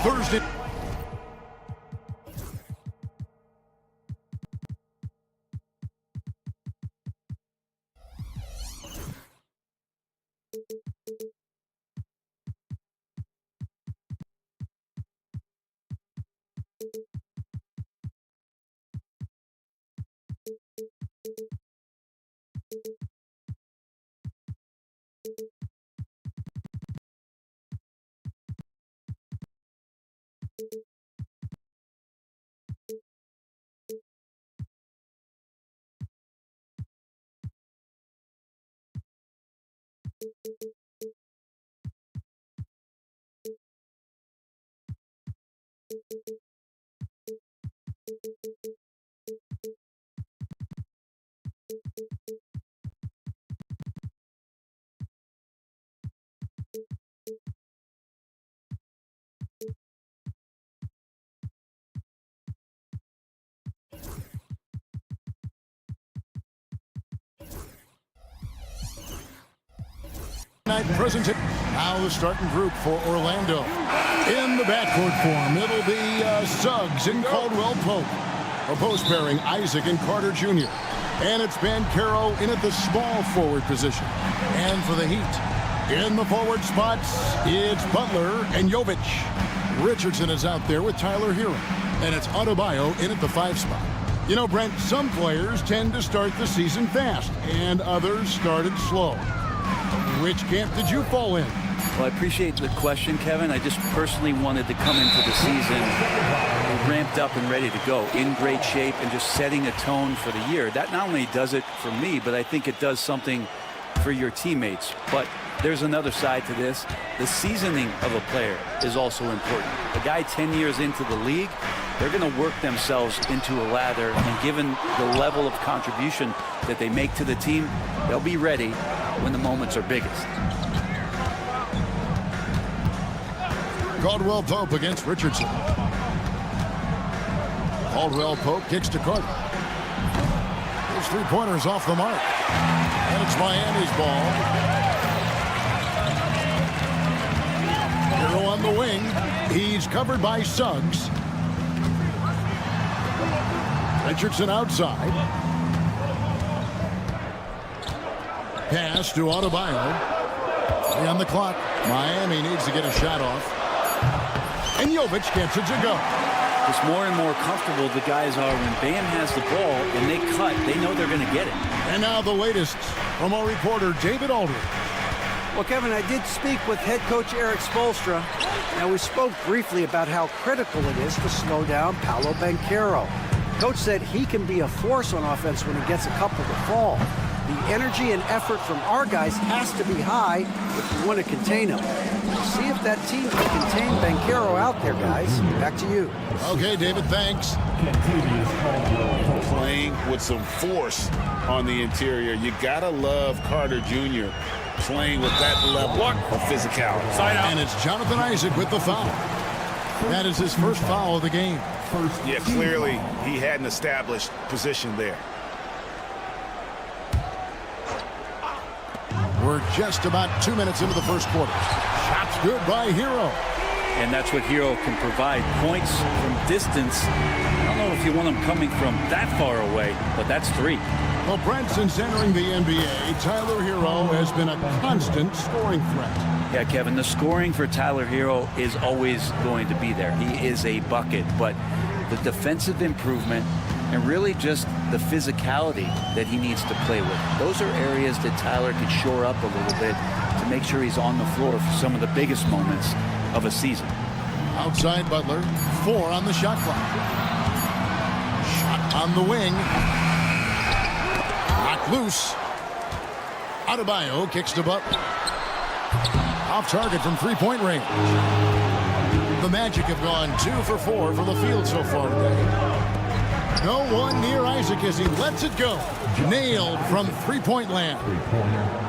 Thursday. Presented. Now the starting group for Orlando. In the backcourt form, it'll be Suggs and Caldwell Pope. Opposed pairing, Isaac and Carter Jr. And it's Banchero in at the small forward position. And for the Heat, in the forward spots, it's Butler and Jovic. Richardson is out there with Tyler Hero. And it's Adebayo in at the 5 spot. You know, Brent, some players tend to start the season fast, and others started slow. Which camp did you fall in? Well, I appreciate the question, Kevin. I just personally wanted to come into the season ramped up and ready to go, in great shape, and just setting a tone for the year. That not only does it for me, but I think it does something for your teammates. But there's another side to this. The seasoning of a player is also important. A guy 10 years into the league, they're going to work themselves into a lather, and given the level of contribution that they make to the team, they'll be ready when the moments are biggest. Caldwell Pope against Richardson. Caldwell Pope kicks to Carter. His 3-pointers off the mark. And it's Miami's ball. Hero on the wing. He's covered by Suggs. Richardson outside. Pass to Adebayo. 3 on the clock. Miami needs to get a shot off. And Jovic gets it to go. It's more and more comfortable the guys are when Bam has the ball and they cut. They know they're going to get it. And now the latest from our reporter, David Aldridge. Well, Kevin, I did speak with head coach Eric Spoelstra. Now, we spoke briefly about how critical it is to slow down Paolo Banchero. Coach said he can be a force on offense when he gets a couple to fall. The energy and effort from our guys has to be high if we want to contain them. See if that team can contain Banchero out there, guys. Back to you. Okay, David, thanks. Playing with some force on the interior. You gotta love Carter Jr. playing with that level of physicality. Side out. And it's Jonathan Isaac with the foul. That is his first foul of the game. Yeah, clearly he had an established position there. We're just about 2 minutes into the first quarter. Shots good by Hero. And that's what Hero can provide. Points from distance. I don't know if you want them coming from that far away, but that's 3. Well, Brent, since entering the NBA, Tyler Hero has been a constant scoring threat. Yeah, Kevin, the scoring for Tyler Hero is always going to be there. He is a bucket, but the defensive improvement and really just the physicality that he needs to play with. Those are areas that Tyler can shore up a little bit to make sure he's on the floor for some of the biggest moments of a season. Outside Butler, 4 on the shot clock. Shot On the wing. Knocked loose. Adebayo kicks to Butler. Off target from three-point range. The Magic have gone 2 for 4 from the field so far today. No one near Isaac as he lets it go. Nailed from three-point land.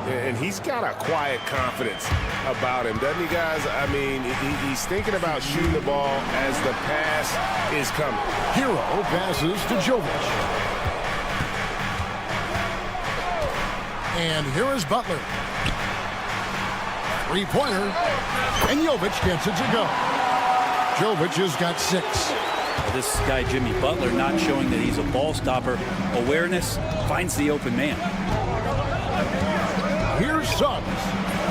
And he's got a quiet confidence about him, doesn't he, guys? I mean, he's thinking about shooting the ball as the pass is coming. Hero passes to Jovic. And here is Butler. Three-pointer. And Jovic gets it to go. Jovic has got 6. This guy, Jimmy Butler, not showing that he's a ball stopper. Awareness, finds the open man. Here's Suggs.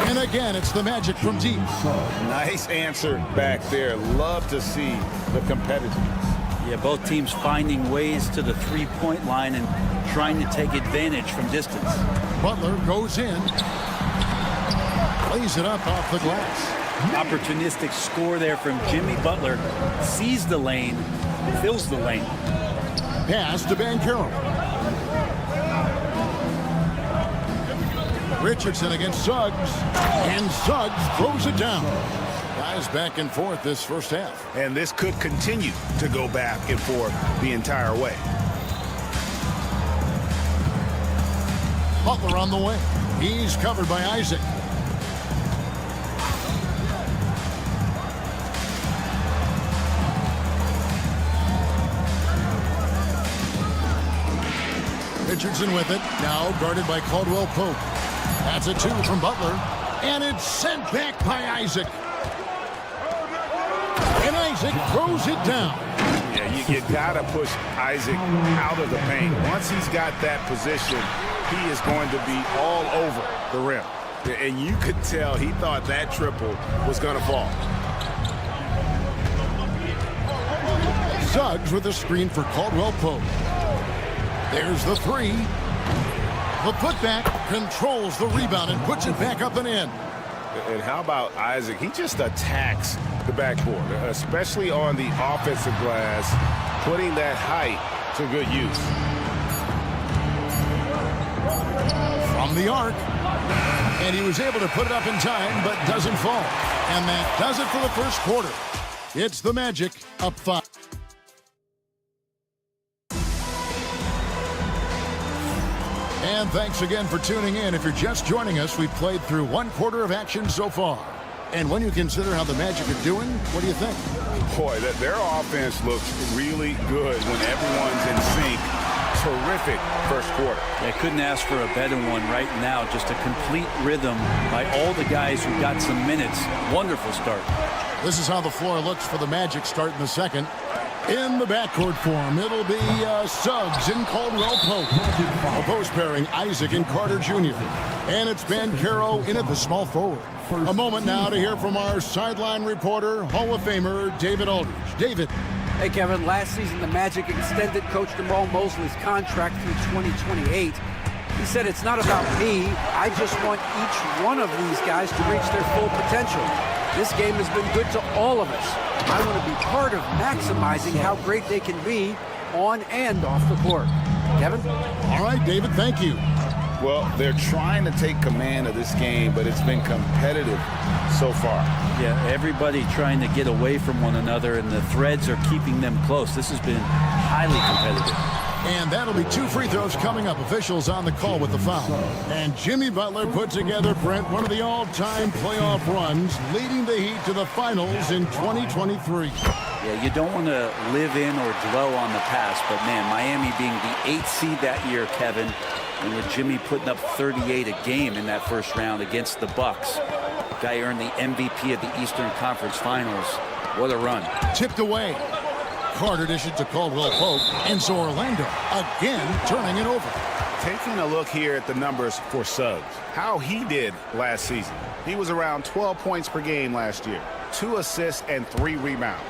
And again, it's the Magic from deep. Nice answer back there. Love to see the competitiveness. Yeah, both teams finding ways to the three-point line and trying to take advantage from distance. Butler goes in. Plays it up off the glass. Opportunistic score there from Jimmy Butler. Sees the lane, fills the lane. Pass to Banchero. Richardson against Suggs. And Suggs throws it down. Guys back and forth this first half. And this could continue to go back and forth the entire way. Butler on the way. He's covered by Isaac. Richardson with it. Now guarded by Caldwell Pope. That's a 2 from Butler. And it's sent back by Isaac. And Isaac throws it down. Yeah, you got to push Isaac out of the paint. Once he's got that position, he is going to be all over the rim. And you could tell he thought that triple was going to fall. Suggs with a screen for Caldwell Pope. There's the 3. The putback controls the rebound and puts it back up and in. And how about Isaac? He just attacks the backboard, especially on the offensive glass, putting that height to good use. From the arc. And he was able to put it up in time, but doesn't fall. And that does it for the first quarter. It's the Magic up 5. And thanks again for tuning in. If you're just joining us, we've played through 1 quarter of action so far. And when you consider how the Magic are doing, what do you think? Boy, their offense looks really good when everyone's in sync. Terrific first quarter. I couldn't ask for a better one right now. Just a complete rhythm by all the guys who got some minutes. Wonderful start. This is how the floor looks for the Magic start in the second. In the backcourt form, it'll be Suggs and Caldwell Pope. A post pairing, Isaac and Carter Jr. And it's Banchero in at the small forward. A moment now to hear from our sideline reporter, Hall of Famer David Aldridge. David. Hey, Kevin, last season the Magic extended Coach Jamal Mosley's contract through 2028. He said, "It's not about me. I just want each one of these guys to reach their full potential. This game has been good to all of us. I want to be part of maximizing how great they can be on and off the court." Kevin? All right, David, thank you. Well, they're trying to take command of this game, but it's been competitive so far. Yeah, everybody trying to get away from one another, and the threads are keeping them close. This has been highly competitive. And that'll be 2 free throws coming up. Officials on the call with the foul. And Jimmy Butler put together, Brent, one of the all-time playoff runs, leading the Heat to the finals in 2023. Yeah, you don't want to live in or dwell on the past, but man, Miami being the 8th seed that year, Kevin, and with Jimmy putting up 38 a game in that first round against the Bucks. Guy earned the MVP of the Eastern Conference Finals. What a run. Tipped away. Carter dishes to Caldwell Pope, and so Orlando again turning it over. Taking a look here at the numbers for Suggs, how he did last season. He was around 12 points per game last year, 2 assists and 3 rebounds.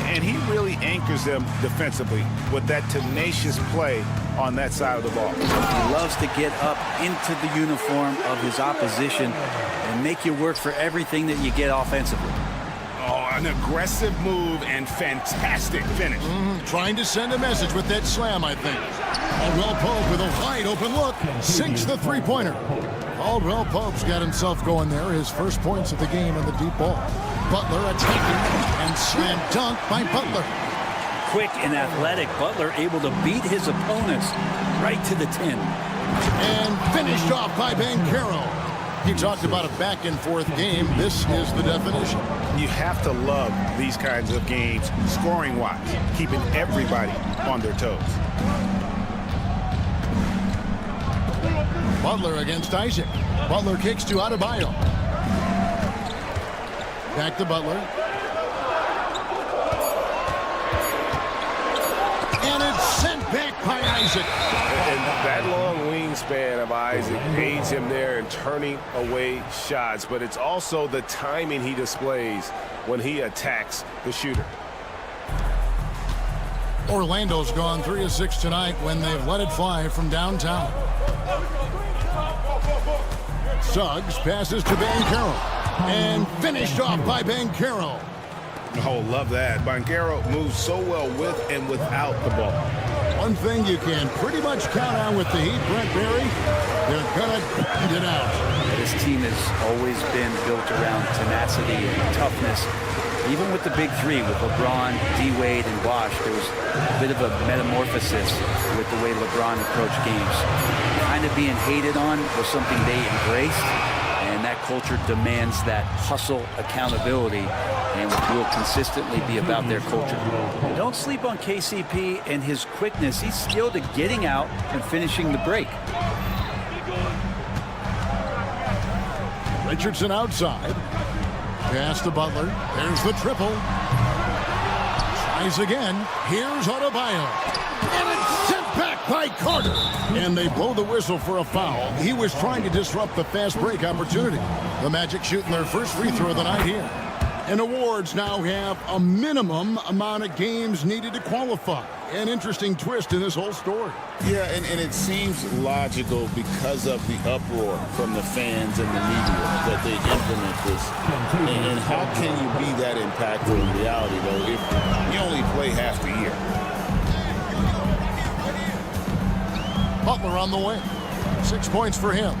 And he really anchors them defensively with that tenacious play on that side of the ball. He loves to get up into the uniform of his opposition and make you work for everything that you get offensively. Oh, An aggressive move and fantastic finish. Trying to send a message with that slam, I think. Caldwell Pope with a wide open look. Sinks the three-pointer. Caldwell Pope's got himself going there. His first points of the game on the deep ball. Butler attacking and slam dunk by Butler. Quick and athletic, Butler able to beat his opponents right to the 10. And finished off by Banchero. He talked about a back-and-forth game. This is the definition. You have to love these kinds of games, scoring-wise, keeping everybody on their toes. Butler against Isaac. Butler kicks to Adebayo. Back to Butler. And it's sent back by Isaac. And that long wingspan of Isaac aids him there in turning away shots, but it's also the timing he displays when he attacks the shooter. Orlando's gone 3 of 6 tonight when they've let it fly from downtown. Suggs passes to Banchero and finished off by Banchero. Oh, love that. Banchero moves so well with and without the ball. One thing you can pretty much count on with the Heat, Brent Barry, they're gonna grind it out. This team has always been built around tenacity and toughness. Even with the big three, with LeBron, D-Wade, and Bosh, there was a bit of a metamorphosis with the way LeBron approached games. Kind of being hated on was something they embraced, and that culture demands that hustle accountability and will consistently be about their culture. Don't sleep on KCP and his quickness. He's skilled at getting out and finishing the break. Richardson outside. Pass to Butler. There's the triple. Tries again. Here's Adebayo. And it's sent back by Carter. And they blow the whistle for a foul. He was trying to disrupt the fast break opportunity. The Magic shooting their first free throw of the night here. And awards now have a minimum amount of games needed to qualify. An interesting twist in this whole story. Yeah, and it seems logical because of the uproar from the fans and the media that they implement this. And how can you be that impactful in reality, though, if you only play half the year? Butler on the way. 6 points for him.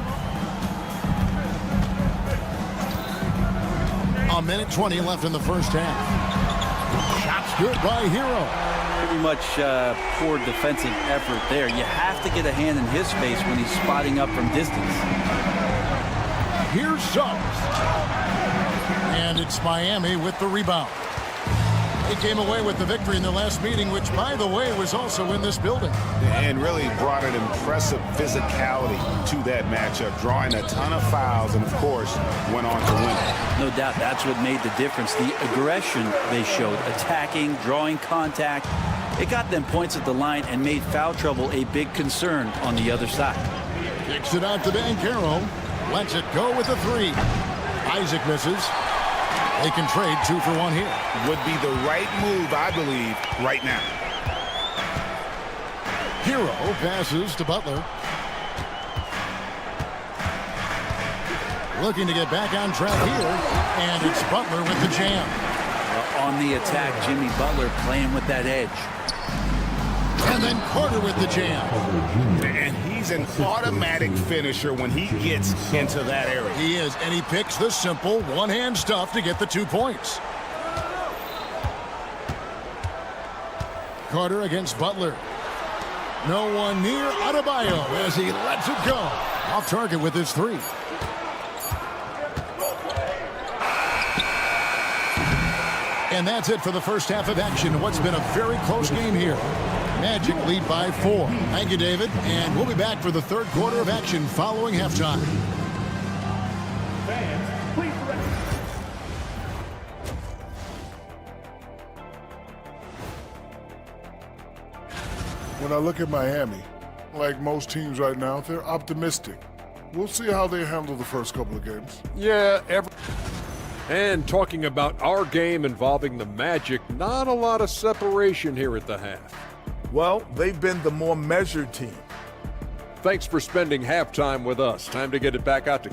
A minute 20 left in the first half. Shots good by Hero. Pretty much poor defensive effort there. You have to get a hand in his face when he's spotting up from distance. Here's Suggs. And it's Miami with the rebound. They came away with the victory in the last meeting, which, by the way, was also in this building. And really brought an impressive physicality to that matchup, drawing a ton of fouls and, of course, went on to win it. No doubt that's what made the difference. The aggression they showed, attacking, drawing contact. It got them points at the line and made foul trouble a big concern on the other side. Kicks it out to Banchero. Lets it go with a three. Isaac misses. They can trade 2 for 1 here. Would be the right move, I believe, right now. Hero passes to Butler. Looking to get back on track here. And it's Butler with the jam. On the attack, Jimmy Butler playing with that edge. And then Carter with the jam. And he's an automatic finisher when he gets into that area. He is, and he picks the simple one-hand stuff to get the 2 points. Carter against Butler. No one near Adebayo as he lets it go. Off target with his 3. And that's it for the first half of action. What's been a very close game here. Magic lead by 4. Thank you, David. And we'll be back for the third quarter of action following halftime. When I look at Miami, like most teams right now, they're optimistic. We'll see how they handle the first couple of games. Yeah, and talking about our game involving the Magic, not a lot of separation here at the half. Well, they've been the more measured team. Thanks for spending halftime with us. Time to get it back out to...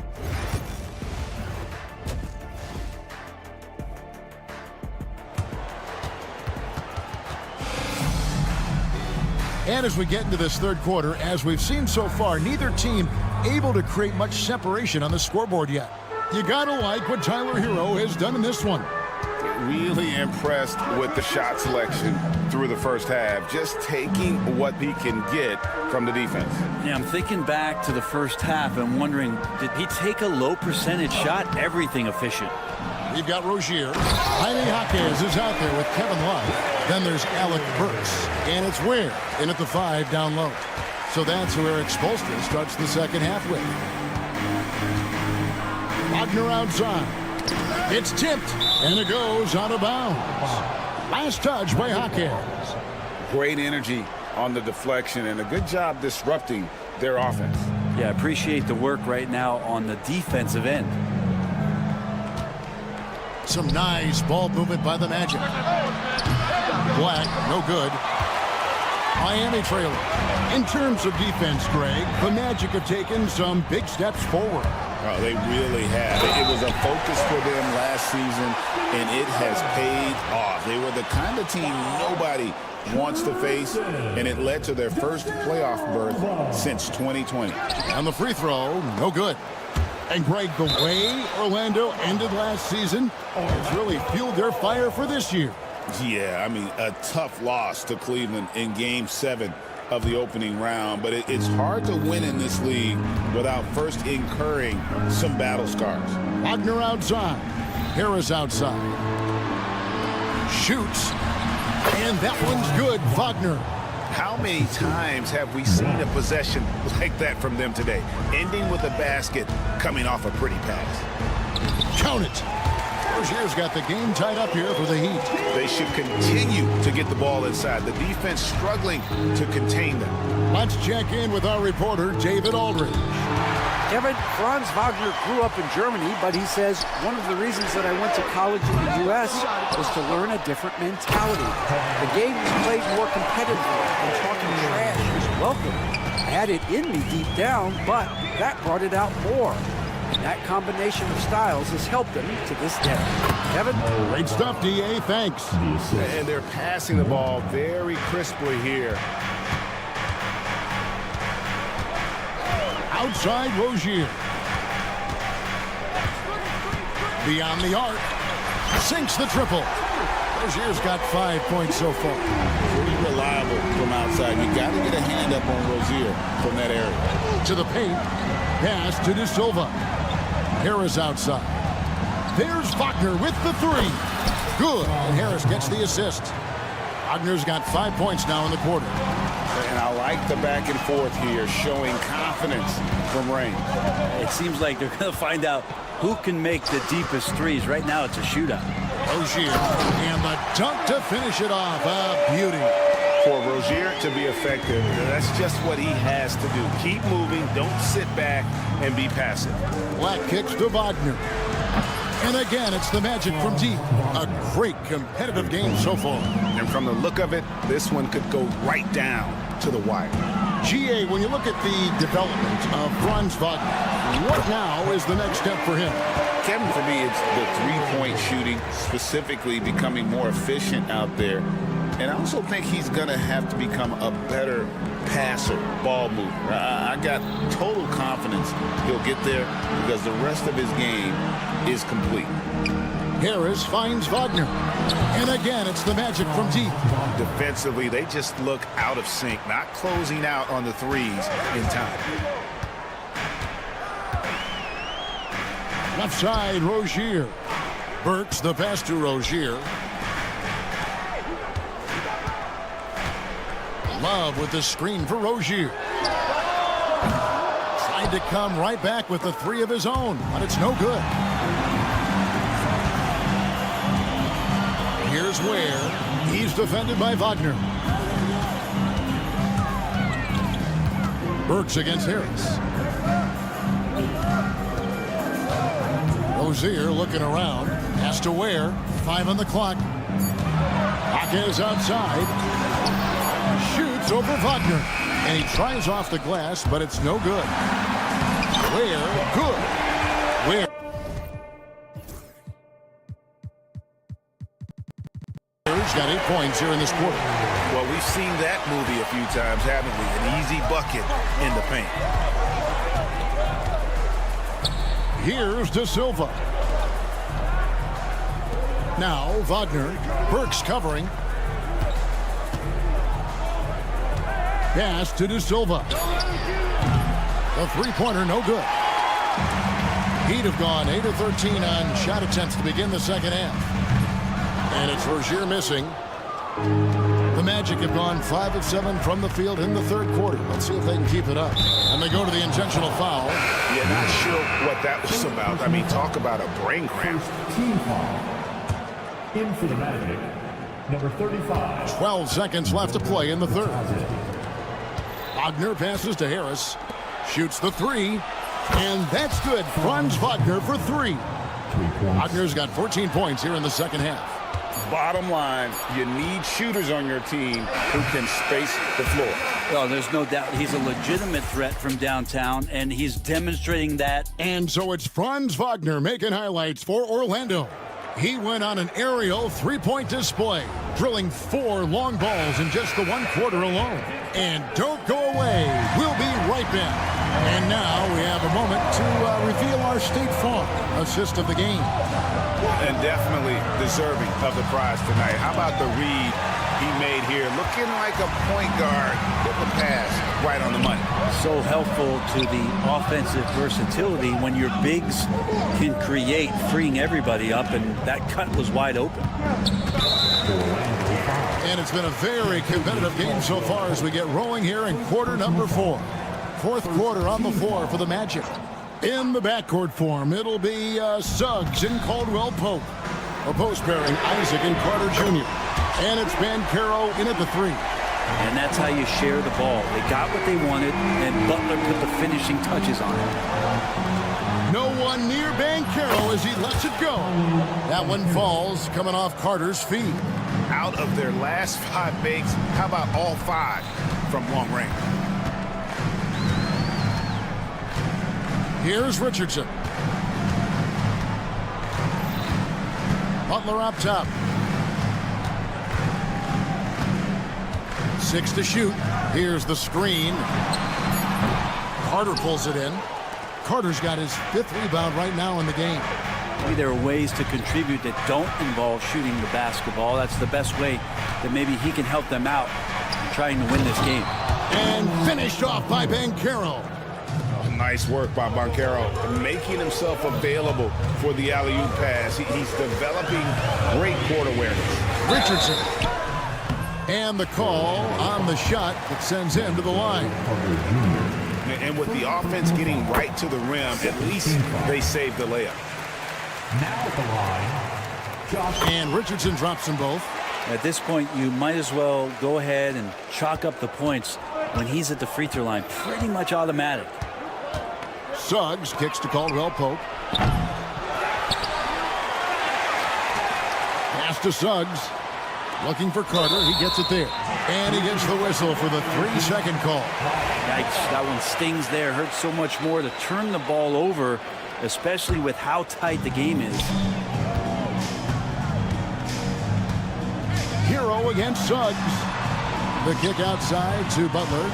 And as we get into this third quarter, as we've seen so far, neither team able to create much separation on the scoreboard yet. You gotta like what Tyler Hero has done in this one. Really impressed with the shot selection through the first half, just taking what he can get from the defense. Yeah, I'm thinking back to the first half and wondering, did he take a low percentage shot? Everything efficient. We've got Rozier. Jaime Jaquez is out there with Kevin Love. Then there's Alec Burks. And it's Ware in at the 5 down low. So that's who Eric Spoelstra starts the second half with. Wagner outside. It's tipped, and it goes out of bounds. Last touch by Jaquez. Great energy on the deflection and a good job disrupting their offense. Yeah, appreciate the work right now on the defensive end. Some nice ball movement by the Magic. Black, no good. Miami trailer. In terms of defense, Greg, the Magic have taken some big steps forward. Oh, they really have. It was a focus for them last season, and it has paid off. They were the kind of team nobody wants to face, and it led to their first playoff berth since 2020. On the free throw, no good. And Greg, the way Orlando ended last season has really fueled their fire for this year. Yeah, I mean, a tough loss to Cleveland in Game 7 of the opening round, but it's hard to win in this league without first incurring some battle scars. Wagner outside. Harris outside. Shoots. And that one's good, Wagner. How many times have we seen a possession like that from them today? Ending with a basket, coming off a pretty pass. Count it. Rozier's got the game tied up here for the Heat. They should continue to get the ball inside. The defense struggling to contain them. Let's check in with our reporter, David Aldridge. Kevin, Franz Wagner grew up in Germany, but he says one of the reasons that I went to college in the U.S. was to learn a different mentality. The game was played more competitively, and talking trash was welcome. I had it in me deep down, but that brought it out more. And that combination of styles has helped them to this day. Kevin? Great stuff, D.A. Thanks. And they're passing the ball very crisply here. Outside Rozier. Beyond the arc. Sinks the triple. Rozier's got 5 points so far. Pretty reliable from outside. You got to get a hand up on Rozier from that area. To the paint. Pass to De Silva. Harris outside. There's Wagner with the 3. Good. And Harris gets the assist. Wagner's got 5 points now in the quarter. And I like the back and forth here, showing confidence from Rain. It seems like they're going to find out who can make the deepest threes. Right now, it's a shootout. Rozier. And the dunk to finish it off. A beauty. For Rozier to be effective, that's just what he has to do. Keep moving, don't sit back and be passive. Black kicks to Wagner. And again, it's the Magic from deep. A great competitive game so far. And from the look of it, this one could go right down to the wire. GA, when you look at the development of Franz Wagner, what now is the next step for him? Kevin, for me, it's the three-point shooting, specifically becoming more efficient out there. And I also think he's going to have to become a better passer, ball mover. I got total confidence he'll get there because the rest of his game is complete. Harris finds Wagner. And again, it's the Magic from deep. Defensively, they just look out of sync, not closing out on the threes in time. Left side, Rozier. Burks, the pass to Rozier. Love with the screen for Rozier. Tried to come right back with the 3 of his own, but it's no good. Here's Ware. He's defended by Wagner. Burks against Harris. Rozier looking around. Has to Ware. 5 on the clock. Jaquez outside. Shoots over Wagner. And he tries off the glass, but it's no good. Ware, good. Ware. Wagner's got 8 points here in this quarter. Well, we've seen that movie a few times, haven't we? An easy bucket in the paint. Here's De Silva. Now Wagner. Burks covering. Pass to De Silva. The three-pointer, no good. He'd have gone 8 of 13 on shot attempts to begin the second half. And it's Rozier missing. The Magic have gone 5 of 7 from the field in the third quarter. Let's see if they can keep it up. And they go to the intentional foul. Yeah, not sure what that was about. I mean, talk about a brain cramp. Team foul. In for the Magic, number 35. 12 seconds left to play in the third. Wagner passes to Harris. Shoots the three. And that's good. Franz Wagner for 3. Wagner's got 14 points here in the second half. Bottom line, you need shooters on your team who can space the floor. Well, there's no doubt he's a legitimate threat from downtown, and he's demonstrating that. And so it's Franz Wagner making highlights for Orlando. He went on an aerial three-point display, drilling 4 long balls in just the 1 quarter alone. And don't go away. We'll be right back. And now we have a moment to reveal our State Farm assist of the game. And definitely deserving of the prize tonight. How about the read he made here? Looking like a point guard with the pass right on the money. So helpful to the offensive versatility when your bigs can create, freeing everybody up, and that cut was wide open. And it's been a very competitive game so far as we get rolling here in quarter number 4. Fourth quarter on the floor for the Magic. In the backcourt form, it'll be Suggs and Caldwell Pope. A post pairing, Isaac and Carter Jr. And it's Banchero in at the 3. And that's how you share the ball. They got what they wanted, and Butler put the finishing touches on it. No one near Banchero as he lets it go. That one falls, coming off Carter's feet. Out of their last 5 makes, how about all 5 from long range? Here's Richardson. Butler up top. 6 to shoot. Here's the screen. Carter pulls it in. Carter's got his 5th rebound right now in the game. Maybe there are ways to contribute that don't involve shooting the basketball. That's the best way that maybe he can help them out in trying to win this game. And finished off by Banchero. Nice work by Banchero, making himself available for the alley-oop pass. He's developing great court awareness. Richardson. And the call on the shot that sends him to the line. And with the offense getting right to the rim, at least they saved the layup. Now at the line, And Richardson drops them both. At this point, you might as well go ahead and chalk up the points when he's at the free throw line. Pretty much automatic. Suggs kicks to Caldwell Pope. Pass to Suggs. Looking for Carter. He gets it there. And he gets the whistle for the 3-second call. Yikes, that one stings there. Hurts so much more to turn the ball over, especially with how tight the game is. Hero against Suggs. The kick outside to Butler.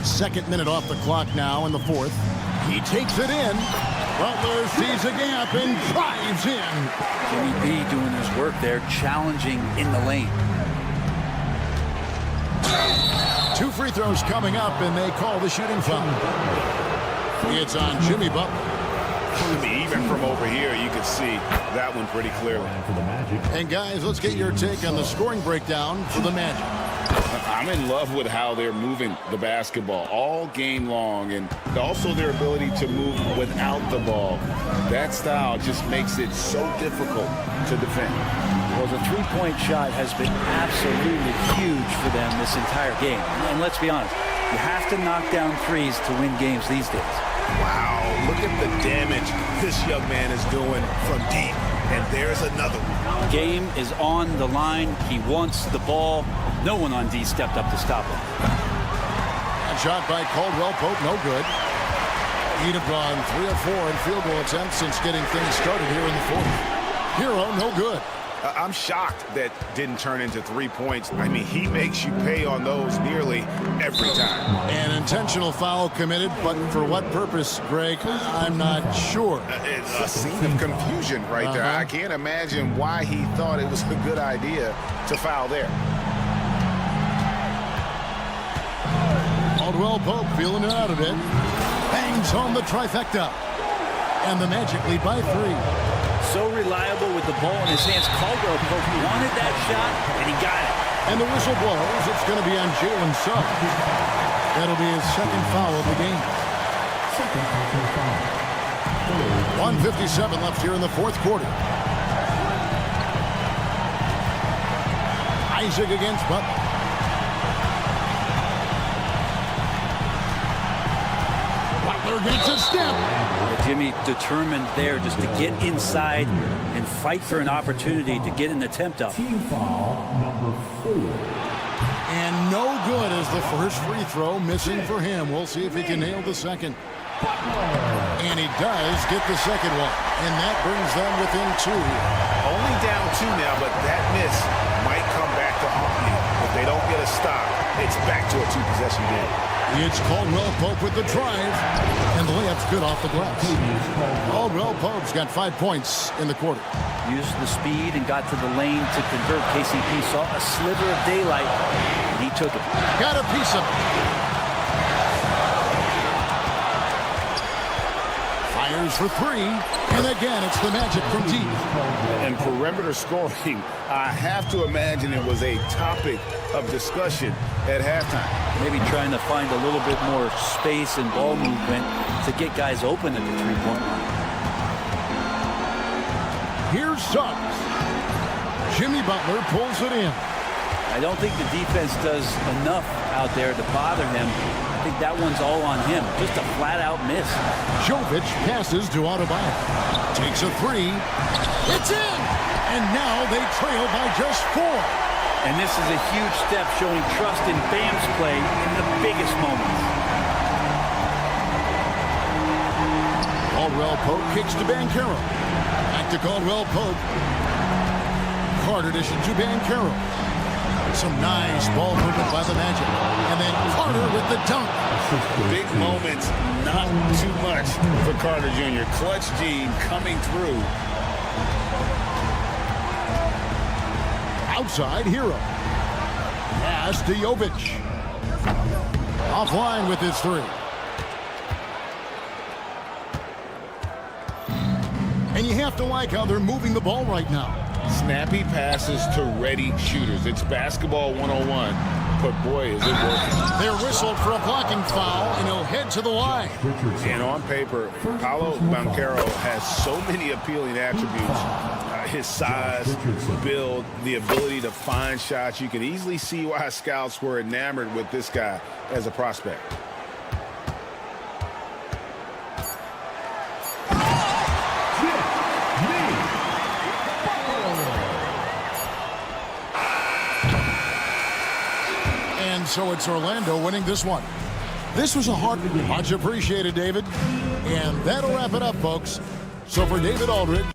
2nd minute off the clock now in the 4th. He takes it in. Butler sees a gap and drives in. Jimmy B doing his work there, challenging in the lane. 2 free throws coming up, and they call the shooting foul. It's on Jimmy Butler. Even from over here, you can see that one pretty clearly. And guys, let's get your take on the scoring breakdown for the Magic. I'm in love with how they're moving the basketball all game long, and also their ability to move without the ball. That style just makes it so difficult to defend. Well, the three-point shot has been absolutely huge for them this entire game. And let's be honest, you have to knock down threes to win games these days. Wow, look at the damage this young man is doing from deep. And there's another one. Game is on the line. He wants the ball. No one on D stepped up to stop him. And shot by Caldwell Pope, no good. He'd have gone 3 of 4 in field goal attempts since getting things started here in the 4th. Hero, no good. I'm shocked that didn't turn into 3 points. I mean, he makes you pay on those nearly every time. An intentional foul committed, but for what purpose, Greg? I'm not sure. It's a scene of confusion right there. I can't imagine why he thought it was a good idea to foul there. Caldwell Pope feeling it out a bit. Bangs home the trifecta. And the Magic lead by 3. So reliable with the ball in his hands. Caldwell Pope wanted that shot, and he got it. And the whistle blows. It's going to be on Jalen Suggs. That'll be his second foul of the game. 1:57 left here in the fourth quarter. Isaac against Butler. Butler gets a step. Jimmy determined there just to get inside and fight for an opportunity to get an attempt up. Team foul number 4. And no good as the first free throw missing for him. We'll see if he can nail the second. And he does get the second one. And that brings them within 2. Only down 2 now, but that miss might come back to haunt you. If they don't get a stop, it's back to a 2-possession game. It's Caldwell Pope with the drive, and the layup's good off the glass. Caldwell Pope's got 5 points in the quarter. Used the speed and got to the lane to convert. KCP saw a sliver of daylight, and he took it. Got a piece of it. Fires for 3, and again, it's the Magic from deep. And perimeter scoring, I have to imagine it was a topic of discussion at halftime. Maybe trying to find a little bit more space and ball movement to get guys open at the three-point line. Here's Suggs. Jimmy Butler pulls it in. I don't think the defense does enough out there to bother him. I think that one's all on him. Just a flat-out miss. Jovic passes to Adebayo. Takes a 3. It's in! And now they trail by just 4. And this is a huge step showing trust in Bam's play in the biggest moments. Caldwell Pope kicks to Banchero. Back to Caldwell Pope. Carter dishes to Banchero. Some nice ball movement by the Magic. And then Carter with the dunk. Big moments, not too much for Carter Jr. Clutch gene coming through. Outside, Hero. Pass to Jovic. Offline with his 3. And you have to like how they're moving the ball right now. Snappy passes to ready shooters. It's basketball 101, but boy, is it working. They're whistled for a blocking foul, and he'll head to the line. And on paper, Paolo Banchero has so many appealing attributes. His size, build, the ability to find shots. You can easily see why scouts were enamored with this guy as a prospect. And so it's Orlando winning this one. This was a hard one. Much appreciated, David. And that'll wrap it up, folks. So for David Aldridge,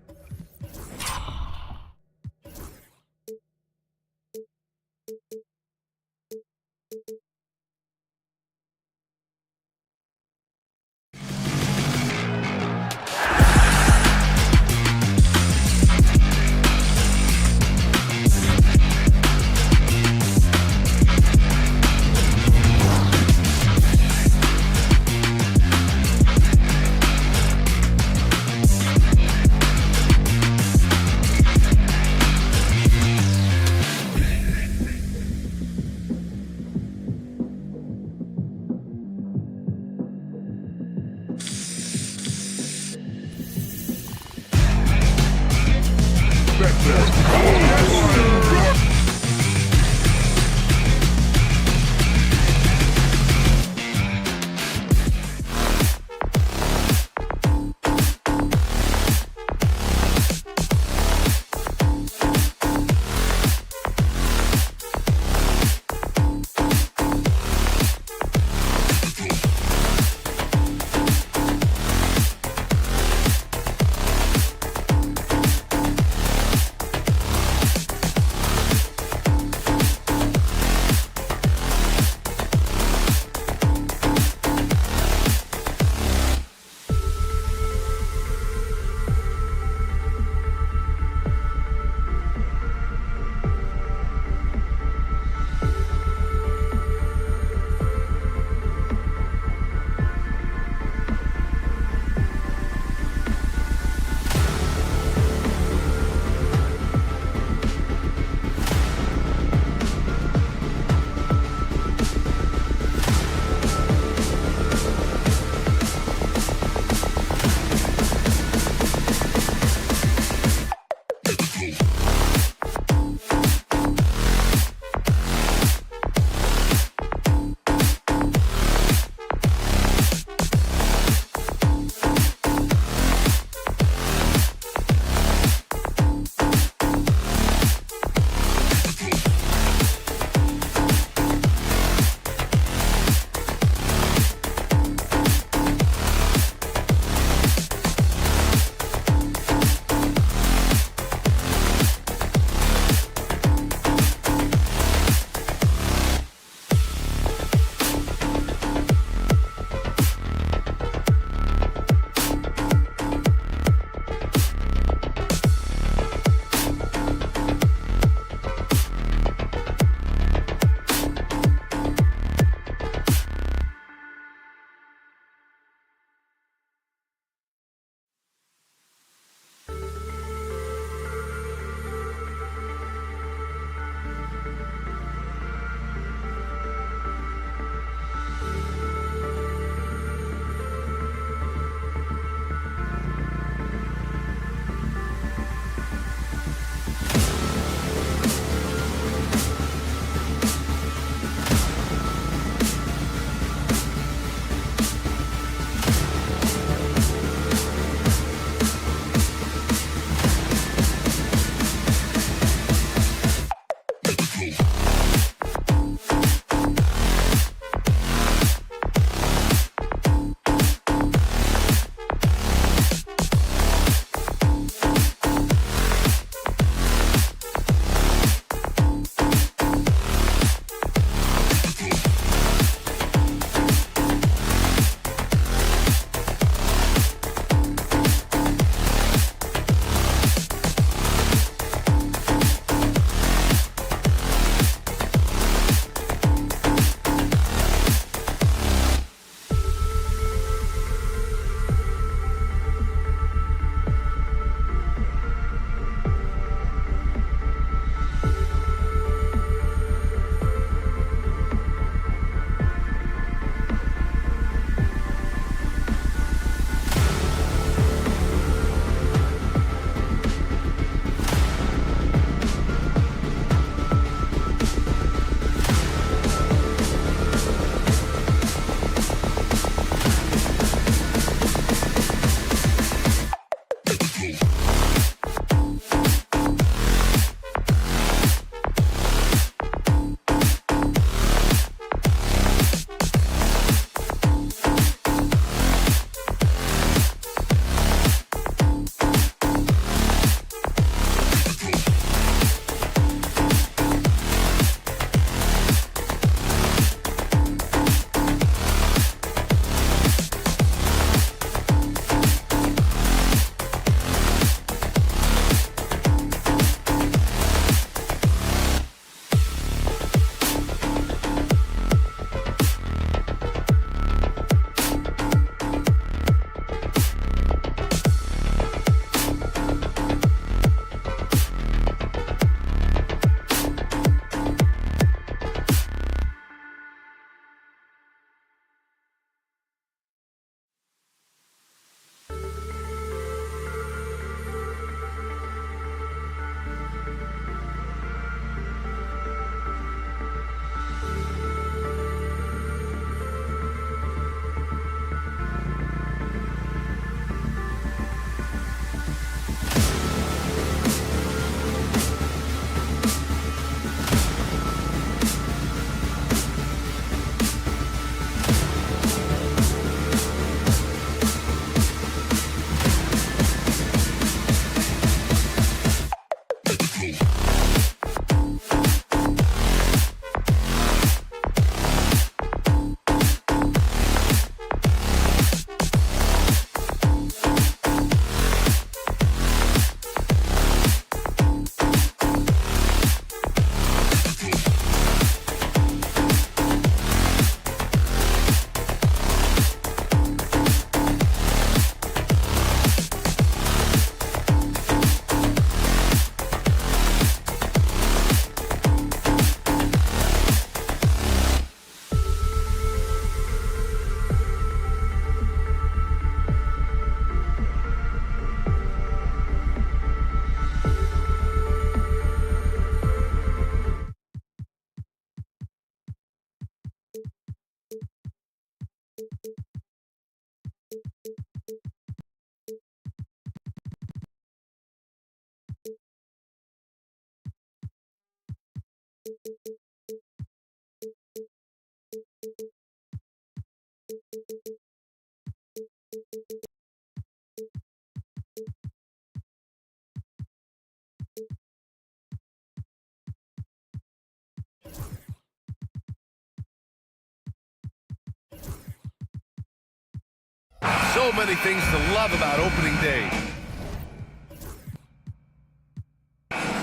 So many things to love about opening day.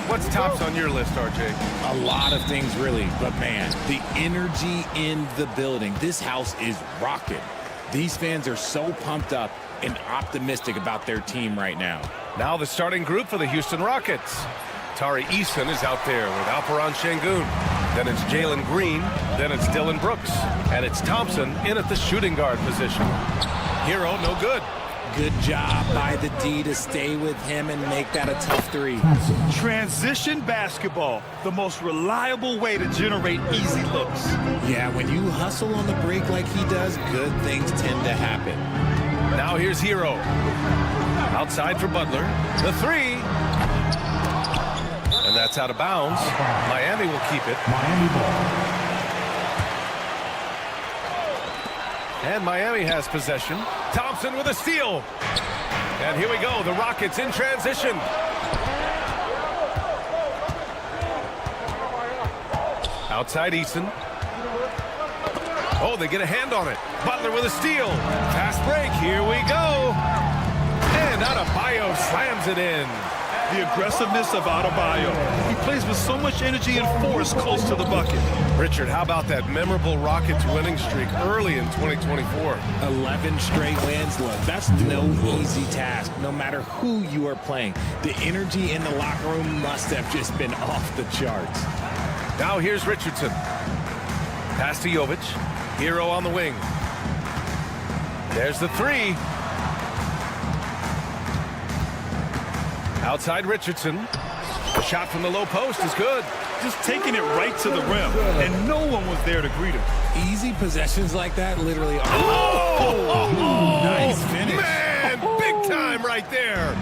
What's tops on your list, RJ? A lot of things, really. But, man, the energy in the building. This house is rocking. These fans are so pumped up and optimistic about their team right now. Now the starting group for the Houston Rockets. Tari Eason is out there with Alperon Şengün. Then it's Jalen Green. Then it's Dylan Brooks. And it's Thompson in at the shooting guard position. Hero, no good. Good job by the D to stay with him and make that a tough three. Transition basketball, the most reliable way to generate easy looks. Yeah, when you hustle on the break like he does, good things tend to happen. Now here's Hero. Outside for Butler. The three. And that's That's out of bounds. Miami will keep it. Miami ball. And Miami has possession. Thompson with a steal. And here we go. The Rockets in transition. Outside Eason. Oh, they get a hand on it. Butler with a steal. Fast break. Here we go. And Adebayo slams it in. The aggressiveness of Adebayo. He plays with so much energy and force close to the bucket. Richard, how about that memorable Rockets winning streak early in 2024? 11 straight wins. Look, that's no easy task, no matter who you are playing. The energy in the locker room must have just been off the charts. Now here's Richardson. Pass to Jovic. Hero on the wing. There's the three. Outside Richardson. The shot from the low post is good. Just taking it right to the rim, and no one was there to greet him. Easy possessions like that literally are. Oh! Nice finish. Man, big time right there.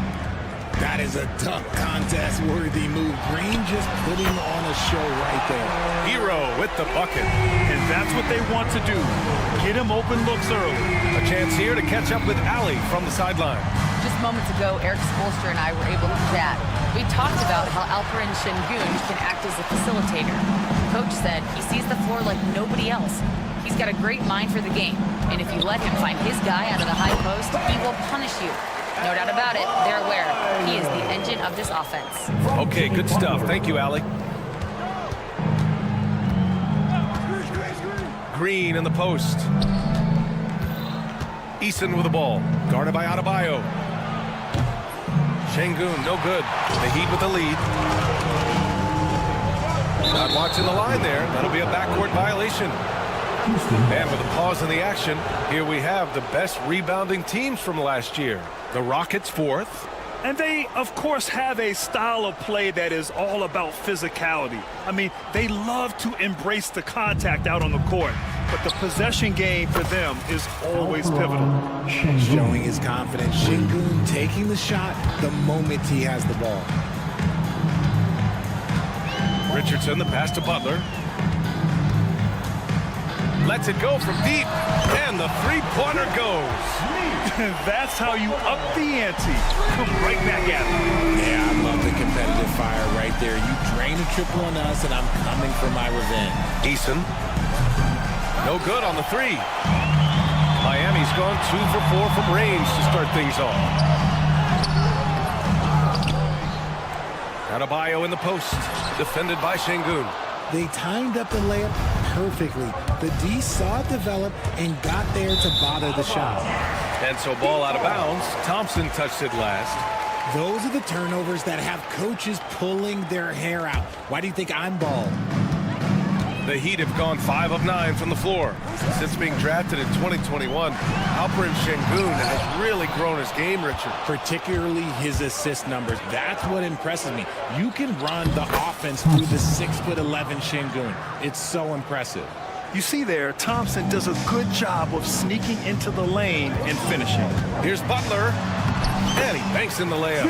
That is a dunk contest worthy move. Green just putting on a show right there. Hero with the bucket. And that's what they want to do. Get him open looks early. A chance here to catch up with Allie from the sideline. Just moments ago, Eric Spoelstra and I were able to chat. We talked about how Alperen Şengün can act as a facilitator. Coach said he sees the floor like nobody else. He's got a great mind for the game, and if you let him find his guy out of the high post, he will punish you. No doubt about it, they're aware. He is the engine of this offense. Okay, good stuff. Thank you, Allie. Green in the post. Eason with the ball. Guarded by Adebayo. Şengün, no good. The Heat with the lead. Not watching the line there. That'll be a backcourt violation. And with a pause in the action, here we have the best rebounding teams from last year. The Rockets fourth. And they, of course, have a style of play that is all about physicality. I mean, they love to embrace the contact out on the court. But the possession game for them is always pivotal. Showing his confidence. Şengün taking the shot the moment he has the ball. Richardson, the pass to Butler. Lets it go from deep. And the three-pointer goes. That's how you up the ante. Come right back at it. Yeah, I love the competitive fire right there. You drain a triple on us, and I'm coming for my revenge. Eason. No good on the three. Miami's gone 2 for 4 from range to start things off. Adebayo in the post. Defended by Şengün. They timed up the layup perfectly. The D saw it develop and got there to bother the shot. And so ball out of bounds. Thompson touched it last. Those are the turnovers that have coaches pulling their hair out. Why do you think I'm bald? The Heat have gone 5 of 9 from the floor. Since being drafted in 2021, Alperen Şengün has really grown his game, Richard. Particularly his assist numbers. That's what impresses me. You can run the offense through the 6'11" Şengün. It's so impressive. You see there, Thompson does a good job of sneaking into the lane and finishing. Here's Butler. And he banks in the layup.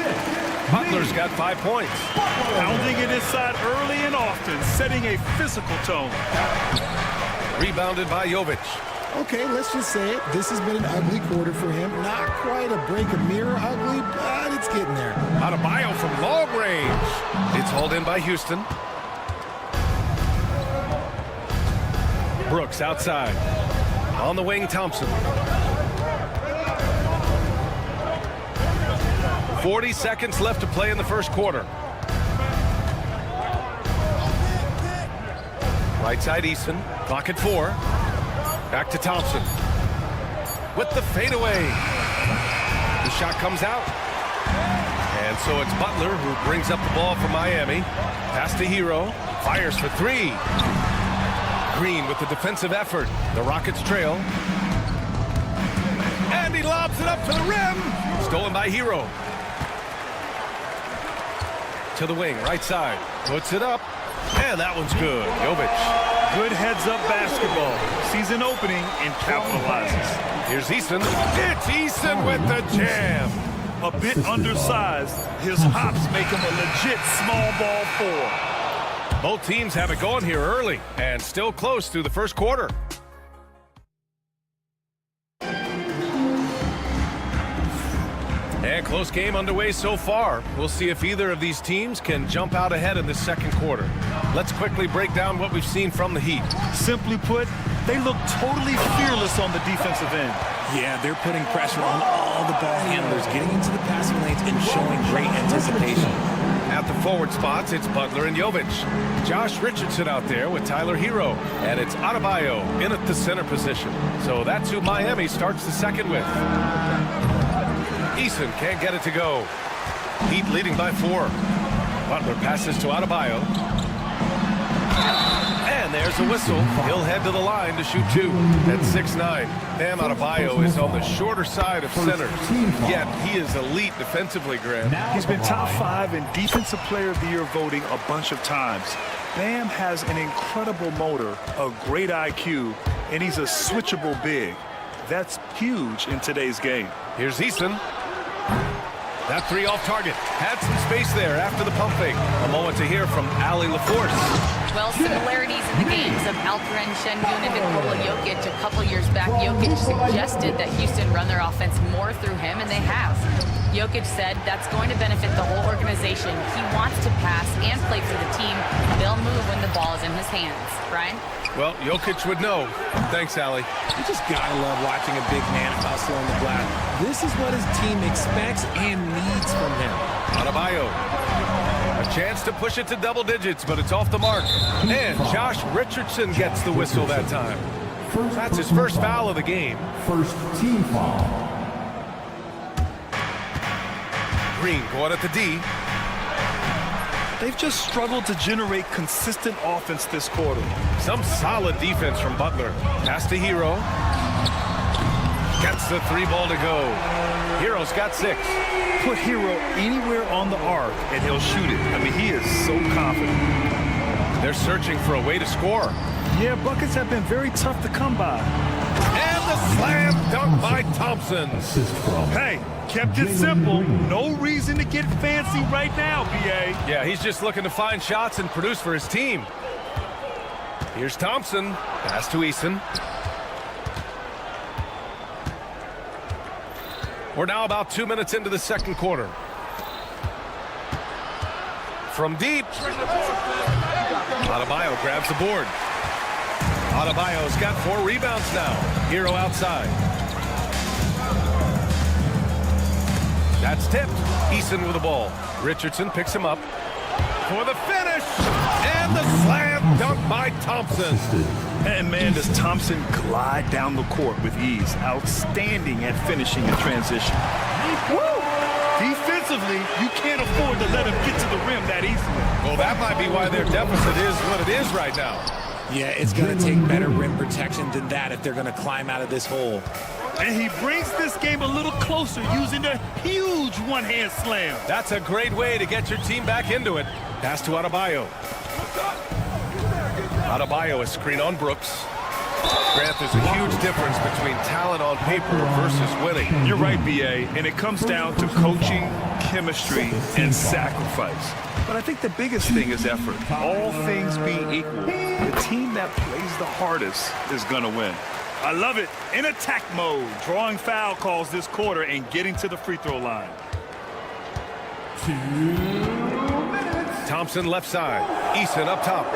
Butler's got 5 points. Pounding it inside early and often, setting a physical tone. Rebounded by Jovic. Okay, let's just say it. This has been an ugly quarter for him. Not quite a break a mirror ugly, but it's getting there. Adebayo from long range. It's hauled in by Houston. Brooks outside. On the wing, Thompson. 40 seconds left to play in the first quarter. Right side, Eason. Clock at 4. Back to Thompson. With the fadeaway. The shot comes out. And so it's Butler who brings up the ball for Miami. Pass to Hero. Fires for 3. Green with the defensive effort. The Rockets trail. And he lobs it up to the rim. Stolen by Hero. To the wing, right side. Puts it up. And that one's good. Jovic. Good heads-up basketball. Sees an opening and capitalizes. Here's Eason. It's Eason with the jam. a bit undersized, his hops make him a legit small ball 4. Both teams have it going here early and still close through the first quarter. And close game underway so far. We'll see if either of these teams can jump out ahead in the second quarter. Let's quickly break down what we've seen from the Heat. Simply put, they look totally fearless on the defensive end. Yeah, they're putting pressure on all the ball handlers, getting into the passing lanes and showing great anticipation. At the forward spots, it's Butler and Jovic. Josh Richardson out there with Tyler Hero. And it's Adebayo in at the center position. So that's who Miami starts the second with. Eason can't get it to go. Heat leading by 4. Butler passes to Adebayo. And there's a whistle. He'll head to the line to shoot 2 at 6'9". Bam Adebayo is on the shorter side of centers, yet he is elite defensively, Grant. He's been top 5 in Defensive Player of the Year voting a bunch of times. Bam has an incredible motor, a great IQ, and he's a switchable big. That's huge in today's game. Here's Eason. That 3 off target. Had some space there after the pump fake. A moment to hear from Ali LaForce. Well, similarities in the games of Alperen Şengün and Nikola Jokic. A couple years back, Jokic suggested that Houston run their offense more through him, and they have. Jokic said that's going to benefit the whole organization. He wants to pass and play for the team. They'll move when the ball is in his hands. Brian? Well, Jokic would know. Thanks, Ali. You just gotta love watching a big man hustle on the glass. This is what his team expects and needs from him. Adebayo. A chance to push it to double digits, but it's off the mark. And Josh Richardson gets the whistle that time. That's his first foul of the game. First team foul. Green going at the D. They've just struggled to generate consistent offense this quarter. Some solid defense from Butler. Pass to Hero. Gets the 3 ball to go. Hero's got 6. Put Hero anywhere on the arc and he'll shoot it. I mean, he is so confident. They're searching for a way to score. Yeah, buckets have been very tough to come by. And the slam dunk by Thompson. Hey, kept it simple. No reason to get fancy right now, B.A. Yeah, he's just looking to find shots and produce for his team. Here's Thompson. Pass to Eason. We're now about 2 minutes into the second quarter. From deep. Adebayo grabs the board. Adebayo's got 4 rebounds now. Hero outside. That's tipped. Eason with the ball. Richardson picks him up for the finish. And the slam dunk by Thompson. And man, does Thompson glide down the court with ease. Outstanding at finishing in transition. Woo! Defensively, you can't afford to let him get to the rim that easily. Well, that might be why their deficit is what it is right now. Yeah, it's going to take better rim protection than that if they're going to climb out of this hole. And he brings this game a little closer using a huge one-hand slam. That's a great way to get your team back into it. Pass to Adebayo. Adebayo is screen on Brooks. Grant, there's a huge difference between talent on paper versus winning. You're right, B.A., and it comes down to coaching, chemistry, and sacrifice. But I think the biggest thing is effort. All things being equal, the team that plays the hardest is going to win. I love it. In attack mode, drawing foul calls this quarter and getting to the free throw line. 2 minutes. Thompson left side. Eason up top.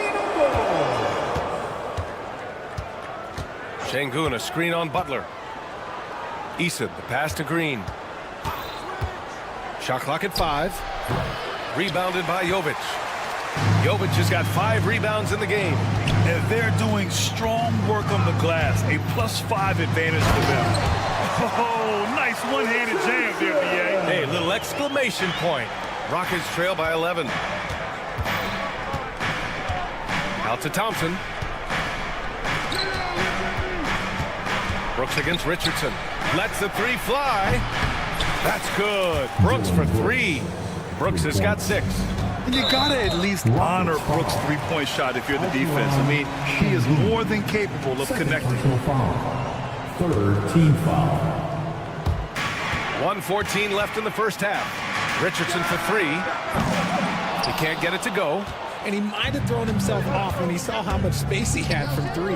Şengün a screen on Butler. Eason, the pass to Green. Shot clock at 5. Rebounded by Jovic. Jovic has got 5 rebounds in the game. And they're doing strong work on the glass. A +5 advantage for them. Oh, nice one-handed jam there, B.A. Hey, a little exclamation point. Rockets trail by 11. Out to Thompson. Brooks against Richardson. Lets the 3 fly. That's good. Brooks for 3. Brooks has got 6. And you gotta at least honor Brooks' 3-point shot if you're the defense. I mean, he is more than capable of connecting. Third team foul. 1:14 left in the first half. Richardson for three. He can't get it to go. And he might have thrown himself off when he saw how much space he had from three.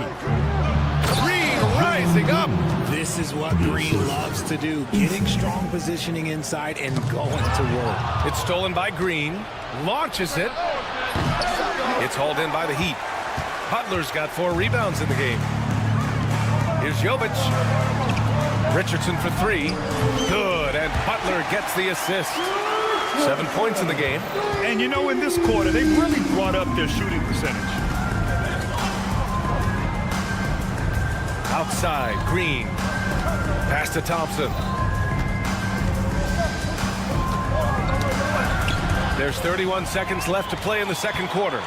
Green rising up. This is what Green loves to do, getting strong positioning inside and going to work. It's stolen by Green. Launches it. It's hauled in by the Heat. Butler's got 4 rebounds in the game. Here's Jovic. Richardson for three. Good, and Butler gets the assist. 7 points in the game. And you know, in this quarter, they really brought up their shooting percentage. Outside, Green. Pass to Thompson. There's 31 seconds left to play in the second quarter.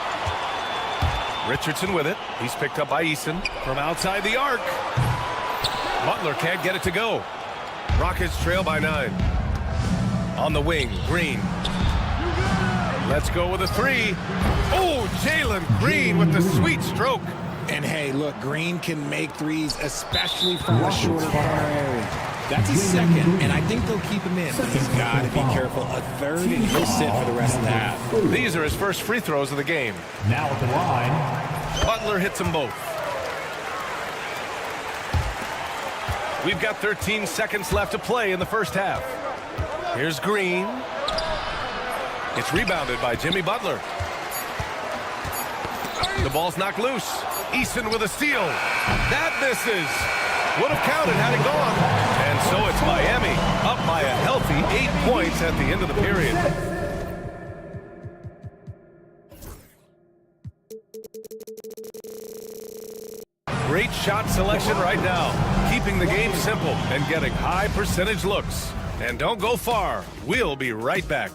Richardson with it. He's picked up by Eason from outside the arc. Butler can't get it to go. Rockets trail by 9. On the wing, Green. Let's go with a three. Oh, Jalen Green with the sweet stroke. And hey, look, Green can make threes, especially from a shorter corner area. That's his second, and I think they'll keep him in. But he's got to be careful. A third, and he'll sit for the rest of the half. These are his first free throws of the game. Now at the line, Butler hits them both. We've got 13 seconds left to play in the first half. Here's Green. It's rebounded by Jimmy Butler. The ball's knocked loose. Eason with a steal. That misses. Would have counted had it gone. And so it's Miami up by a healthy 8 points at the end of the period. Great shot selection right now. Keeping the game simple and getting high percentage looks. And don't go far. We'll be right back.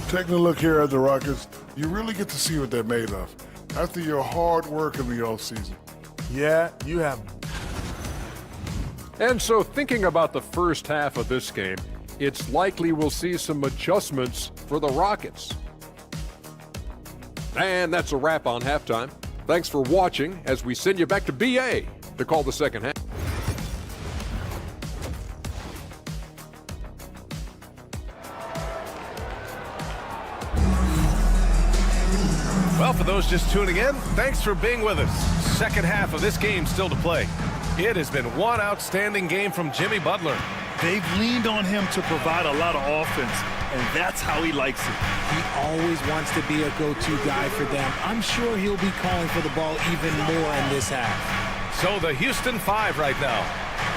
Taking a look here at the Rockets, you really get to see what they're made of after your hard work in the offseason. Yeah, you have. And so thinking about the first half of this game, it's likely we'll see some adjustments for the Rockets. And that's a wrap on halftime. Thanks for watching as we send you back to BA to call the second half. Well, for those just tuning in, thanks for being with us. Second half of this game still to play. It has been one outstanding game from Jimmy Butler. They've leaned on him to provide a lot of offense, and that's how he likes it. He always wants to be a go-to guy for them. I'm sure he'll be calling for the ball even more in this half. So the Houston 5 right now.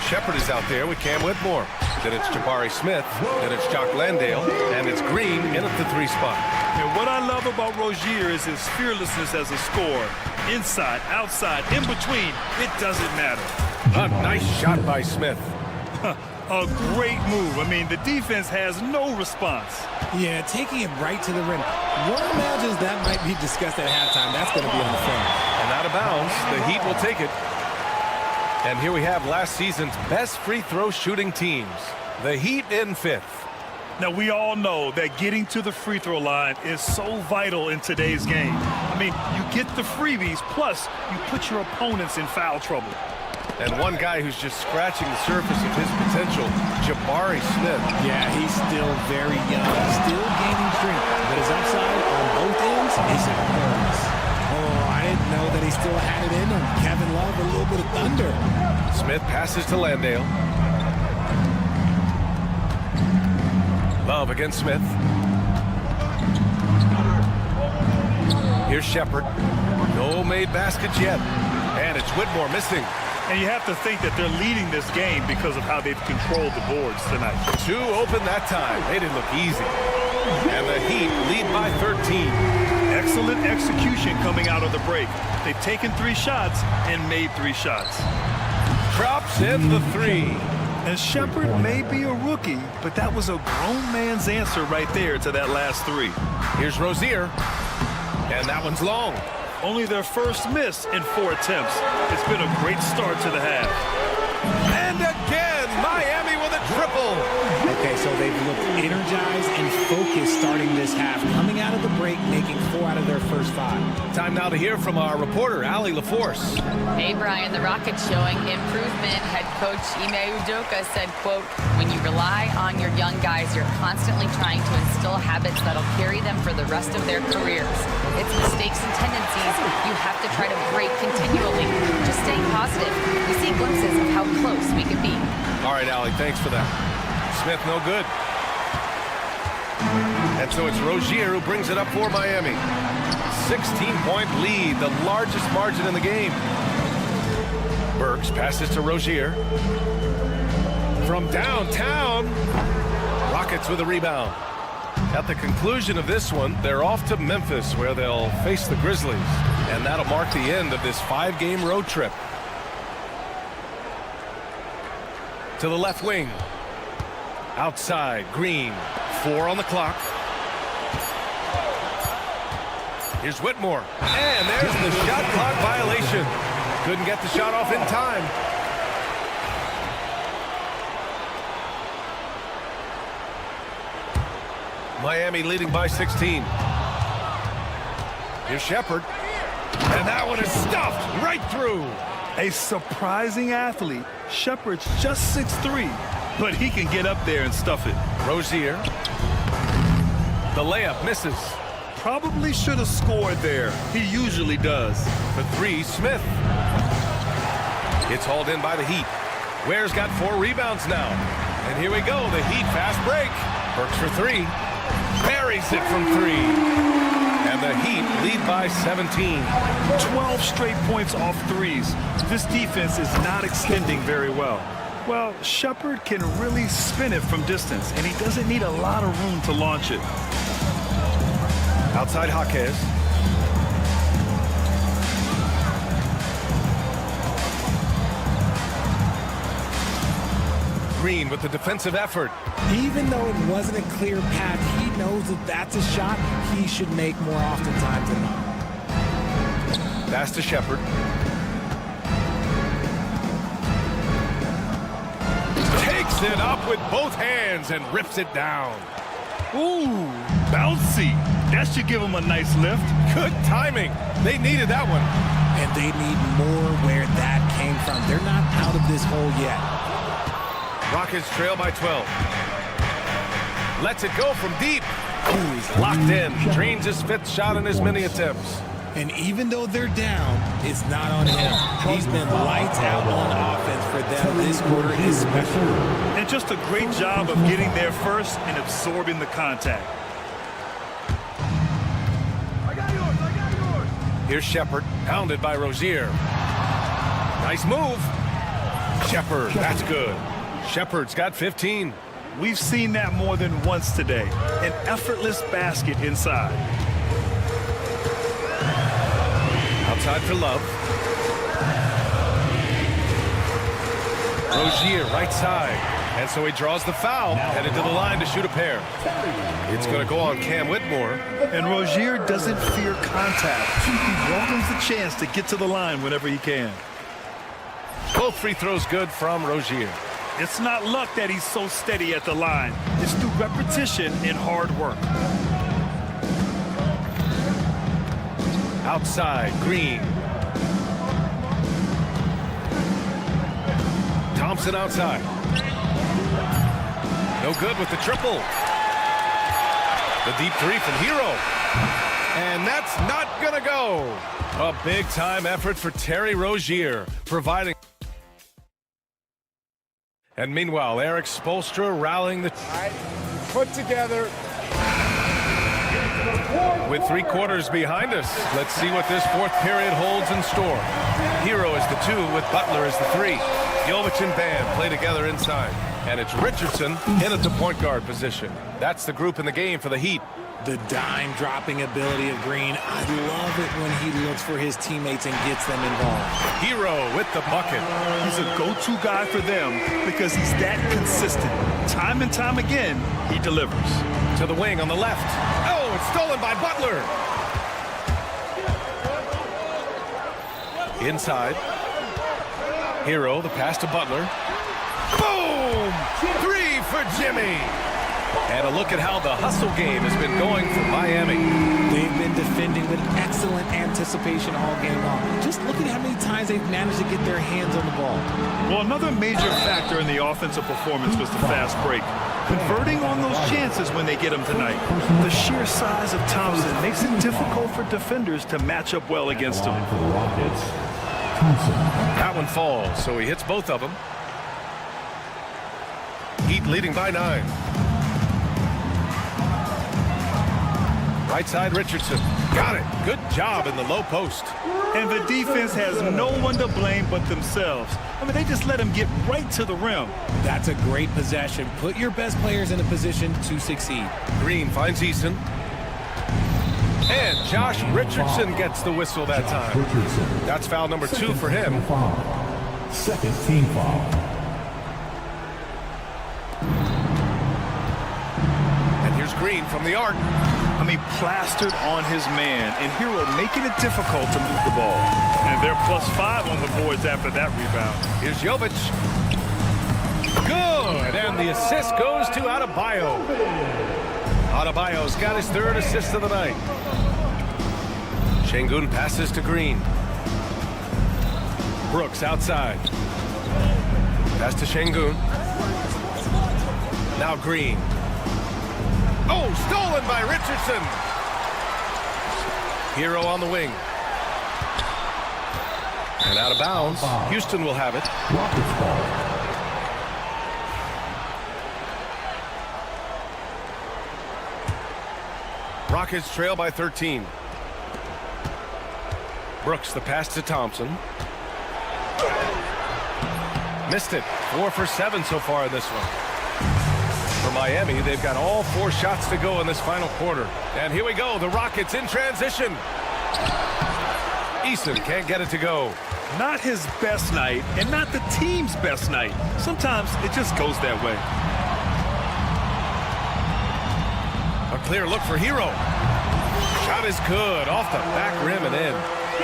Shepard is out there with Cam Whitmore. Then it's Jabari Smith. Then it's Jock Landale. And it's Green in at the 3 spot. And what I love about Rozier is his fearlessness as a scorer. Inside, outside, in between, it doesn't matter. A nice shot by Smith. A great move. I mean, the defense has no response. Yeah, taking it right to the rim. One imagines that might be discussed at halftime. That's going to be on the film. And out of bounds, the Heat will take it. And here we have last season's best free throw shooting teams. The Heat in 5th. Now, we all know that getting to the free throw line is so vital in today's game. I mean, you get the freebies, plus you put your opponents in foul trouble. And one guy who's just scratching the surface of his potential, Jabari Smith. Yeah, he's still very young, still gaining strength, but his upside on both ends is enormous. Oh, I didn't know that he still had it in him. Kevin Love, a little bit of thunder. Smith passes to Landale. Love against Smith. Here's Shepard. No made baskets yet. And it's Whitmore missing. And you have to think that they're leading this game because of how they've controlled the boards tonight. 2 open that time. They didn't look easy. And the Heat lead by 13. Excellent execution coming out of the break. They've taken 3 shots and made 3 shots. Drops in the 3. And Shepard may be a rookie, but that was a grown man's answer right there to that last 3. Here's Rozier. And that one's long. Only their first miss in 4 attempts. It's been a great start to the half. And again, Miami with a triple. Okay, so they've looked energized and focused starting this half. Coming out of the break, making 4 out of their first first 5. Time now to hear from our reporter, Allie LaForce. Hey, Brian, the Rockets showing improvement. Head coach Ime Udoka said, quote, when you rely on your young guys, you're constantly trying to instill habits that'll carry them for the rest of their careers. It's mistakes and tendencies you have to try to break continually. Just stay positive. We see glimpses of how close we can be. All right, Allie, thanks for that. Smith, no good. And so it's Rozier who brings it up for Miami. 16-point lead, the largest margin in the game. Burks passes to Rozier. From downtown, Rockets with a rebound. At the conclusion of this one, they're off to Memphis, where they'll face the Grizzlies. And that'll mark the end of this 5-game road trip. To the left wing. Outside, Green. 4 on the clock. Here's Whitmore. And there's the shot clock violation. Couldn't get the shot off in time. Miami leading by 16. Here's Shepherd. And that one is stuffed right through. A surprising athlete. Shepherd's just 6'3", but he can get up there and stuff it. Rozier. The layup misses. Probably should have scored there. He usually does. For 3, Smith. It's hauled in by the Heat. Ware's got 4 rebounds now. And here we go, the Heat fast break. Burks for 3. Buries it from 3. And the Heat lead by 17. 12 straight points off threes. This defense is not extending very well. Well, Shepherd can really spin it from distance, and he doesn't need a lot of room to launch it. Outside Jaquez. Green with the defensive effort. Even though it wasn't a clear path, he knows that that's a shot he should make more oftentimes than not. Pass to Shepherd. Takes it up with both hands and rips it down. Ooh, bouncy. That should give him a nice lift. Good timing. They needed that one. And they need more where that came from. They're not out of this hole yet. Rockets trail by 12. Lets it go from deep. Ooh, he's locked in. Drains his 5th shot in as many attempts. And even though they're down, it's not on him. He's been lights out on offense for them this quarter especially. And just a great job of getting there first and absorbing the contact. Here's Shepherd, pounded by Rozier. Nice move. Shepherd, that's good. Shepherd's got 15. We've seen that more than once today. An effortless basket inside. Outside for Love. Rozier, right side. And so he draws the foul, headed to the line to shoot a pair. It's going to go on Cam Whitmore. And Rozier doesn't fear contact. He welcomes the chance to get to the line whenever he can. Both free throws good from Rozier. It's not luck that he's so steady at the line. It's through repetition and hard work. Outside, Green. Thompson outside. No good with the triple. The deep 3 from Hero. And that's not gonna go. A big-time effort for Terry Rozier, providing. And meanwhile, Eric Spoelstra rallying the. All right, put together. With 3 quarters behind us, let's see what this 4th period holds in store. Hero is the 2 with Butler as the 3. Jovic and Bam play together inside. And it's Richardson in at the point guard position. That's the group in the game for the Heat. The dime-dropping ability of Green. I love it when he looks for his teammates and gets them involved. Hero with the bucket. He's a go-to guy for them because he's that consistent. Time and time again, he delivers. To the wing on the left. Oh, it's stolen by Butler. Inside. Hero, the pass to Butler. Boom! 3 for Jimmy. And a look at how the hustle game has been going for Miami. They've been defending with excellent anticipation all game long. Just look at how many times they've managed to get their hands on the ball. Well, another major factor in the offensive performance was the fast break. Converting on those chances when they get them tonight. The sheer size of Thompson makes it difficult for defenders to match up well against him. That one falls, so he hits both of them. Heat leading by 9. Right side Richardson. Got it. Good job in the low post. And the defense has no one to blame but themselves. I mean, they just let him get right to the rim. That's a great possession. Put your best players in a position to succeed. Green finds Eason. And Josh Richardson gets the whistle that time. That's foul number 2 for him. Second team foul. And here's Green from the arc. I mean, plastered on his man, and Hero making it difficult to move the ball. And they're +5 on the boards after that rebound. Here's Jovic. Good, and the assist goes to Adebayo. Adebayo's got his 3rd assist of the night. Şengün passes to Green. Brooks outside. Pass to Şengün. Now Green. Oh, stolen by Richardson. Hero on the wing. And out of bounds. Houston will have it. Rockets ball. Rockets trail by 13. Brooks, the pass to Thompson. Missed it. 4 for 7 so far in this one. For Miami, they've got all 4 shots to go in this final quarter. And here we go, the Rockets in transition. Eason can't get it to go. Not his best night, and not the team's best night. Sometimes it just goes that way. A clear look for Hero. Shot is good, off the back rim and in.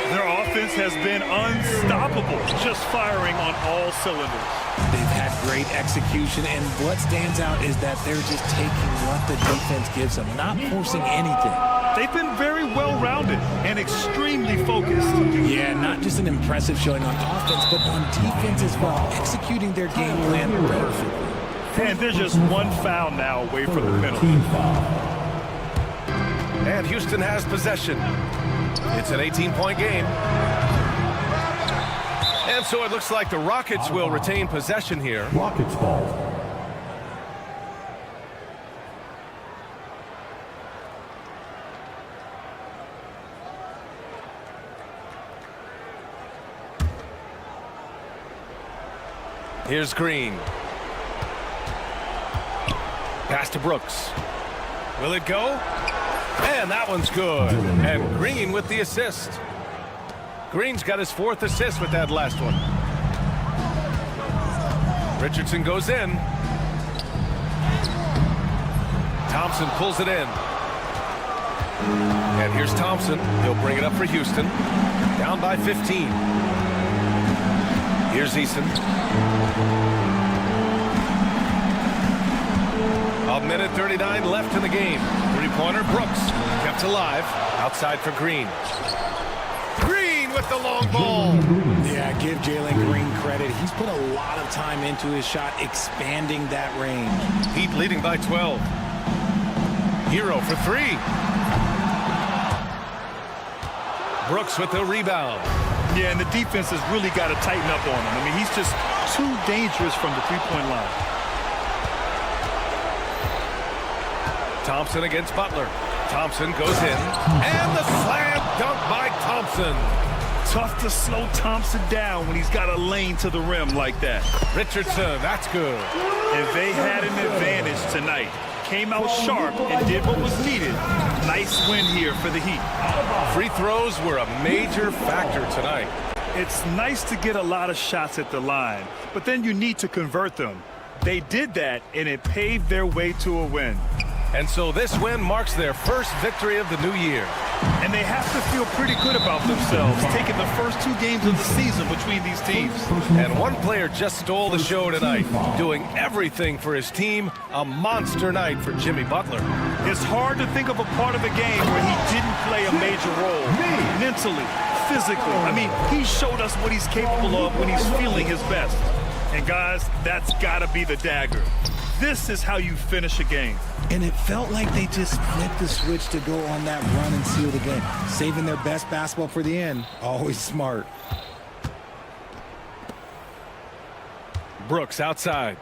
Their offense has been unstoppable, just firing on all cylinders. They've had great execution, and what stands out is that they're just taking what the defense gives them, not forcing anything. They've been very well-rounded and extremely focused. Yeah, not just an impressive showing on offense, but on defense as well, executing their game plan perfectly. And they're just 1 foul now away from the penalty. And Houston has possession. It's an 18-point game. And so it looks like the Rockets will retain possession here. Rockets ball. Here's Green. Pass to Brooks. Will it go? And that one's good. And Green with the assist. Green's got his 4th assist with that last one. Richardson goes in. Thompson pulls it in. And here's Thompson. He'll bring it up for Houston. Down by 15. Here's Eason. A minute 39 left in the game. 3-pointer Brooks kept alive. Outside for Green. Green with the long ball. Yeah, give Jalen Green credit. He's put a lot of time into his shot, expanding that range. Heat leading by 12. Hero for 3. Brooks with the rebound. Yeah, and the defense has really got to tighten up on him. I mean, he's just too dangerous from the 3-point line. Thompson against Butler. Thompson goes in. And the slam dunk by Thompson. Tough to slow Thompson down when he's got a lane to the rim like that. Richardson, that's good. And they had an advantage tonight. Came out sharp and did what was needed. Nice win here for the Heat. Free throws were a major factor tonight. It's nice to get a lot of shots at the line, but then you need to convert them. They did that, and it paved their way to a win. And so this win marks their first victory of the new year. And they have to feel pretty good about themselves, taking the first 2 games of the season between these teams. And one player just stole the show tonight, doing everything for his team. A monster night for Jimmy Butler. It's hard to think of a part of the game where he didn't play a major role. Mentally, physically. I mean, he showed us what he's capable of when he's feeling his best. And guys, that's gotta be the dagger. This is how you finish a game. And it felt like they just flipped the switch to go on that run and seal the game. Saving their best basketball for the end. Always smart. Brooks outside.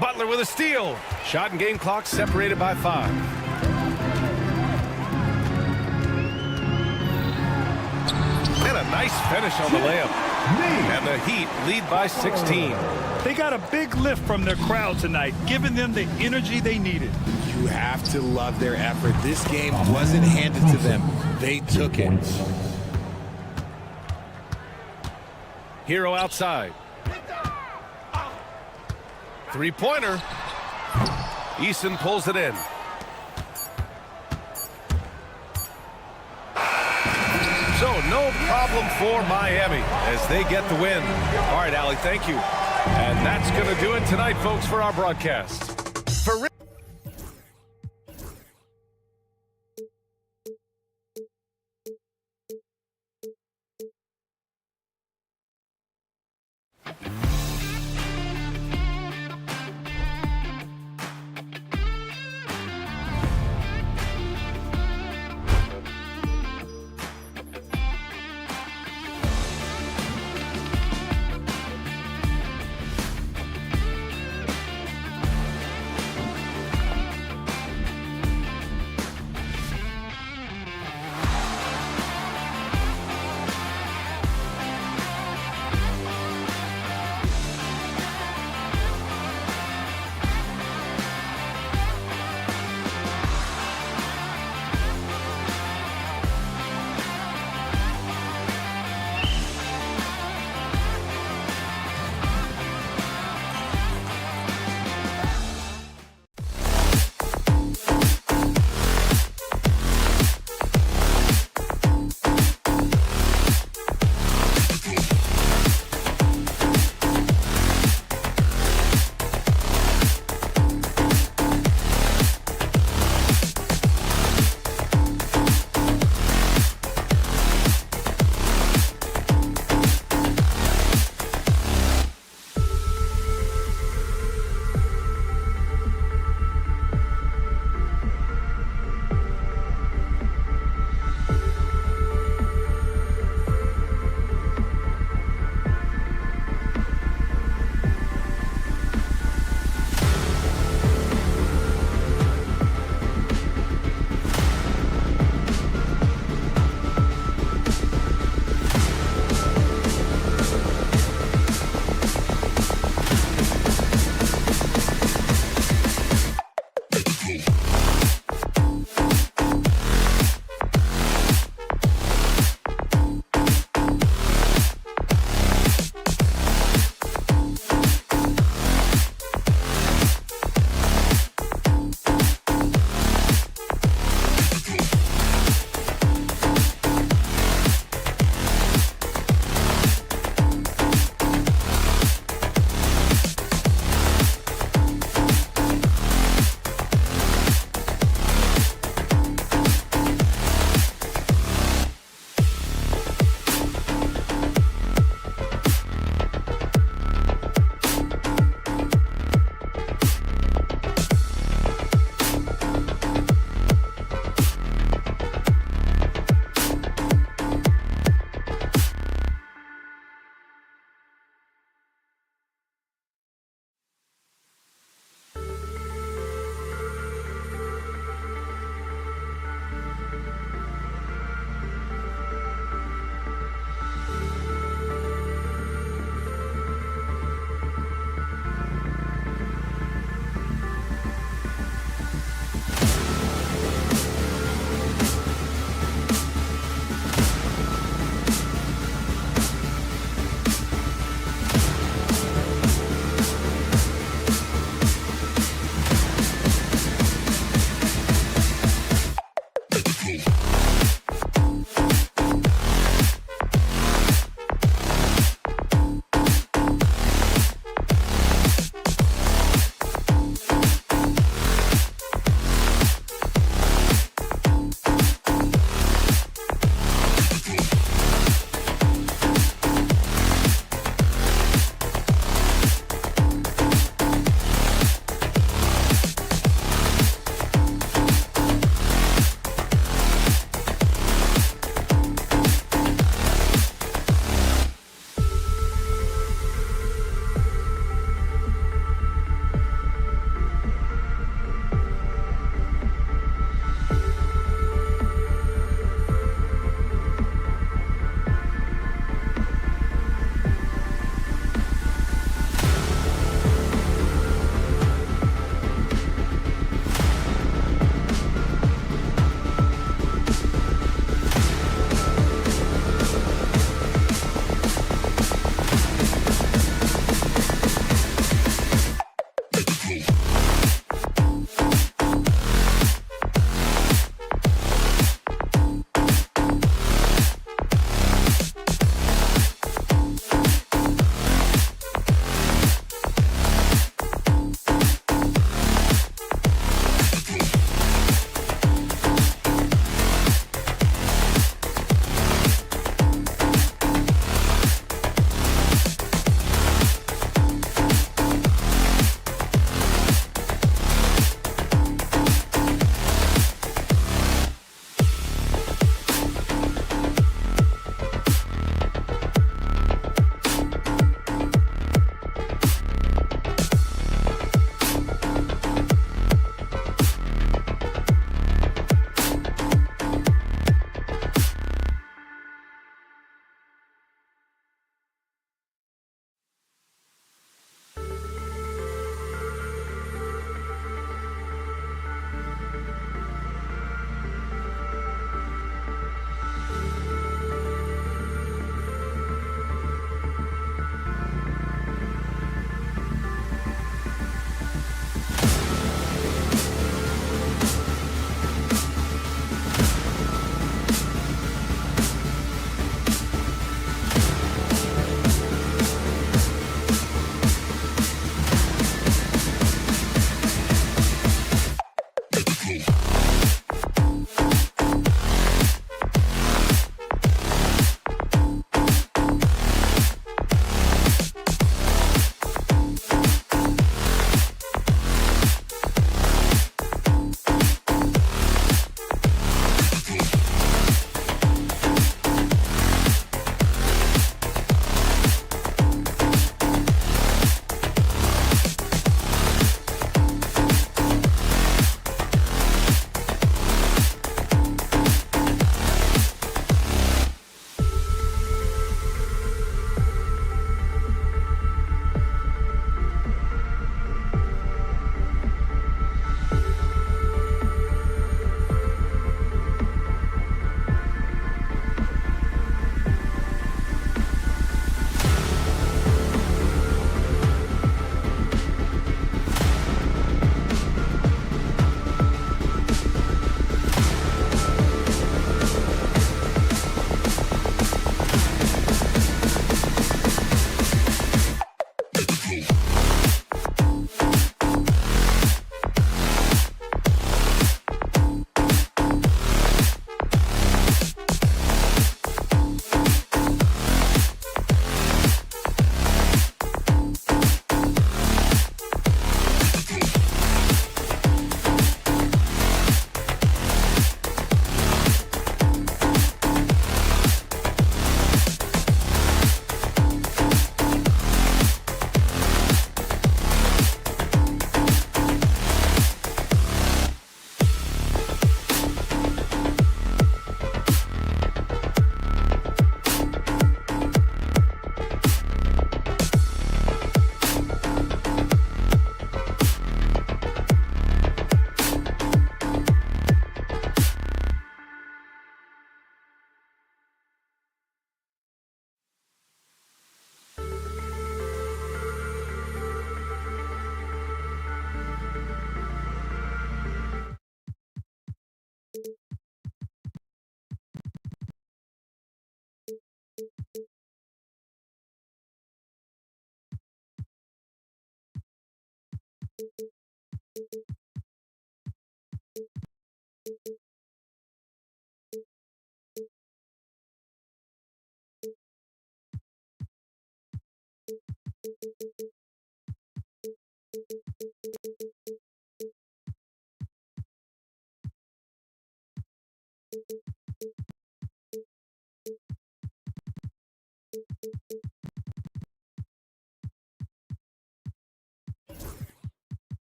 Butler with a steal. Shot and game clock separated by 5. And a nice finish on the layup. And the Heat lead by 16. They got a big lift from their crowd tonight, giving them the energy they needed. You have to love their effort. This game wasn't handed to them. They took it. Hero outside. 3-pointer. Eason pulls it in. So no problem for Miami as they get the win. All right, Allie, thank you. And that's going to do it tonight, folks, for our broadcast. For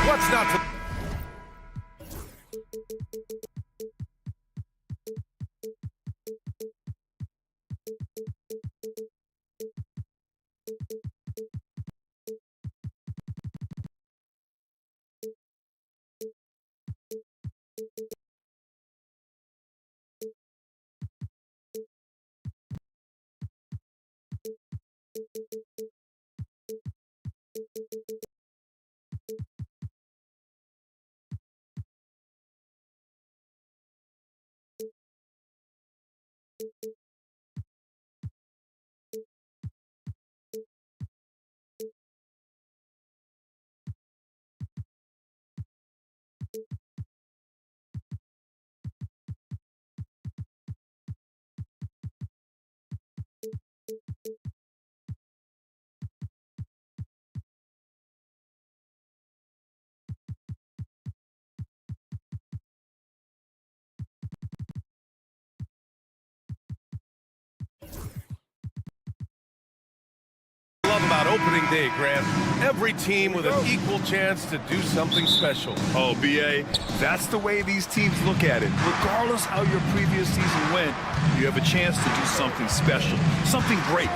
What's not to... Love about opening day, Grant. Every team with an equal chance to do something special. Oh, B.A., that's the way these teams look at it. Regardless how your previous season went, you have a chance to do something special, something great.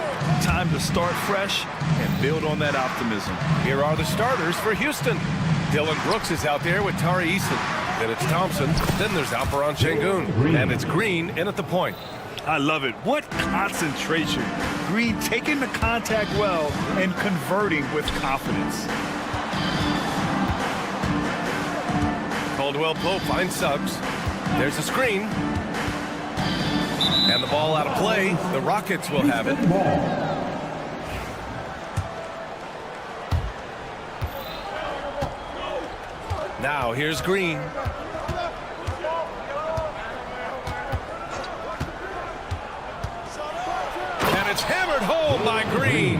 Time to start fresh and build on that optimism. Here are the starters for Houston. Dylan Brooks is out there with Tari Eason. Then it's Thompson. Then there's Alperon Şengün. And it's Green in at the point. I love it. What concentration. Green taking the contact well and converting with confidence. Caldwell Pope finds Suggs. There's a screen. And the ball out of play. The Rockets will have it. Now here's Green. And it's hammered home by Green.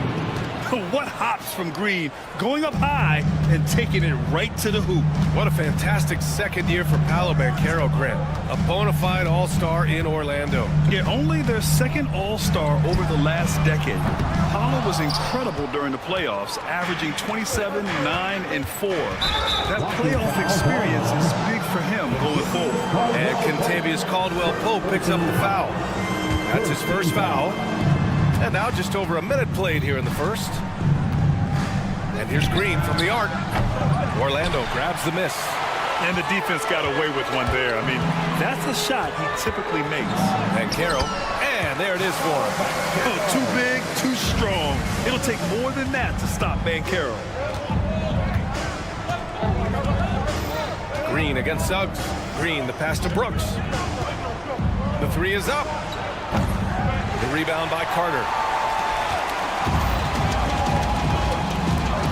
What hops from Green, going up high and taking it right to the hoop. What a fantastic second year for Paolo Banchero, Grant. A bona fide all-star in Orlando. Yeah, only their second all-star over the last decade. Paolo was incredible during the playoffs, averaging 27, 9, and 4. That playoff experience is big for him going forward. And Kentavious Caldwell-Pope picks up the foul. That's his first foul. And now just over a minute played here in the first. And here's Green from the arc. Orlando grabs the miss. And the defense got away with one there. I mean, that's a shot he typically makes. Banchero, and there it is for him. Oh, too big, too strong. It'll take more than that to stop Banchero. Green against Suggs. Green, the pass to Brooks. The three is up. The rebound by Carter.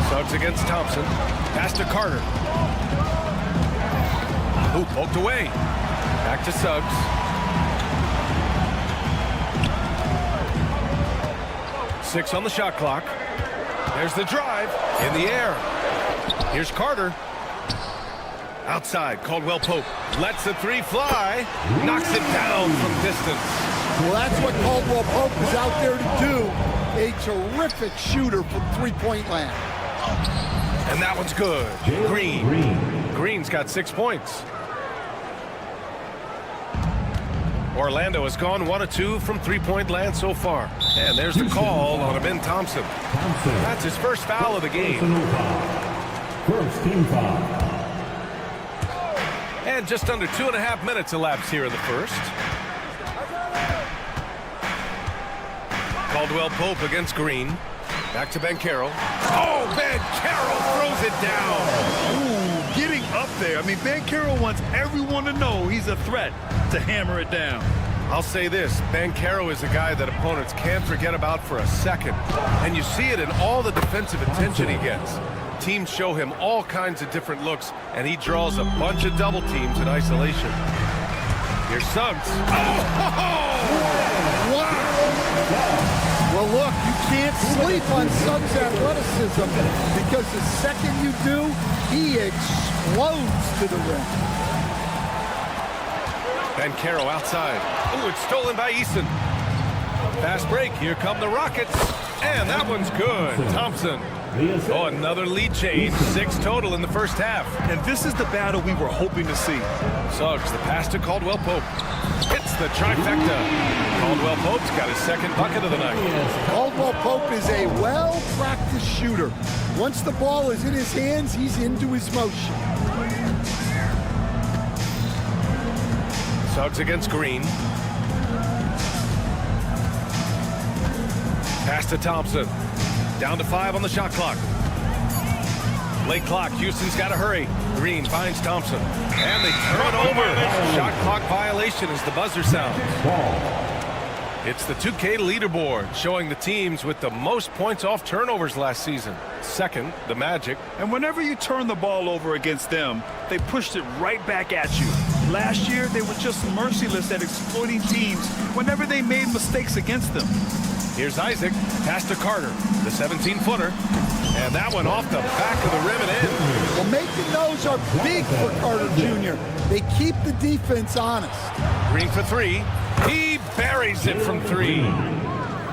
Suggs against Thompson. Pass to Carter. Ooh, poked away. Back to Suggs. Six on the shot clock. There's the drive. In the air. Here's Carter. Outside, Caldwell Pope lets the three fly. Knocks it down from distance. Well, that's what Caldwell Pope is out there to do. A terrific shooter from three-point land. And that one's good. Green. Green's got 6 points. Orlando has gone 1 of 2 from three-point land so far. And there's the call on Amin Thompson. That's his first foul of the game. First team foul. And just under 2.5 minutes elapsed here in the first. Caldwell Pope against Green. Back to Banchero. Oh, Banchero throws it down. Ooh, getting up there. I mean, Banchero wants everyone to know he's a threat to hammer it down. I'll say this, Banchero is a guy that opponents can't forget about for a second. And you see it in all the defensive attention he gets. Teams show him all kinds of different looks, and he draws a bunch of double teams in isolation. Here's Suggs. Oh! Wow! Well, look, you can't sleep on Suggs' athleticism because the second you do, he explodes to the rim. Banchero outside. Oh, it's stolen by Eason. Fast break. Here come the Rockets. And that one's good. Thompson. Oh, another lead change. 6 total in the first half. And this is the battle we were hoping to see. Suggs, the pass to Caldwell Pope. Hits the trifecta. Caldwell Pope's got his second bucket of the night. Caldwell Pope is a well-practiced shooter. Once the ball is in his hands, he's into his motion. Suggs against Green. Pass to Thompson. Down to 5 on the shot clock. Late clock. Houston's got to hurry. Green finds Thompson. And they turn it over. Shot clock violation as the buzzer sounds. It's the 2K leaderboard showing the teams with the most points off turnovers last season. Second, the Magic. And whenever you turn the ball over against them, they pushed it right back at you. Last year, they were just merciless at exploiting teams whenever they made mistakes against them. Here's Isaac, pass to Carter, the 17-footer. And that one off the back of the rim and in. Well, making those are big for Carter Jr. They keep the defense honest. Green for 3. He buries it from 3.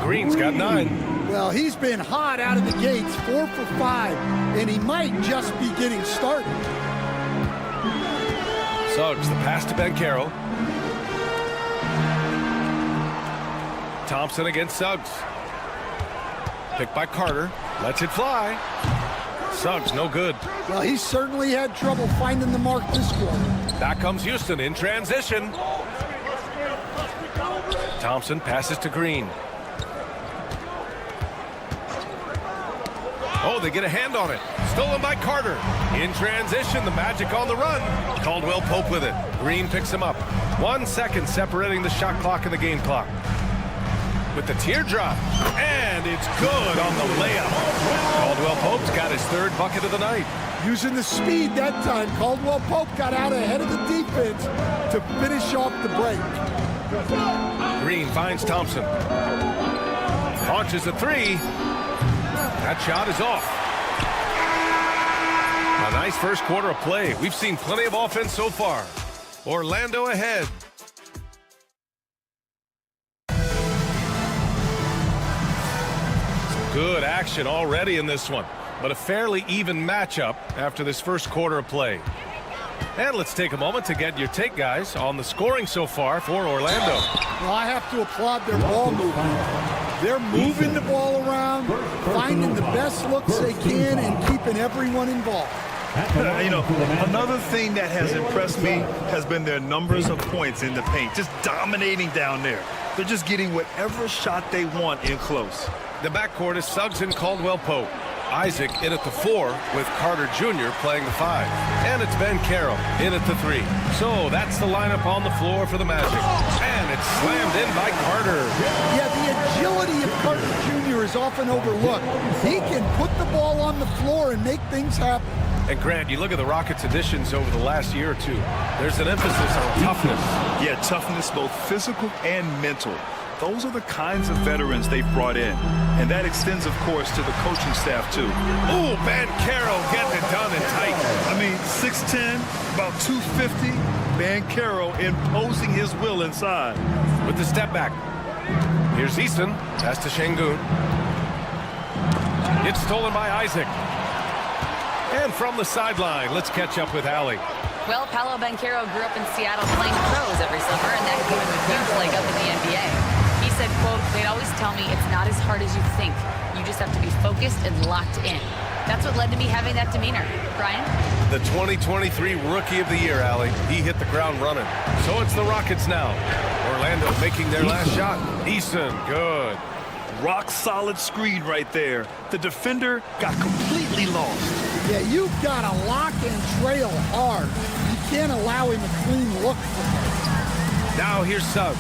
Green's got 9. Well, he's been hot out of the gates, 4 for 5, and he might just be getting started. Suggs, the pass to Banchero. Thompson against Suggs. Picked by Carter. Lets it fly. Suggs, no good. Well, he certainly had trouble finding the mark this quarter. Back comes Houston in transition. Thompson passes to Green. Oh, they get a hand on it. Stolen by Carter. In transition, the Magic on the run. Caldwell Pope with it. Green picks him up. 1 second separating the shot clock and the game clock. With the teardrop. And it's good on the layup. Caldwell Pope's got his 3rd bucket of the night. Using the speed that time, Caldwell Pope got out ahead of the defense to finish off the break. Green finds Thompson. Launches a 3. That shot is off. A nice first quarter of play. We've seen plenty of offense so far. Orlando ahead. Some good action already in this one, but a fairly even matchup after this first quarter of play. And let's take a moment to get your take, guys, on the scoring so far for Orlando. Well, I have to applaud their ball movement. They're moving the ball around, finding the best looks they can, and keeping everyone involved. You know, another thing that has impressed me has been their numbers of points in the paint, just dominating down there. They're just getting whatever shot they want in close. The backcourt is Suggs and Caldwell Pope. Isaac in at the 4 with Carter Jr. playing the 5. And it's Banchero in at the 3. So that's the lineup on the floor for the Magic. And it's slammed in by Carter. Yeah, the agility of Carter Jr. is often overlooked. He can put the ball on the floor and make things happen. And Grant, you look at the Rockets' additions over the last year or two. There's an emphasis on toughness. Yeah, toughness, both physical and mental. Those are the kinds of veterans they've brought in. And that extends, of course, to the coaching staff, too. Ooh, Banchero getting it done and tight. I mean, 6'10", about 250. Banchero imposing his will inside. With the step back. Here's Eason. Pass to Şengün. It's stolen by Isaac. And from the sideline, let's catch up with Allie. Well, Paolo Banchero grew up in Seattle playing pros every summer, and that gave him a huge leg up in the NBA. He said, quote, "They'd always tell me it's not as hard as you think. You just have to be focused and locked in." That's what led to me having that demeanor. Brian? The 2023 Rookie of the Year, Allie. He hit the ground running. So it's the Rockets now. Orlando making their last shot. Eason, good. rock-solid screen right there. The defender got completely lost. Yeah, you've got to lock and trail hard. You can't allow him a clean look from there. Now here's Suggs.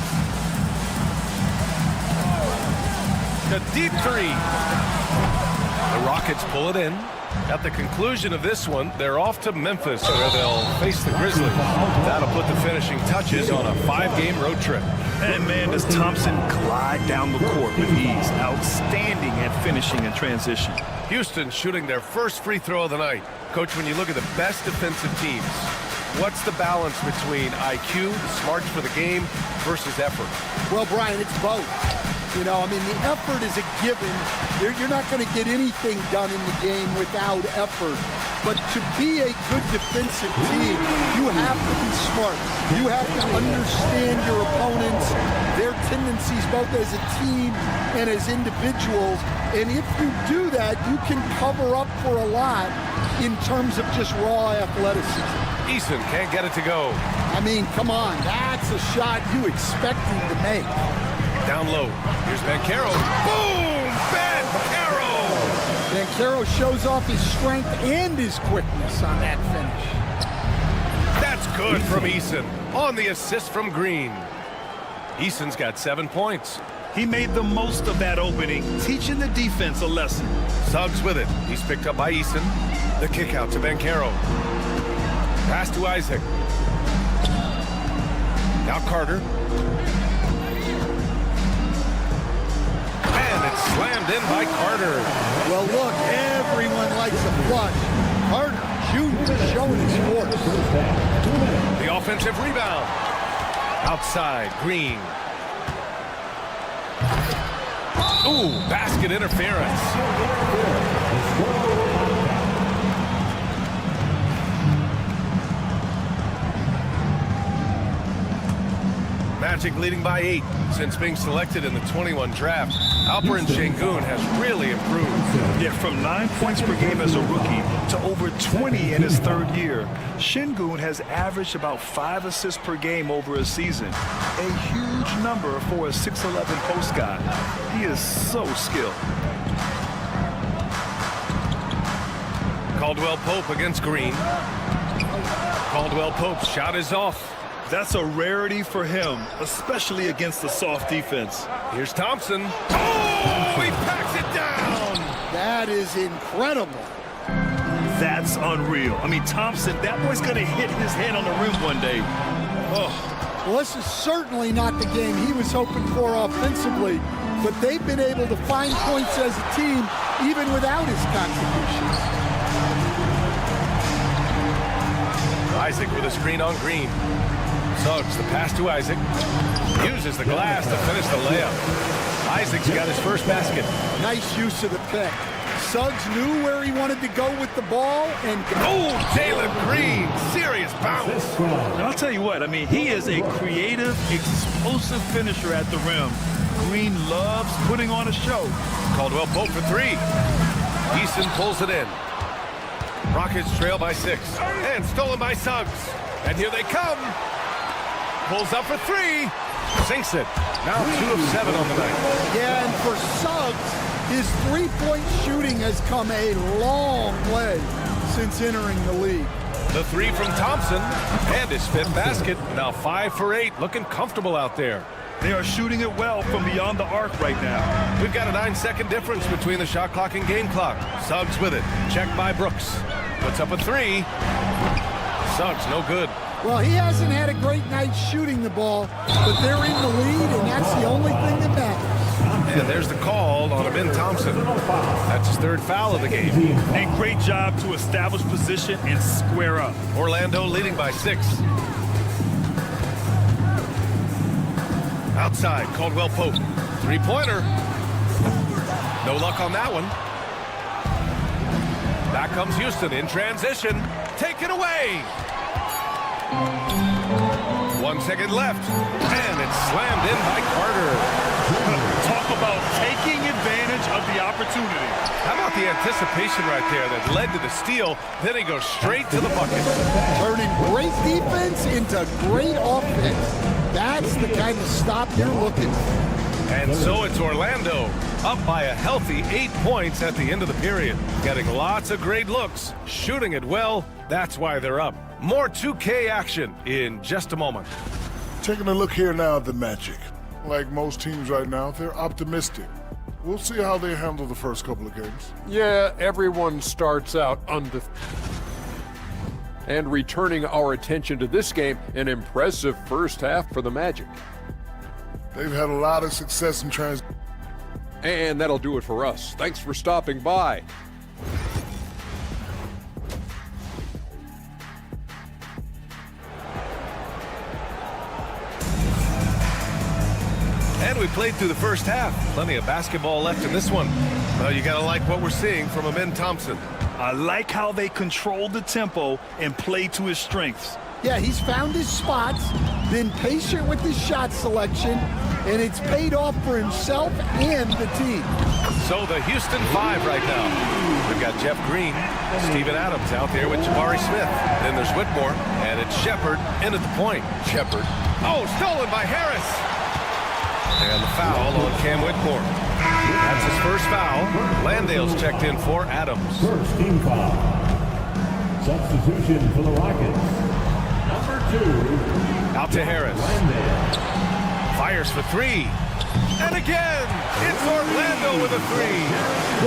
The deep three. The Rockets pull it in. At the conclusion of this one, they're off to Memphis, where they'll face the Grizzlies. That'll put the finishing touches on a 5-game road trip. And man, does Thompson glide down the court with ease. Outstanding at finishing in transition. Houston shooting their first free throw of the night. Coach, when you look at the best defensive teams, what's the balance between IQ, smarts for the game, versus effort? Well, Brian, it's both. You know, I mean, the effort is a given. You're not going to get anything done in the game without effort. But to be a good defensive team, you have to be smart. You have to understand your opponents, their tendencies, both as a team and as individuals. And if you do that, you can cover up for a lot in terms of just raw athleticism. Eason can't get it to go. I mean, come on. That's a shot you expect him to make. Down low. Here's Banchero. Boom! Banchero! Banchero shows off his strength and his quickness on that finish. That's good from Eason on the assist from Green. Eason's got 7 points. He made the most of that opening, teaching the defense a lesson. Suggs with it. He's picked up by Eason. The kick out to Banchero. Pass to Isaac. Now Carter. Slammed in by Carter. Well, look, everyone likes a flush. Carter Jr. showing his force. The offensive rebound. Outside, Green. Ooh, basket interference. Magic leading by 8 since being selected in the 21 draft. Alperen Sengun has really improved. Yeah, from 9 points per game as a rookie to over 20 in his 3rd year. Sengun has averaged about 5 assists per game over a season. A huge number for a 6'11" post guy. He is so skilled. Caldwell Pope against Green. Caldwell Pope's shot is off. That's a rarity for him, especially against the soft defense. Here's Thompson. Oh, he packs it down. That is incredible. That's unreal. I mean, Thompson, that boy's going to hit his head on the rim one day. Oh. Well, this is certainly not the game he was hoping for offensively, but they've been able to find points as a team even without his contributions. Isaac with a screen on Green. Suggs, the pass to Isaac. Uses the glass to finish the layup. Isaac's got his first basket. Nice use of the pick. Suggs knew where he wanted to go with the ball and... Oh, Jalen Green, serious bounce. And I'll tell you what, I mean, he is a creative, explosive finisher at the rim. Green loves putting on a show. Caldwell Pope for 3. Eason pulls it in. Rockets trail by 6. And stolen by Suggs. And here they come. Pulls up for 3. Sinks it. Now 2 of 7 on the night. Yeah, and for Suggs, his three-point shooting has come a long way since entering the league. The 3 from Thompson. And his 5th basket. Now 5 for 8. Looking comfortable out there. They are shooting it well from beyond the arc right now. We've got a 9-second difference between the shot clock and game clock. Suggs with it. Checked by Brooks. Puts up a 3. Suggs, no good. Well, he hasn't had a great night shooting the ball, but they're in the lead, and that's the only thing that matters. And there's the call on Ben Thompson. That's his 3rd foul of the game. A great job to establish position and square up. Orlando leading by 6. Outside, Caldwell Pope. 3-pointer. No luck on that one. Back comes Houston in transition. Take it away. 1 second left. And it's slammed in by Carter. Talk about taking advantage of the opportunity. How about the anticipation right there that led to the steal? Then he goes straight to the bucket. Turning great defense into great offense. That's the kind of stop you're looking for. And so it's Orlando, up by a healthy 8 points at the end of the period. Getting lots of great looks, shooting it well. That's why they're up. More 2K action in just a moment. Taking a look here now at the Magic. Like most teams right now, they're optimistic. We'll see how they handle the first couple of games. Yeah, everyone starts out undefeated. And returning our attention to this game, an impressive first half for the Magic. They've had a lot of success in And that'll do it for us. Thanks for stopping by. And we played through the first half. Plenty of basketball left in this one. Well, you gotta like what we're seeing from Amin Thompson. I like how they controlled the tempo and played to his strengths. Yeah, he's found his spots, been patient with his shot selection, and it's paid off for himself and the team. So the Houston 5 right now. We've got Jeff Green, Steven Adams out there with Jabari Smith. Then there's Whitmore, and it's Shepard in at the point. Shepard. Oh, stolen by Harris. And the foul on Cam Whitmore. That's his first foul. Landale's checked in for Adams. First team foul. Substitution for the Rockets. Number 2. Out to Harris. Landale. Fires for three. And again, it's Orlando with a three.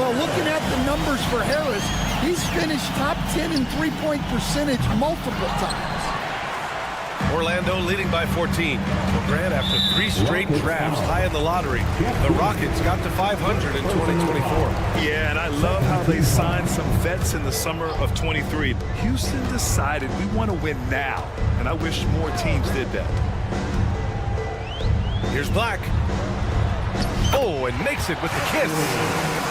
Well, looking at the numbers for Harris, he's finished top 10 in three-point percentage multiple times. Orlando leading by 14. Well, Grant, after 3 straight drafts high in the lottery, the Rockets got to 500 in 2024. Yeah, and I love how they signed some vets in the summer of 23. Houston decided we want to win now, and I wish more teams did that. Here's Black. Oh, and makes it with the kiss.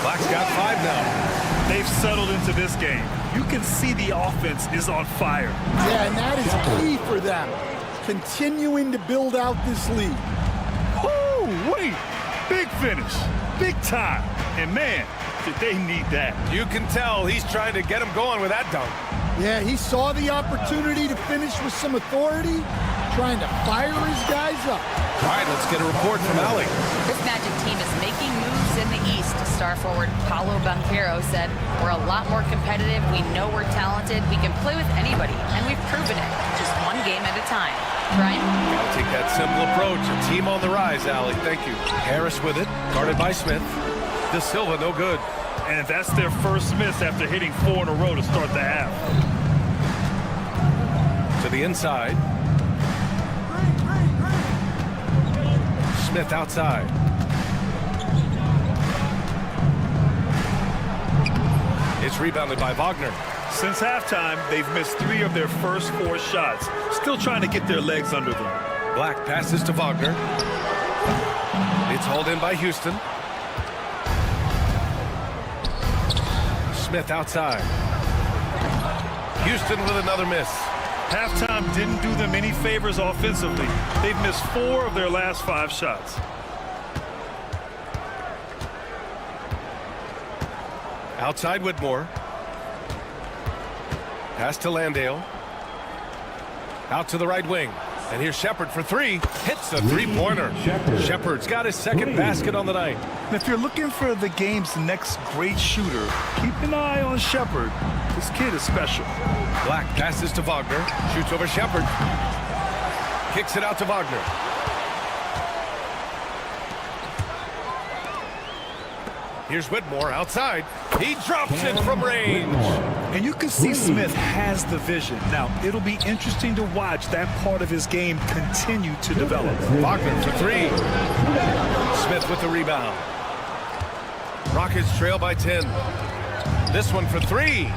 Black's got 5 now. They've settled into this game. You can see the offense is on fire. Yeah, and that is key for them. Continuing to build out this lead. Oh, wait. Big finish. Big time. And man, did they need that. You can tell he's trying to get him going with that dunk. Yeah, he saw the opportunity to finish with some authority, trying to fire his guys up. All right, let's get a report from Allie. This Magic team is making moves in the East. Star forward Paolo Banchero said, "We're a lot more competitive. We know we're talented. We can play with anybody, and we've proven it. Just one game at a time." Brian? Gotta take that simple approach. A team on the rise, Allie. Thank you. Harris with it, guarded by Smith. De Silva, no good. And that's their first miss after hitting 4 in a row to start the half. To the inside. Smith outside. It's rebounded by Wagner. Since halftime, they've missed 3 of their first 4 shots. Still trying to get their legs under them. Black passes to Wagner. It's hauled in by Houston. Smith outside. Houston with another miss. Halftime didn't do them any favors offensively. They've missed 4 of their last 5 shots. Outside Whitmore. Pass to Landale. Out to the right wing. And here's Shepard for 3. Hits the three-pointer. Shepard's got his second basket on the night. And if you're looking for the game's next great shooter, keep an eye on Shepard. This kid is special. Black passes to Wagner. Shoots over Shepard. Kicks it out to Wagner. Here's Whitmore outside. He drops it from range. And you can see Smith has the vision. Now, it'll be interesting to watch that part of his game continue to develop. Wagner for 3. Smith with the rebound. Rockets trail by 10. This one for 3.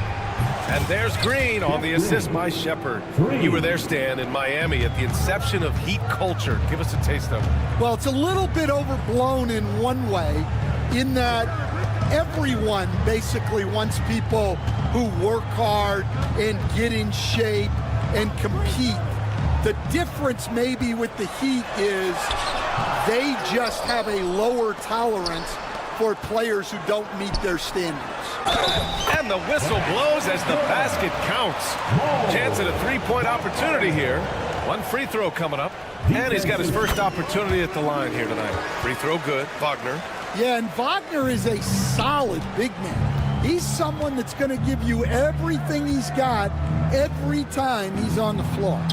And there's Green on the assist by Shepard. You were there, Stan, in Miami at the inception of Heat culture. Give us a taste of it. Well, it's a little bit overblown in one way, in that everyone basically wants people who work hard and get in shape and compete. The difference maybe with the Heat is they just have a lower tolerance for players who don't meet their standards. And the whistle blows as the basket counts. Chance at a 3-point opportunity here. One free throw coming up. And he's got his first opportunity at the line here tonight. Free throw good. Wagner. Yeah, and Wagner is a solid big man. He's someone that's going to give you everything he's got every time he's on the floor.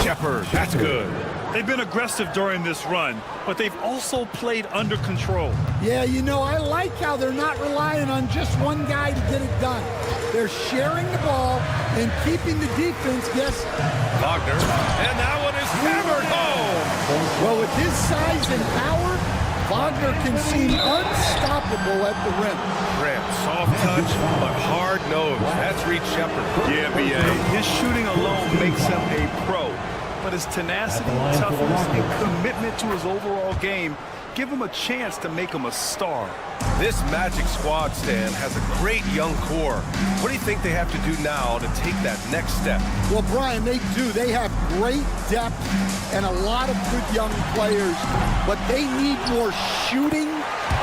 Shepard, that's good. They've been aggressive during this run, but they've also played under control. Yeah, you know, I like how they're not relying on just one guy to get it done. They're sharing the ball and keeping the defense guessing. Wagner, and that one is hammered home. Well, with his size and power, Wagner can seem unstoppable at the rim. Soft touch, but hard nose. That's Reed Shepard. Yeah, B.A. His shooting alone makes him a pro. But his tenacity, toughness, and commitment to his overall game give him a chance to make him a star. This Magic squad, Stan, has a great young core. What do you think they have to do now to take that next step? Well, Brian, they do. They have great depth and a lot of good young players, but they need more shooting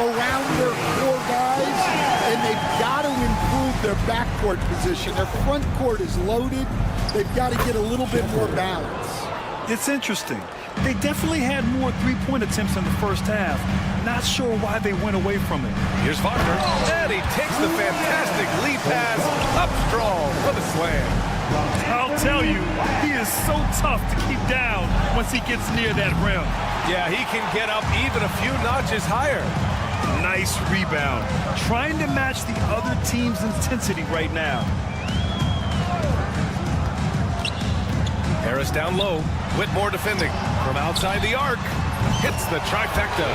around their core guys, and they've got to improve their backcourt position. Their front court is loaded. They've got to get a little bit more balance. It's interesting. They definitely had more three-point attempts in the first half. Not sure why they went away from it. Here's Wagner, and he takes the fantastic lead pass up strong for the slam. I'll tell you, he is so tough to keep down once he gets near that rim. Yeah, he can get up even a few notches higher. Nice rebound. Trying to match the other team's intensity right now. Harris down low. Whitmore defending from outside the arc. Hits the trifecta.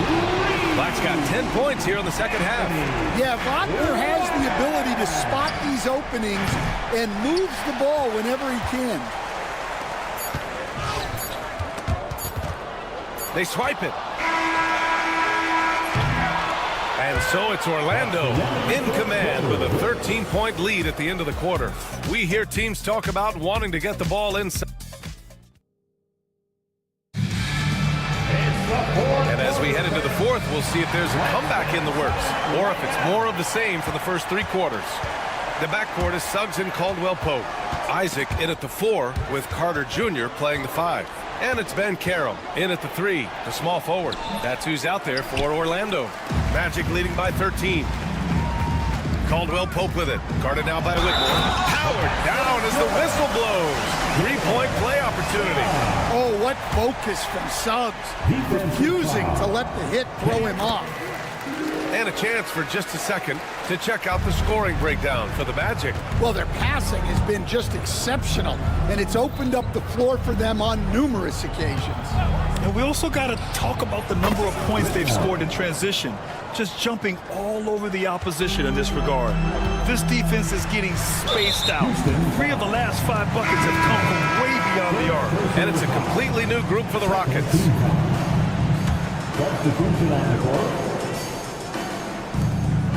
Black's got 10 points here in the second half. Yeah, Wagner has the ability to spot these openings and moves the ball whenever he can. They swipe it. And so it's Orlando in command with a 13-point lead at the end of the quarter. We hear teams talk about wanting to get the ball inside. And as we head into the fourth, we'll see if there's a comeback in the works or if it's more of the same for the first three quarters. The backcourt is Suggs and Caldwell-Pope. Isaac in at the 4 with Carter Jr. playing the 5. And it's Ben Carroll in at the 3, the small forward. That's who's out there for Orlando. Magic leading by 13. Caldwell-Pope with it. Guarded now by Whitmore. Powered down as the whistle blows. 3-point play opportunity. Oh, what focus from Suggs. Refusing to let the hit throw him off. And a chance for just a second to check out the scoring breakdown for the Magic. Well, their passing has been just exceptional, and it's opened up the floor for them on numerous occasions. And we also got to talk about the number of points they've scored in transition, just jumping all over the opposition in this regard. This defense is getting spaced out. 3 of the last 5 buckets have come from way beyond the arc. And it's a completely new group for the Rockets.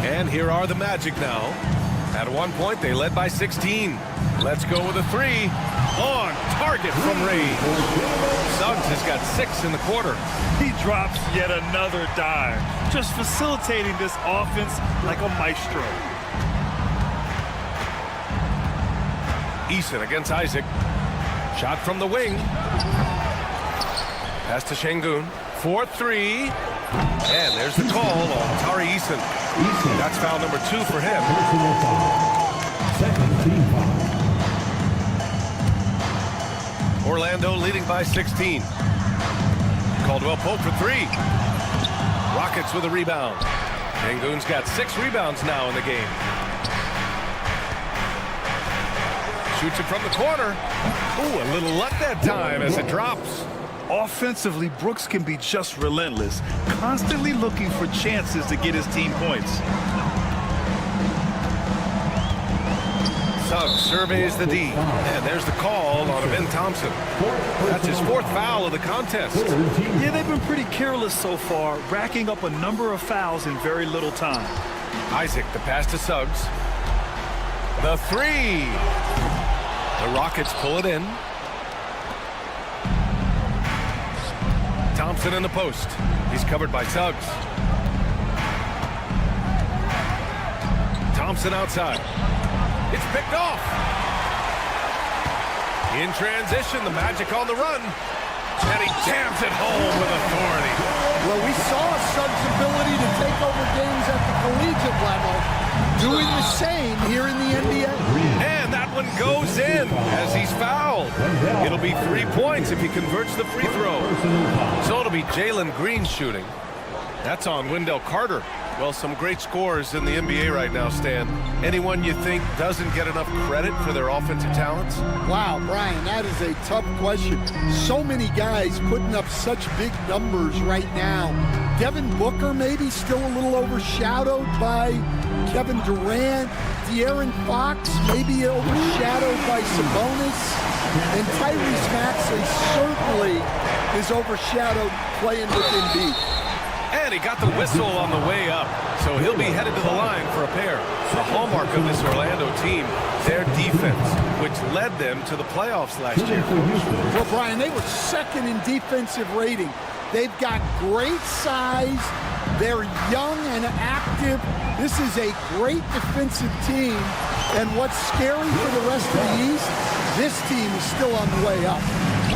And here are the Magic now. At one point, they led by 16. Let's go with a 3. On target from Reed. Suggs has got 6 in the quarter. He drops yet another dime, just facilitating this offense like a maestro. Eason against Isaac. Shot from the wing. Pass to Şengün. 4-3. And there's the call on Tari Eason. That's foul number 2 for him. Orlando leading by 16. Caldwell-Pope for 3. Rockets with a rebound. Şengün's got 6 rebounds now in the game. Shoots it from the corner. Ooh, a little luck that time as it drops. Offensively, Brooks can be just relentless, constantly looking for chances to get his team points. Suggs surveys the D, and there's the call on Ben Thompson. That's his 4th foul of the contest. Yeah, they've been pretty careless so far, racking up a number of fouls in very little time. Isaac, the pass to Suggs. The 3. The Rockets pull it in. Thompson in the post. He's covered by Suggs. Thompson outside. It's picked off. In transition, the Magic on the run. And he jams it home with authority. Well, we saw Suggs' ability to take over games at the collegiate level, doing the same here in the NBA. And that one goes in as he's fouled. It'll be 3 points if he converts the free throw. So it'll be Jalen Green shooting. That's on Wendell Carter. Well, some great scorers in the NBA right now, Stan. Anyone you think doesn't get enough credit for their offensive talents? Wow, Brian, that is a tough question. So many guys putting up such big numbers right now. Devin Booker maybe still a little overshadowed by Kevin Durant. De'Aaron Fox maybe overshadowed by Sabonis. And Tyrese Maxey certainly is overshadowed playing with Embiid. And he got the whistle on the way up, so he'll be headed to the line for a pair. The hallmark of this Orlando team, their defense, which led them to the playoffs last year. Well, Brian, they were second in defensive rating. They've got great size. They're young and active. This is a great defensive team. And what's scary for the rest of the East, this team is still on the way up.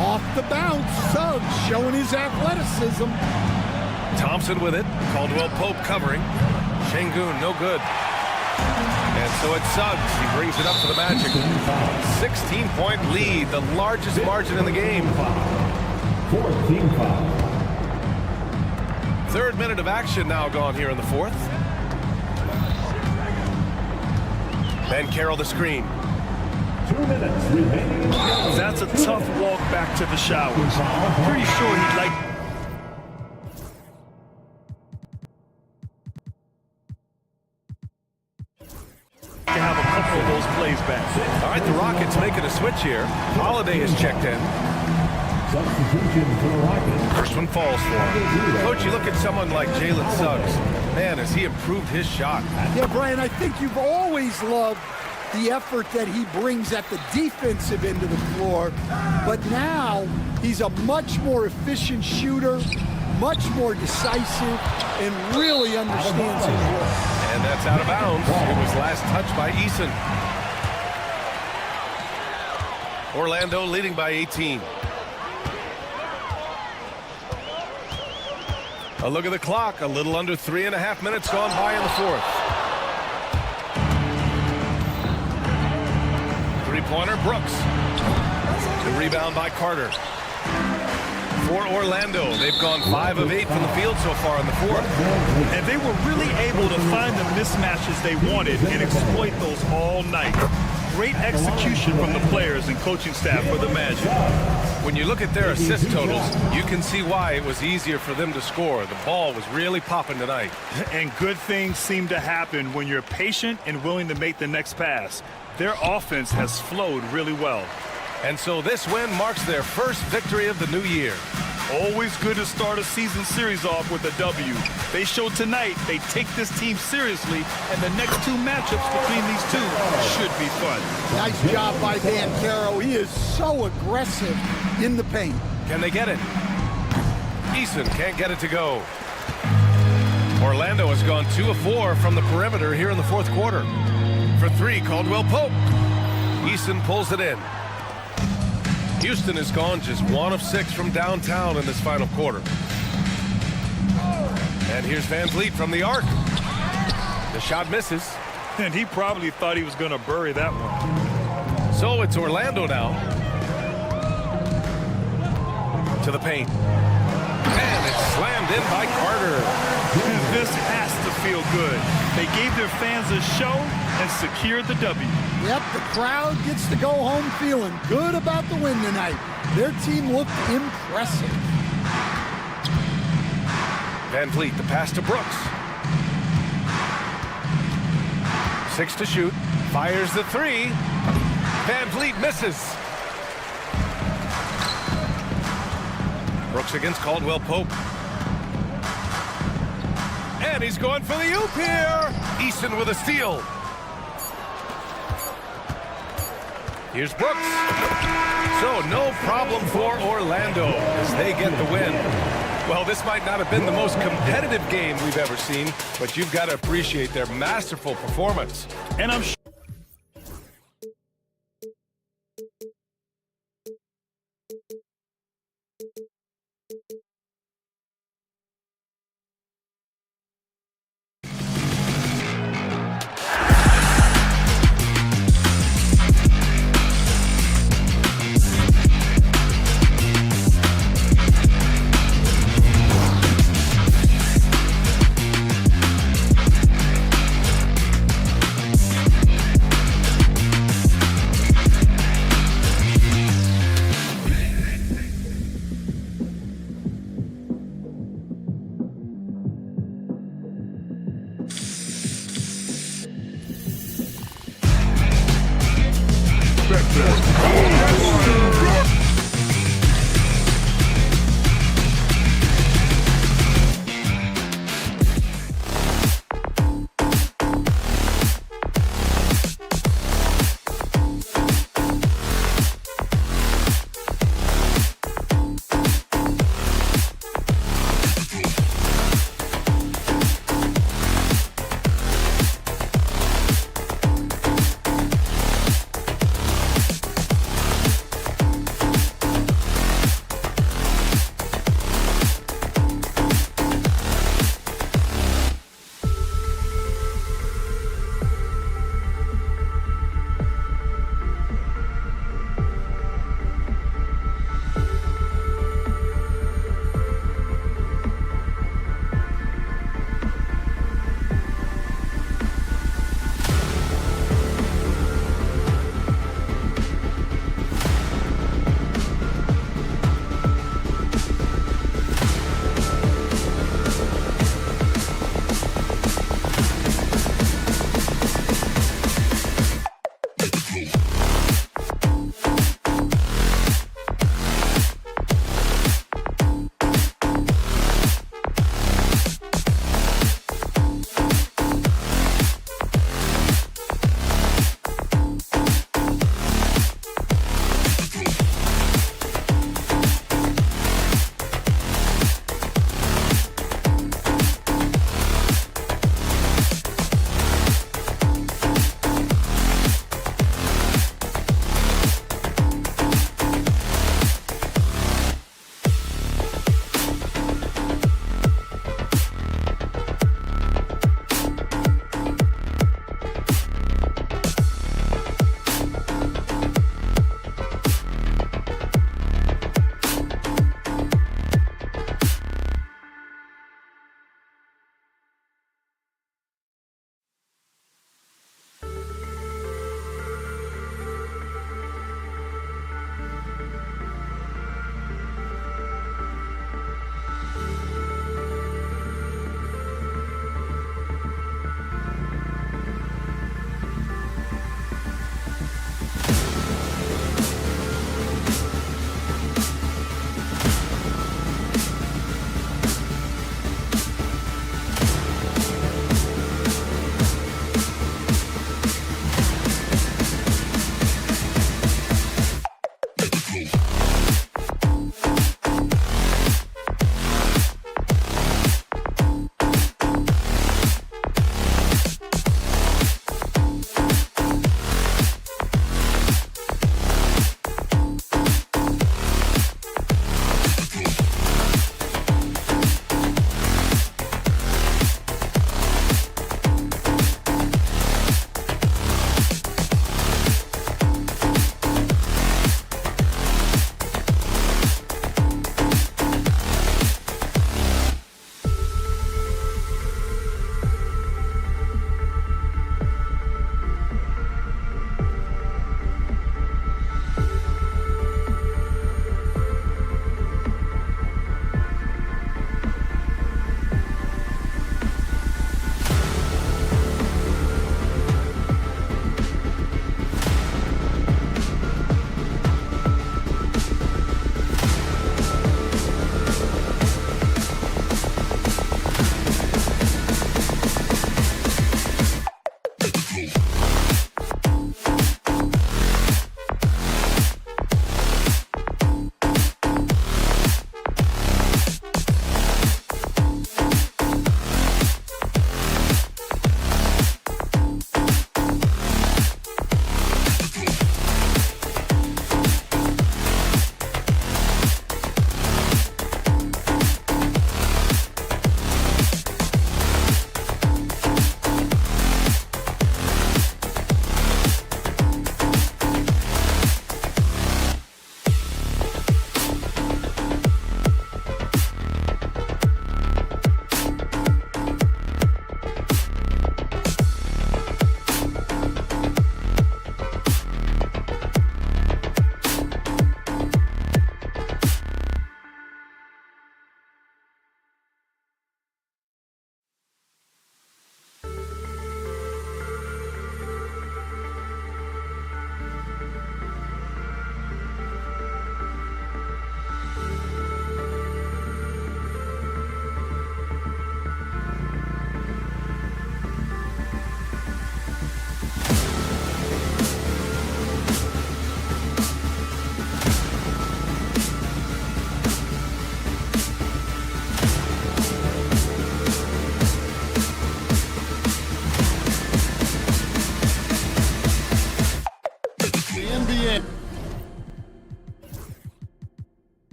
Off the bounce, Suggs showing his athleticism. Thompson with it. Caldwell Pope covering. Şengün, no good. And so it's Suggs. He brings it up to the Magic. 16-point lead, the largest margin in the game. 14 foul. Third minute of action now gone here in the fourth. Ben Carroll the screen. 2 minutes remaining. That's a tough walk back to the showers. Pretty sure he'd like to have a couple of those plays back. All right, the Rockets making a switch here. Holiday is checked in. Substitution for the Rockets. First one falls for him. Coach, you look at someone like Jalen Suggs. Man, has he improved his shot. Yeah, Brian, I think you've always loved the effort that he brings at the defensive end of the floor. But now he's a much more efficient shooter, much more decisive, and really understands his role. And that's out of bounds. It was last touched by Eason. Orlando leading by 18. A look at the clock. A little under 3.5 minutes gone by in the fourth. Three-pointer, Brooks. The rebound by Carter. For Orlando, they've gone 5 of 8 from the field so far in the fourth. And they were really able to find the mismatches they wanted and exploit those all night. Great execution from the players and coaching staff for the Magic. When you look at their assist totals, you can see why it was easier for them to score. The ball was really popping tonight. And good things seem to happen when you're patient and willing to make the next pass. Their offense has flowed really well. And so this win marks their first victory of the new year. Always good to start a season series off with a W. They showed tonight they take this team seriously, and the next 2 matchups between these two should be fun. Nice job by Dan Caro. He is so aggressive in the paint. Can they get it? Eason can't get it to go. Orlando has gone 2 of 4 from the perimeter here in the fourth quarter. For 3, Caldwell Pope. Eason pulls it in. Houston has gone just 1 of 6 from downtown in this final quarter. And here's Van Vliet from the arc. The shot misses. And he probably thought he was going to bury that one. So it's Orlando now. To the paint. And it's slammed in by Carter. This has to feel good. They gave their fans a show and secured the W. Yep, the crowd gets to go home feeling good about the win tonight. Their team looked impressive. Van Vliet, the pass to Brooks. 6 to shoot. Fires the 3. Van Vliet misses. Brooks against Caldwell Pope. And he's going for the oop here. Eason with a steal. Here's Brooks. So no problem for Orlando as they get the win. Well, this might not have been the most competitive game we've ever seen, but you've got to appreciate their masterful performance. And I'm sure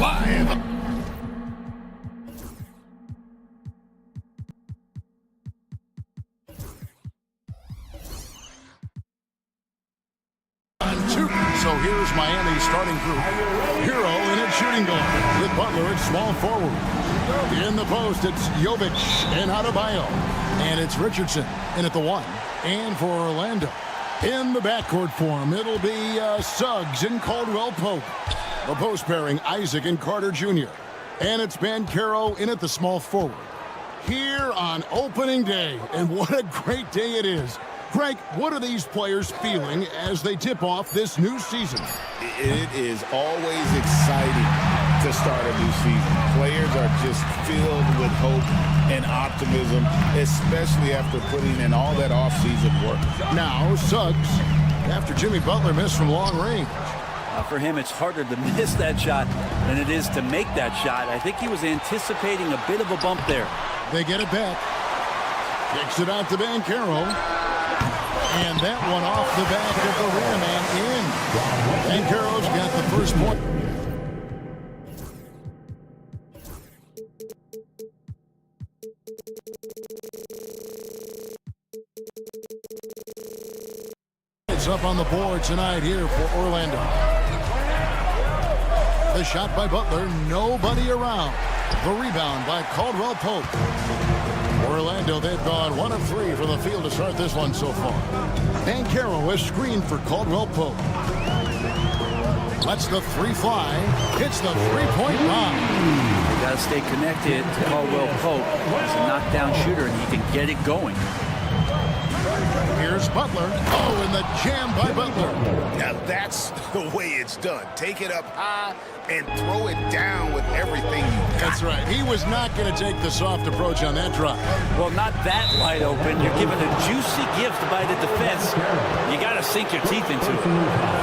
live. So here's Miami's starting group. Hero in at shooting guard with Butler at small forward. In the post, it's Jovic and Adebayo. And it's Richardson in at the 1. And for Orlando, in the backcourt form, it'll be Suggs and Caldwell Pope. The post pairing, Isaac and Carter Jr. And it's Banchero in at the small forward. Here on opening day, and what a great day it is. Frank, what are these players feeling as they tip off this new season? It is always exciting to start a new season. Players are just filled with hope and optimism, especially after putting in all that offseason work. Now, Suggs, after Jimmy Butler missed from long range. For him, it's harder to miss that shot than it is to make that shot. I think he was anticipating a bit of a bump there. They get it back. Kicks it out to Banchero. And that one off the back of the rim and in. Banchero's got the first point. It's up on the board tonight here for Orlando. The shot by Butler, nobody around. The rebound by Caldwell Pope. Orlando, they've gone 1 of 3 from the field to start this one so far. Banchero is screened for Caldwell Pope. Lets the 3 fly. Hits the three-point bomb. You got to stay connected to Caldwell Pope. He's a knockdown shooter, and he can get it going. Here's Butler. Oh, and the jam by Butler. Now that's the way it's done. Take it up high and throw it down with everything you got. That's right. He was not going to take the soft approach on that drive. Well, not that wide open. You're given a juicy gift by the defense. You got to sink your teeth into it.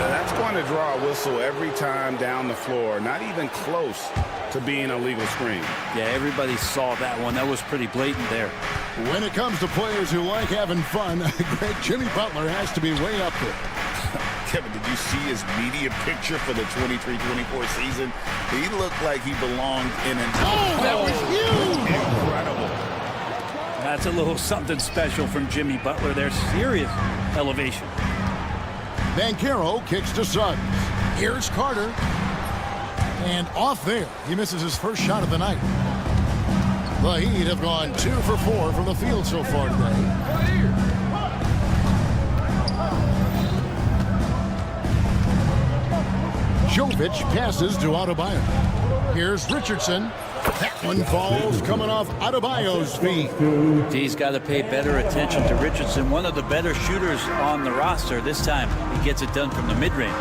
That's going to draw a whistle every time down the floor. Not even close to being a legal screen. Yeah, everybody saw that one. That was pretty blatant there. When it comes to players who like having fun, great Jimmy Butler has to be way up there. Kevin, did you see his media picture for the 23-24 season? He looked like he belonged in an... Oh, that was huge! Incredible. That's a little something special from Jimmy Butler there. Serious elevation. Banchero kicks to Suggs. Here's Carter. And off there. He misses his first shot of the night. The Heat have gone 2 for 4 from the field so far today. Jovic passes to Adebayo. Here's Richardson. That one falls coming off Adebayo's feet. He's got to pay better attention to Richardson, one of the better shooters on the roster. This time, he gets it done from the mid-range.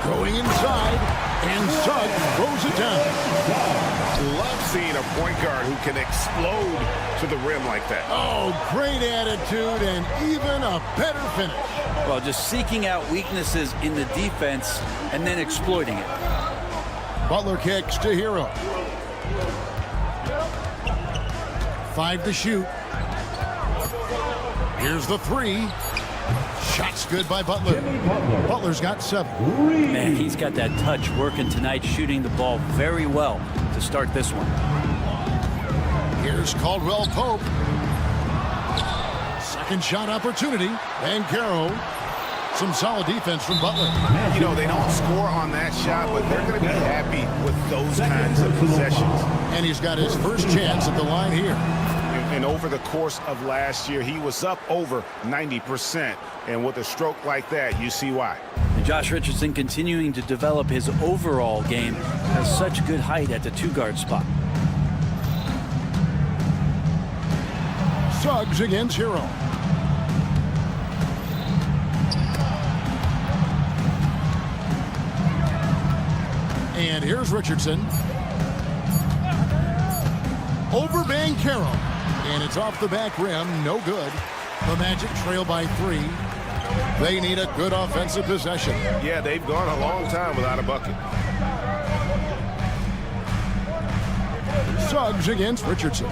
Going inside, and Suggs throws it down. Love seeing a point guard who can explode to the rim like that. Oh, great attitude and even a better finish. Well, just seeking out weaknesses in the defense and then exploiting it. Butler kicks to Hero. 5 to shoot. Here's the 3. Shot's good by Butler. Butler's got 7. Man, he's got that touch working tonight, shooting the ball very well to start this one. Here's Caldwell Pope. Second shot opportunity. Banchero. Some solid defense from Butler. You know, they don't score on that shot, but they're going to be happy with those kinds of possessions. And he's got his first chance at the line here. And over the course of last year, he was up over 90%. And with a stroke like that, you see why. And Josh Richardson continuing to develop his overall game, has such good height at the 2-guard spot. Suggs against Hero. And here's Richardson. Over Banchero. And it's off the back rim. No good. The Magic trail by 3. They need a good offensive possession. Yeah, they've gone a long time without a bucket. Suggs against Richardson.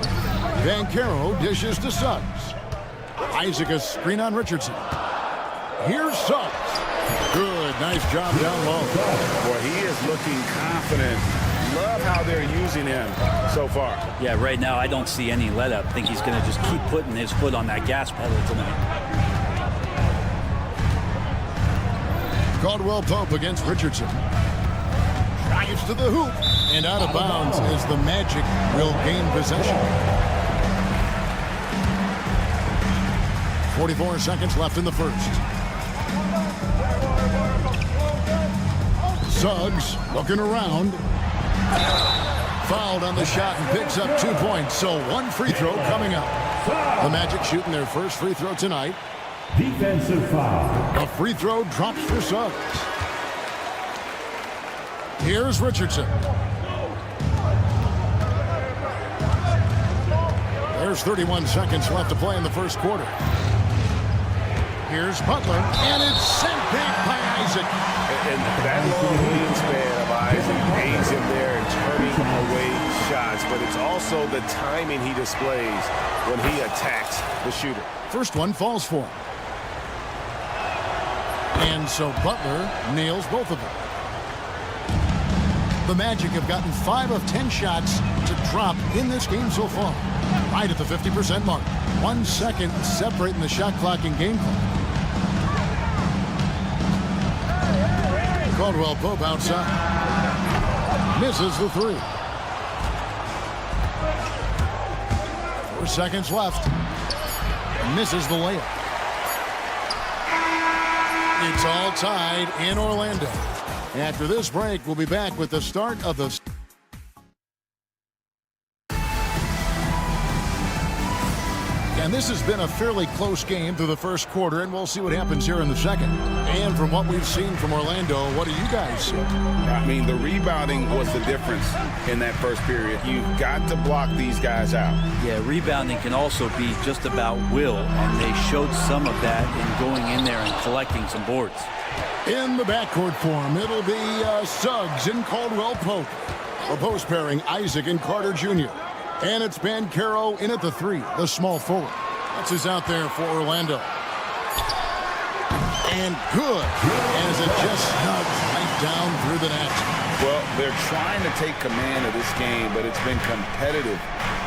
Banchero dishes to Suggs. Isaac a screen on Richardson. Here's Suggs. Good, nice job down low. Boy, he is looking confident love how they're using him so far. Yeah, right now I don't see any let up. I think he's going to just keep putting his foot on that gas pedal tonight. Caldwell Pope against Richardson. Drives to the hoop and out of bounds as the Magic will gain possession. 44 seconds left in the first. Suggs looking around. Fouled on the shot and picks up 2 points. So one free throw coming up. The Magic shooting their first free throw tonight. Defensive foul. A free throw drops for Suggs. Here's Richardson. There's 31 seconds left to play in the first quarter. Here's Butler, and it's sent back by Isaac. And that long wingspan of Isaac aids him there and turning away shots, but it's also the timing he displays when he attacks the shooter. First one falls for him. And so Butler nails both of them. The Magic have gotten 5 of 10 shots to drop in this game so far. Right at the 50% mark. 1 second separating the shot clock and game clock. Caldwell Pope outside. Misses the 3. 4 seconds left. Misses the layup. It's all tied in Orlando. After this break, we'll be back with the start of the... And this has been a fairly close game through the first quarter, and we'll see what happens here in the second. And from what we've seen from Orlando, what do you guys see? I mean, the rebounding was the difference in that first period. You've got to block these guys out. Yeah, rebounding can also be just about will, and they showed some of that in going in there and collecting some boards. In the backcourt form, it'll be Suggs and Caldwell Pope. A post pairing, Isaac and Carter Jr. And it's Banchero in at the 3, the small forward. That's who's out there for Orlando. And good. As it just snugs right down through the net. Well, they're trying to take command of this game, but it's been competitive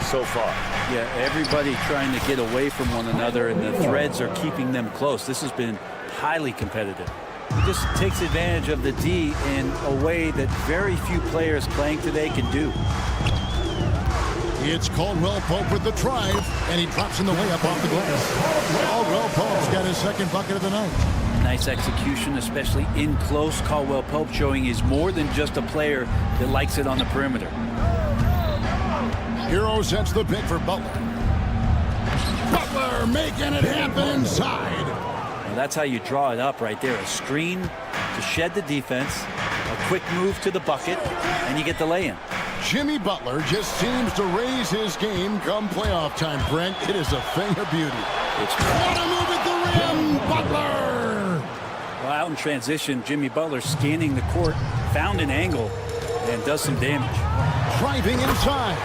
so far. Yeah, everybody trying to get away from one another, and the threads are keeping them close. This has been highly competitive. He just takes advantage of the D in a way that very few players playing today can do. It's Caldwell Pope with the drive, and he drops in the layup off the glass. Caldwell Pope's got his second bucket of the night. Nice execution, especially in close. Caldwell Pope showing he's more than just a player that likes it on the perimeter. Hero sets the pick for Butler. Butler making it happen inside. Well, that's how you draw it up right there. A screen to shed the defense, a quick move to the bucket, and you get the lay-in. Jimmy Butler just seems to raise his game come playoff time, Brent. It is a thing of beauty. It's what a move at the rim, Butler! Well, out in transition, Jimmy Butler scanning the court, found an angle, and does some damage. Driving inside,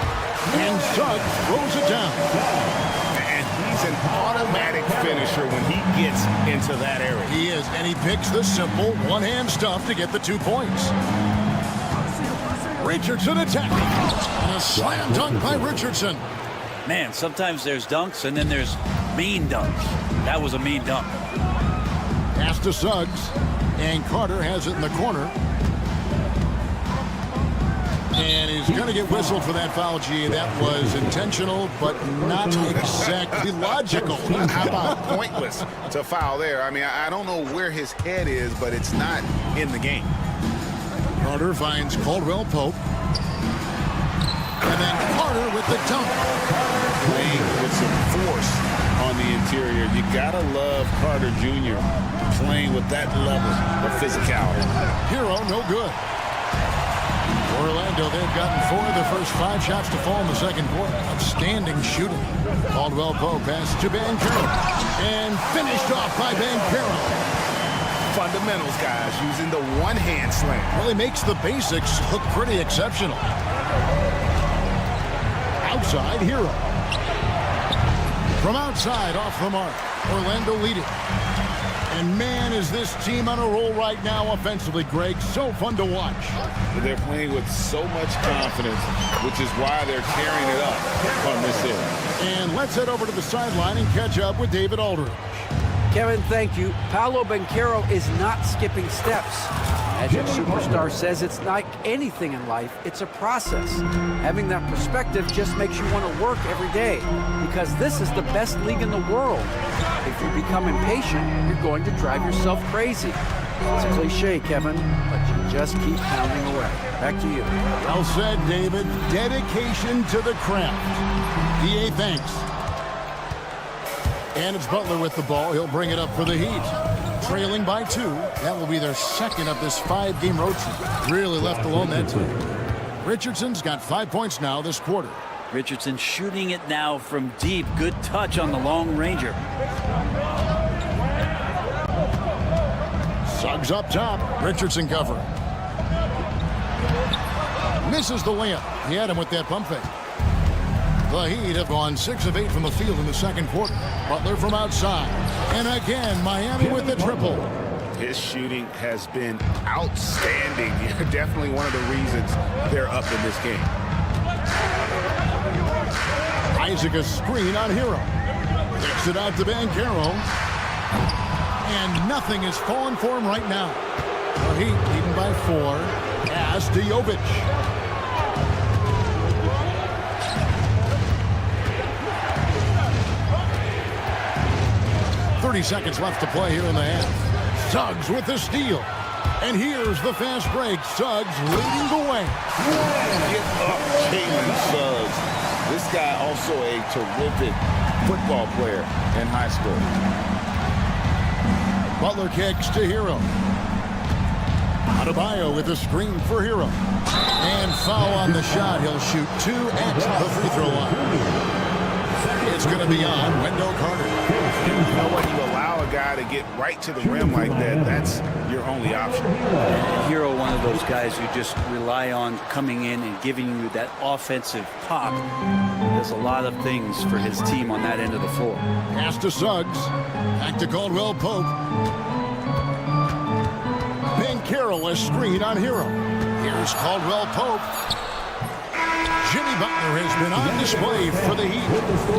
and Suggs throws it down. And he's an automatic finisher when he gets into that area. He is, and he picks the simple one-hand stuff to get the 2 points. Richardson attacking. And a slam dunk by Richardson. Man, sometimes there's dunks and then there's mean dunks. That was a mean dunk. Pass to Suggs. And Carter has it in the corner. And he's going to get whistled for that foul, G. That was intentional, but not exactly logical. How about pointless to foul there? I mean, I don't know where his head is, but it's not in the game. Carter finds Caldwell Pope. And then Carter with the dunk. Playing with some force on the interior. You gotta love Carter Jr. playing with that level of physicality. Hero, no good. Orlando, they've gotten 4 of their first 5 shots to fall in the second quarter. Outstanding shooting. Caldwell Pope pass to Banchero. And finished off by Banchero. Fundamentals, guys, using the one-hand slam. Really makes the basics look pretty exceptional. Outside, Hero. From outside, off the mark. Orlando leading. And man, is this team on a roll right now offensively, Greg. So fun to watch. They're playing with so much confidence, which is why they're tearing it up on this end. And let's head over to the sideline and catch up with David Aldridge. Kevin, thank you. Paolo Banchero is not skipping steps. Magic Superstar says it's like anything in life, it's a process. Having that perspective just makes you want to work every day, because this is the best league in the world. If you become impatient, you're going to drive yourself crazy. It's a cliche, Kevin, but you just keep pounding away. Back to you. Well said, David. Dedication to the craft. DA, thanks. And it's Butler with the ball. He'll bring it up for the Heat. Trailing by 2. That will be their second of this 5-game road trip. Really left alone that time. Richardson's got 5 points now this quarter. Richardson shooting it now from deep. Good touch on the long ranger. Suggs up top. Richardson covering. Misses the layup. He had him with that pump fake. The Heat have gone 6 of 8 from the field in the second quarter. Butler from outside. And again, Miami with the triple. His shooting has been outstanding. Definitely one of the reasons they're up in this game. Isaac a screen on Hero. Kicks it out to Banchero. And nothing is falling for him right now. The Heat leading by 4. Pass to Jovic. 30 seconds left to play here in the half. Suggs with the steal. And here's the fast break. Suggs leading the way. Get up, Jalen Suggs. This guy also a terrific football player in high school. Butler kicks to Hero. Adebayo with a screen for Hero. And foul on the shot. He'll shoot 2 at the free throw line. It's going to be on Wendell Carter. You know, when you allow a guy to get right to the rim like that, that's your only option. Hero, one of those guys you just rely on coming in and giving you that offensive pop. Does a lot of things for his team on that end of the floor. Pass to Suggs. Back to Caldwell Pope. Banchero a screen on Hero. Here's Caldwell Pope. Jimmy Butler has been on display for the Heat.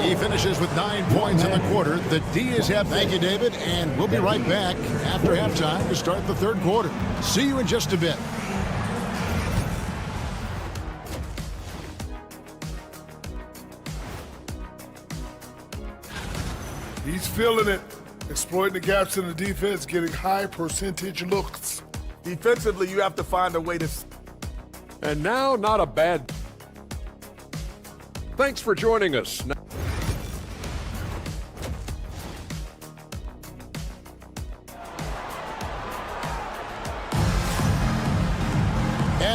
He finishes with 9 points in the quarter. The D is half. Thank you, David. And we'll be right back after halftime to start the third quarter. See you in just a bit. He's feeling it. Exploiting the gaps in the defense, getting high percentage looks. Defensively, you have to find a way to... And now, not a bad... Thanks for joining us. And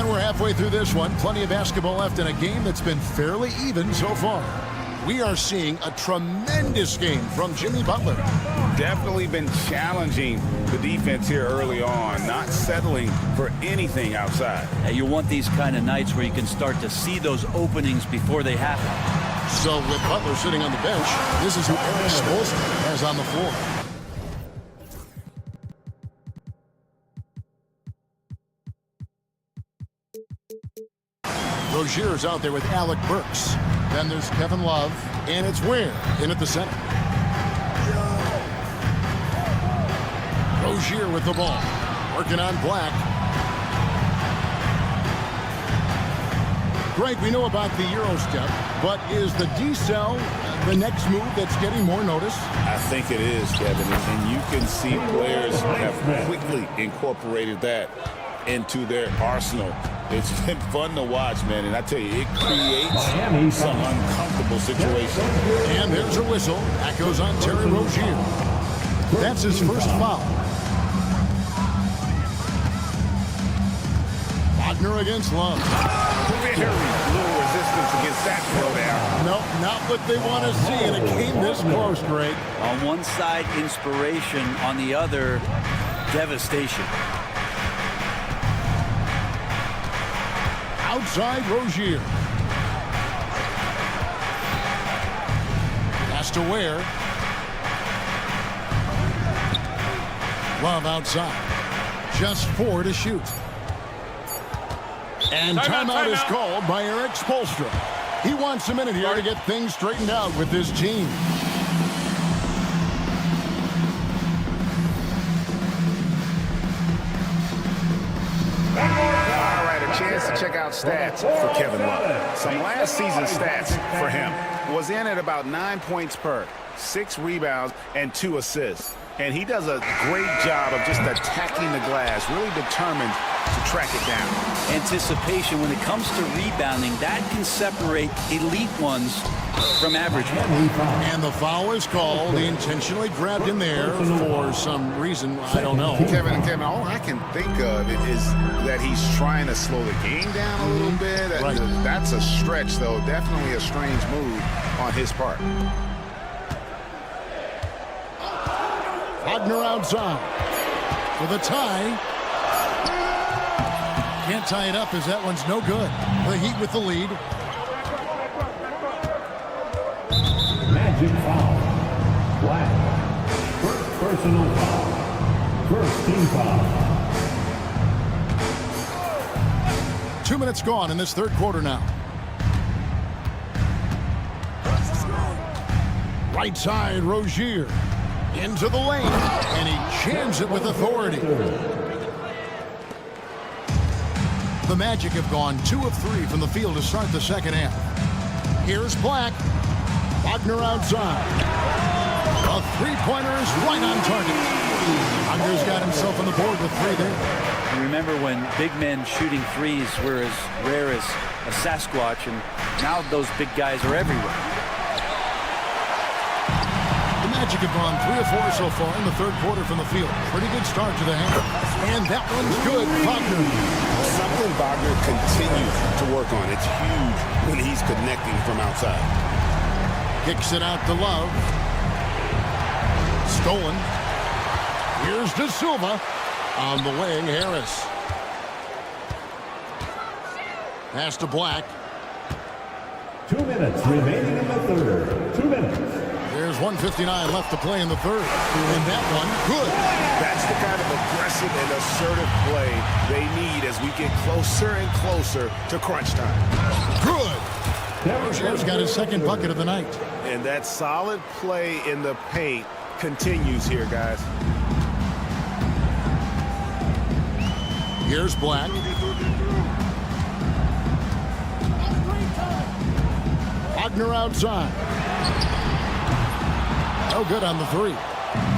we're halfway through this one. Plenty of basketball left in a game that's been fairly even so far. We are seeing a tremendous game from Jimmy Butler. Definitely been challenging the defense here early on, not settling for anything outside. You want these kind of nights where you can start to see those openings before they happen. So with Butler sitting on the bench, this is who Eric Spoelstra has on the floor. Rozier's out there with Alec Burks. Then there's Kevin Love, and it's Ware in at the center. Rozier with the ball, working on Black. Greg, we know about the Euro step, but is the decel the next move that's getting more notice? I think it is, Kevin, and you can see players have quickly incorporated that into their arsenal. It's been fun to watch, man, and I tell you, it creates some uncomfortable situations. And there's a whistle. That goes on Terry Rozier. That's his first foul. Wagner against Love. Very little resistance against that throwdown. Nope, not what they want to see in a game this close, Greg. On one side, inspiration. On the other, devastation. Outside Rozier. Pass to Ware. Love outside. Just 4 to shoot. And timeout is called by Eric Spoelstra. He wants a minute here to get things straightened out with his team. All right, a chance to check out stats for Kevin Love. Some last season stats for him. Was in at about 9 points per, 6 rebounds, and 2 assists. And he does a great job of just attacking the glass, really determined to track it down. Anticipation when it comes to rebounding, that can separate elite ones from average ones. And the foul is called. He intentionally grabbed him there for some reason. I don't know. Kevin, all I can think of is that he's trying to slow the game down a little bit. Right. That's a stretch, though. Definitely a strange move on his part. Wagner outside with a tie. Can't tie it up as that one's no good. The Heat with the lead. Magic foul. Black. First personal foul. First team foul. 2 minutes gone in this third quarter now. Right side, Rozier. Into the lane, and he jams it with authority. The Magic have gone 2 of 3 from the field to start the second half. Here's Black. Wagner outside. A three-pointer is right on target. Wagner's got himself on the board with 3 there. You remember when big men shooting threes were as rare as a Sasquatch, and now those big guys are everywhere. Magic have gone 3 of 4 so far in the third quarter from the field. Pretty good start to the half. And that one's good. Wagner. Something Wagner continues to work on. It's huge when he's connecting from outside. Kicks it out to Love. Stolen. Here's De Silva. On the wing, Harris. Pass to Black. 2 minutes remaining in the third. 2 minutes. There's 1:59 left to play in the third. And that one, good. That's the kind of aggressive and assertive play they need as we get closer and closer to crunch time. Good. Rozier's got his second bucket of the night. And that solid play in the paint continues here, guys. Here's Black. Wagner outside. No good on the 3.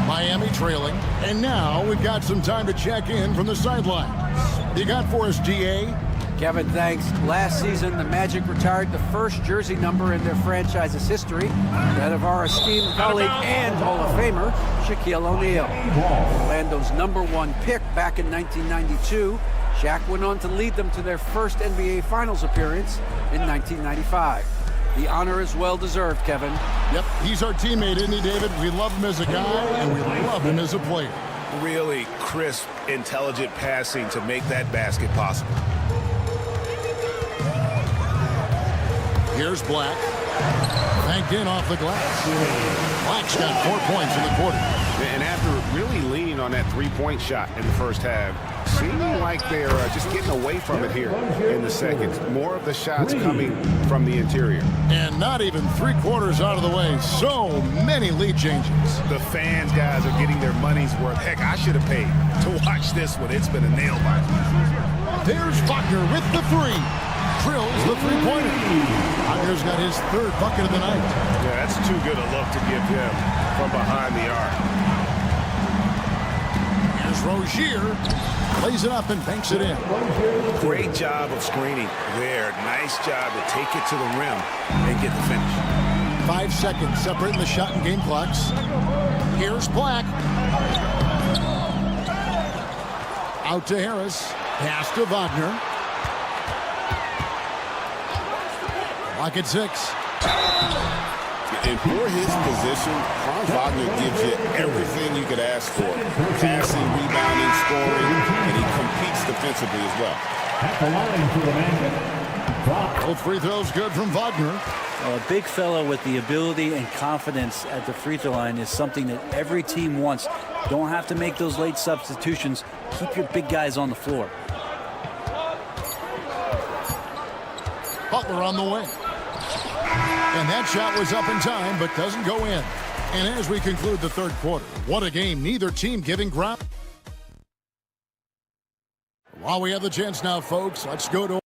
Miami trailing. And now we've got some time to check in from the sidelines. You got for us, DA? Kevin, thanks. Last season, the Magic retired the first jersey number in their franchise's history, that of our esteemed colleague and Hall of Famer, Shaquille O'Neal. Orlando's #1 pick back in 1992, Shaq went on to lead them to their first NBA Finals appearance in 1995. The honor is well-deserved, Kevin. Yep, he's our teammate, isn't he, David? We love him as a guy, and we love him as a player. Really crisp, intelligent passing to make that basket possible. Here's Black. Banked in off the glass. Black's got 4 points in the quarter. And after really leaning on that three-point shot in the first half, seeming like they're just getting away from it here in the second. More of the shots coming from the interior. And not even 3/4 out of the way. So many lead changes. The fans, guys, are getting their money's worth. Heck, I should have paid to watch this one. It's been a nail-biter. There's Wagner with the 3. Drills the three-pointer. Wagner's got his 3rd bucket of the night. Yeah, that's too good a look to give him from behind the arc. Here's Rozier. Plays it up and banks it in. Great job of screening there. Nice job to take it to the rim and get the finish. 5 seconds separating the shot and game clocks. Here's Black. Out to Harris. Pass to Wagner. Black at 6. And for his position, Franz Wagner gives you everything you could ask for. Passing, rebounding, scoring, and he competes defensively as well. At the line for the Magic. Both free throws good from Wagner. A big fellow with the ability and confidence at the free throw line is something that every team wants. Don't have to make those late substitutions. Keep your big guys on the floor. Butler on the wing. And that shot was up in time, but doesn't go in. And as we conclude the third quarter, what a game. Neither team giving ground. While we have the chance now, folks, let's go to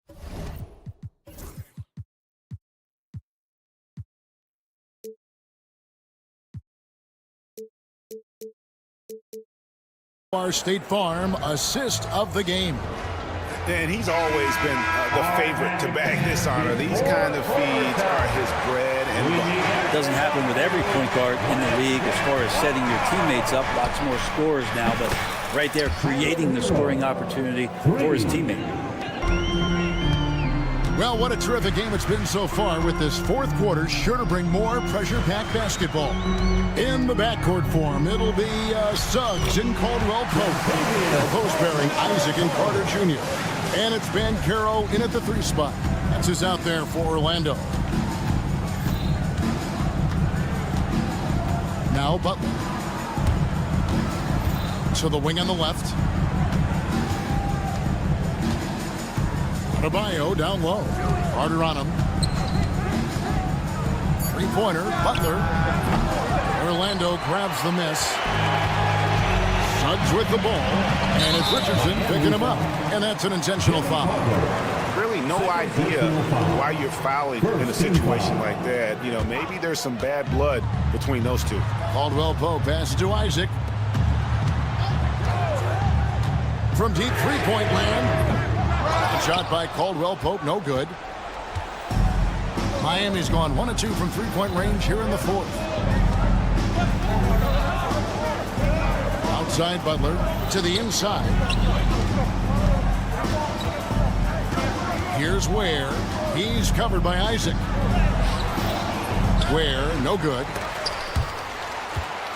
our State Farm assist of the game. And he's always been the favorite to bag this honor. These kind of feeds are his bread and butter. It doesn't happen with every point guard in the league as far as setting your teammates up. Lots more scorers now, but right there creating the scoring opportunity for his teammate. Well, what a terrific game it's been so far, with this fourth quarter sure to bring more pressure-packed basketball. In the backcourt form, it'll be Suggs and Caldwell Pope. Post pairing Isaac and Carter Jr. And it's Banchero in at the 3 spot. That's who's out there for Orlando. Now Butler. To the wing on the left. Romario down low. Carter on him. Three-pointer. Butler. Orlando grabs the miss. Suggs with the ball. And it's Richardson picking him up. And that's an intentional foul. Really no idea why you're fouling in a situation like that. You know, maybe there's some bad blood between those two. Caldwell Pope passes to Isaac. From deep three-point land. Shot by Caldwell Pope, no good. Miami's gone 1 of 2 from three-point range here in the fourth. Outside Butler to the inside. Here's Ware. He's covered by Isaac. Ware, no good.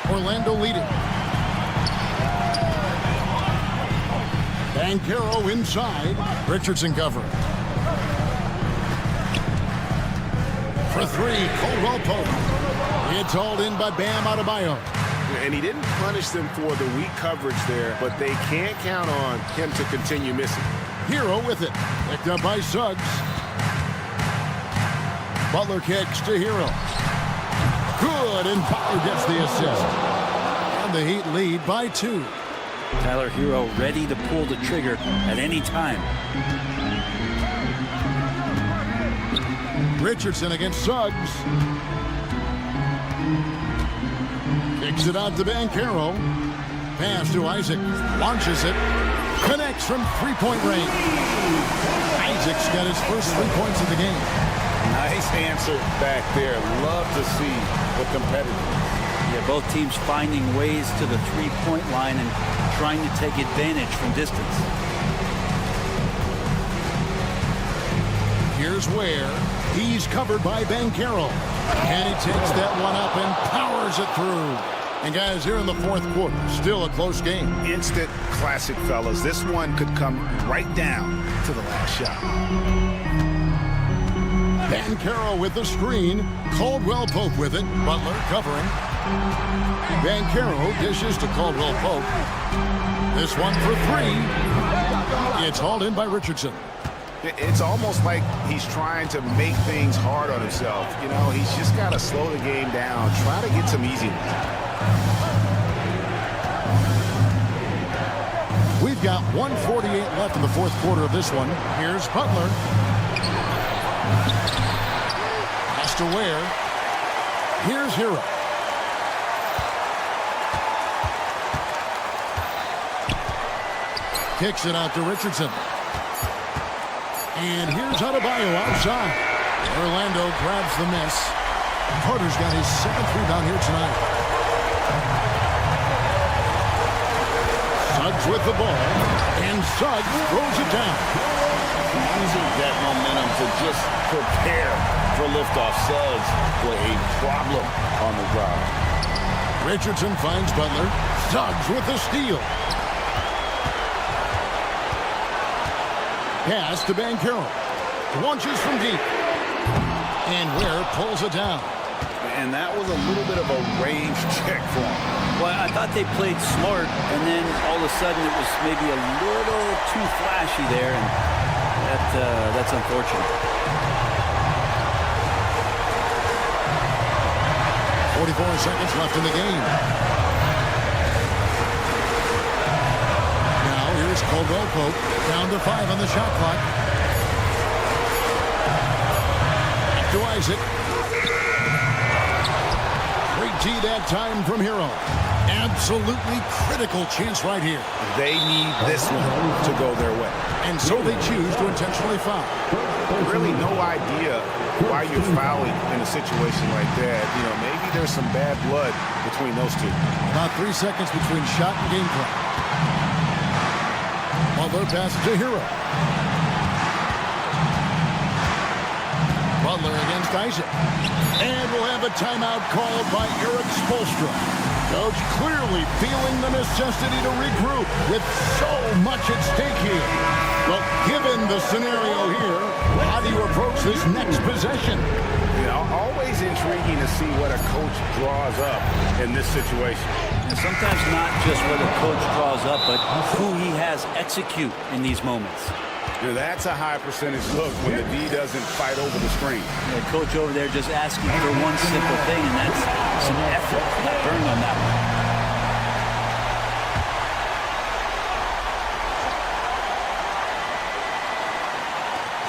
Orlando leading. Banchero inside. Richardson covering. For 3, Caldwell Pope. It's hauled in by Bam Adebayo. And he didn't punish them for the weak coverage there, but they can't count on him to continue missing. Hero with it. Picked up by Suggs. Butler kicks to Hero. Good, and Butler gets the assist. And the Heat lead by 2. Tyler Hero ready to pull the trigger at any time. Richardson against Suggs. Kicks it out to Banchero. Pass to Isaac. Launches it. Connects from three-point range. Isaac's got his first 3 points of the game. Nice answer back there. Love to see the competitors. Yeah, both teams finding ways to the three-point line and trying to take advantage from distance. Here's Ware. He's covered by Banchero. And he takes that one up and powers it through. And guys, here in the fourth quarter, still a close game. Instant classic, fellas. This one could come right down to the last shot. Banchero with the screen. Caldwell Pope with it. Butler covering. Banchero dishes to Caldwell Pope. This one for 3. It's hauled in by Richardson. It's almost like he's trying to make things hard on himself. You know, he's just got to slow the game down. Try to get some easy ones. We've got 1:48 left in the fourth quarter of this one. Here's Butler. Pass to Ware. Here's Hero. Kicks it out to Richardson. And here's Adebayo outside. Orlando grabs the miss. Carter's got his 7th rebound here tonight. Suggs with the ball. And Suggs throws it down. Using that momentum to just prepare for liftoff. Suggs with a problem on the drive. Richardson finds Butler. Suggs with the steal. Pass to Banchero. Launches from deep. And Ware pulls it down. And that was a little bit of a range check for him. Well, I thought they played smart, and then all of a sudden it was maybe a little too flashy there, and that's unfortunate. 44 seconds left in the game. Now here's Caldwell Pope, down to 5 on the shot clock. To Isaac. Great D that time from Hero. Absolutely critical chance right here. They need this one to go their way. And so they choose to intentionally foul. Really no idea why you're fouling in a situation like that. You know, maybe there's some bad blood between those two. About 3 seconds between shot and game clock. Butler passes to Hero. Butler against Isaac. And we'll have a timeout called by Erik Spoelstra. Coach clearly feeling the necessity to regroup with so much at stake here. Well, given the scenario here, how do you approach this next possession? You know, always intriguing to see what a coach draws up in this situation. And sometimes not just what a coach draws up, but who he has execute in these moments. You know, that's a high percentage look when the D doesn't fight over the screen. The coach over there just asking for one simple thing, and that's some effort. Not burned on that one.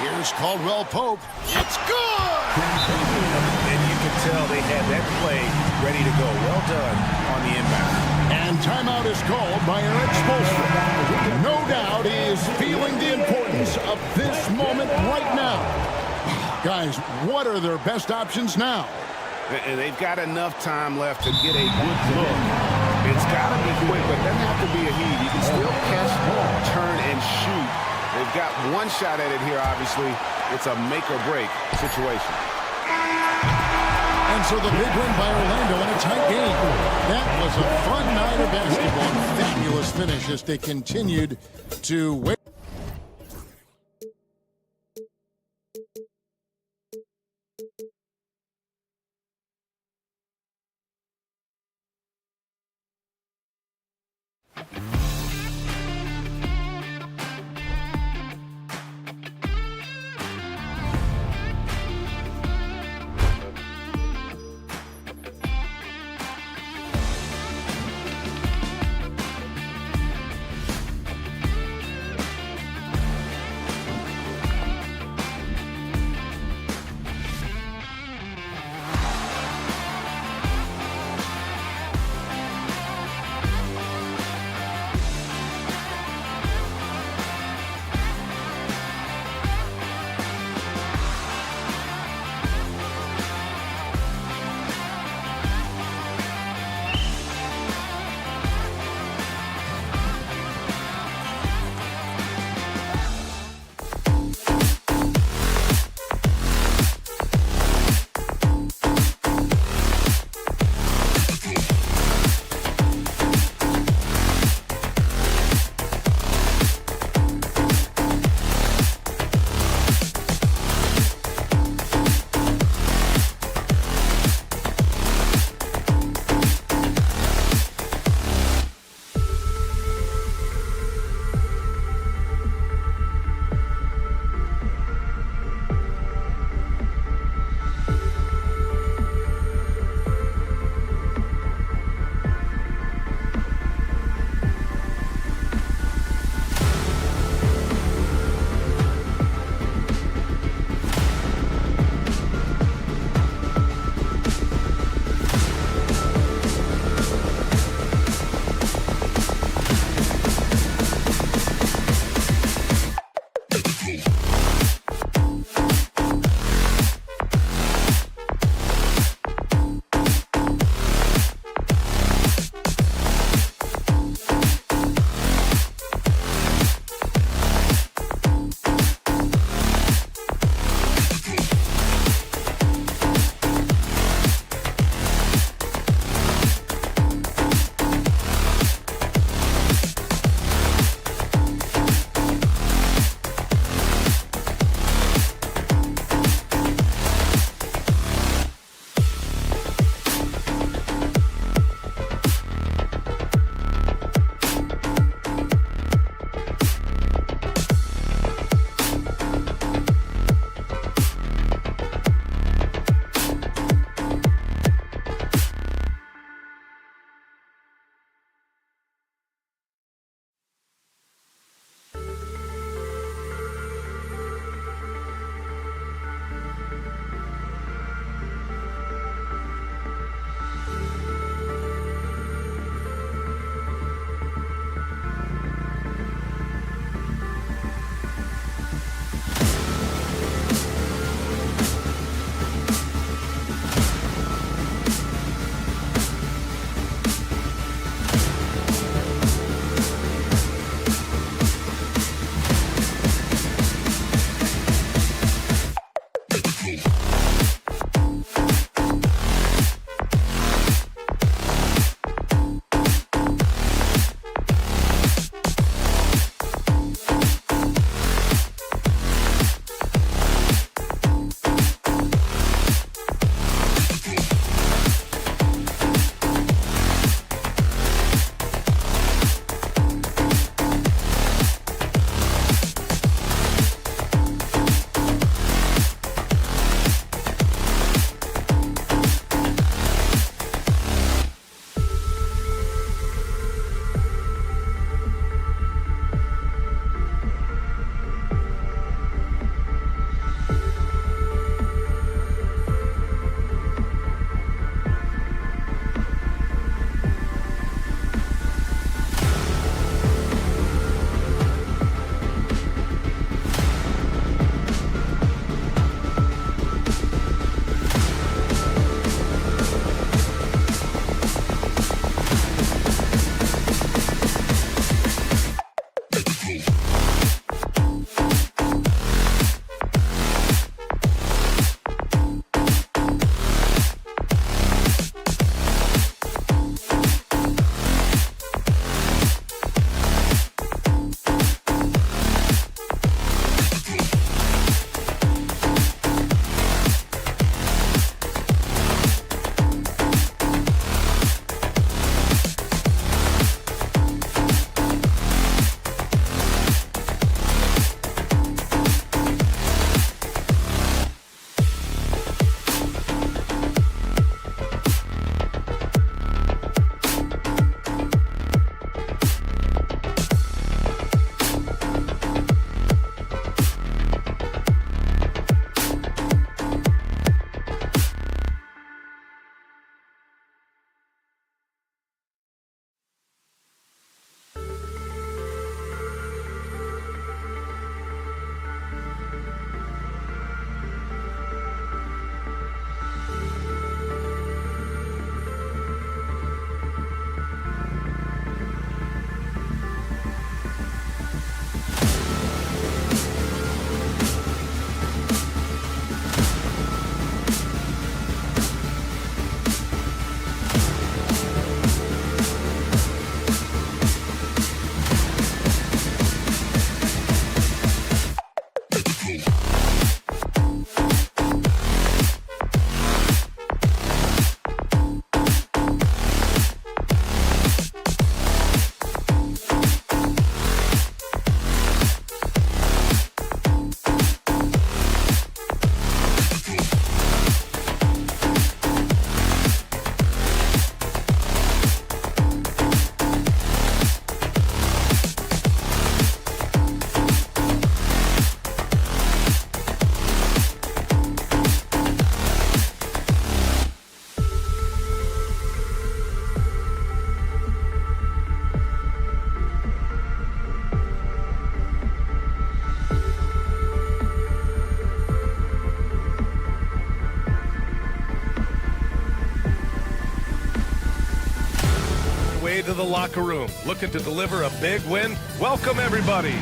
Here's Caldwell Pope. It's good! And you can tell they had that play ready to go. Well done on the inbound. And timeout is called by Erik Spoelstra. No doubt he is feeling the importance of this moment right now. Guys, what are their best options now? And they've got enough time left to get a good look. It's got to be quick, but it doesn't have to be a heat. You can still catch, turn, and shoot. They've got one shot at it here, obviously. It's a make-or-break situation. And so the big win by Orlando in a tight game. That was a fun night of basketball. Fabulous finish as they continued to win. way to the locker room, looking to deliver a big win. Welcome, everybody.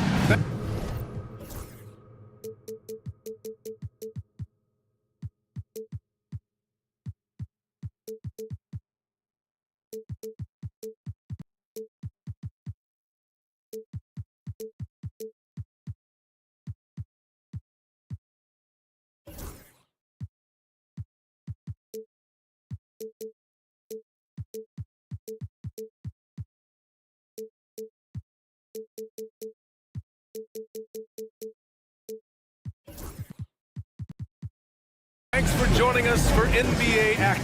Thanks for joining us for NBA Act.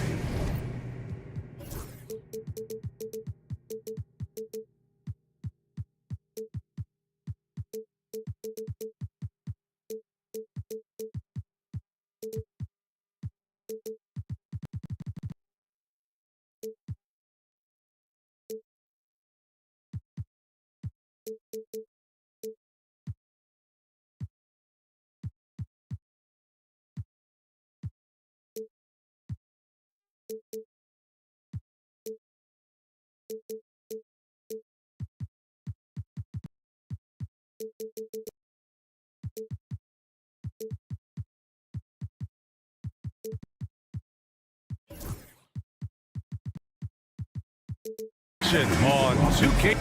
On 2K.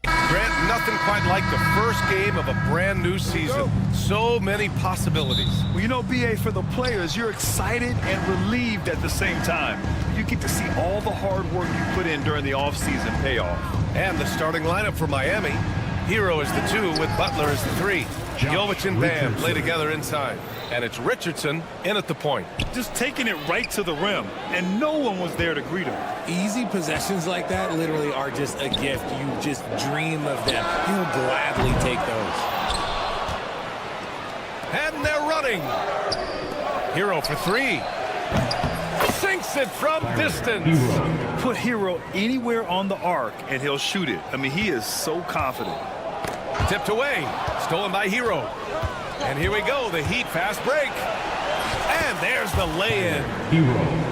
Grant, nothing quite like the first game of a brand new season. So many possibilities. Well, you know, BA, for the players, you're excited and relieved at the same time. You get to see all the hard work you put in during the offseason pay off. And the starting lineup for Miami. Hero is the 2 with Butler as the 3. Jovic and Bam play together inside. And it's Richardson in at the point. Just taking it right to the rim, and no one was there to greet him. Easy possessions like that literally are just a gift. You just dream of them. He'll gladly take those. And they're running. Hero for 3. Sinks it from distance. Put Hero anywhere on the arc, and he'll shoot it. I mean, he is so confident. Tipped away. Stolen by Hero. And here we go, the Heat fast break. And there's the lay-in.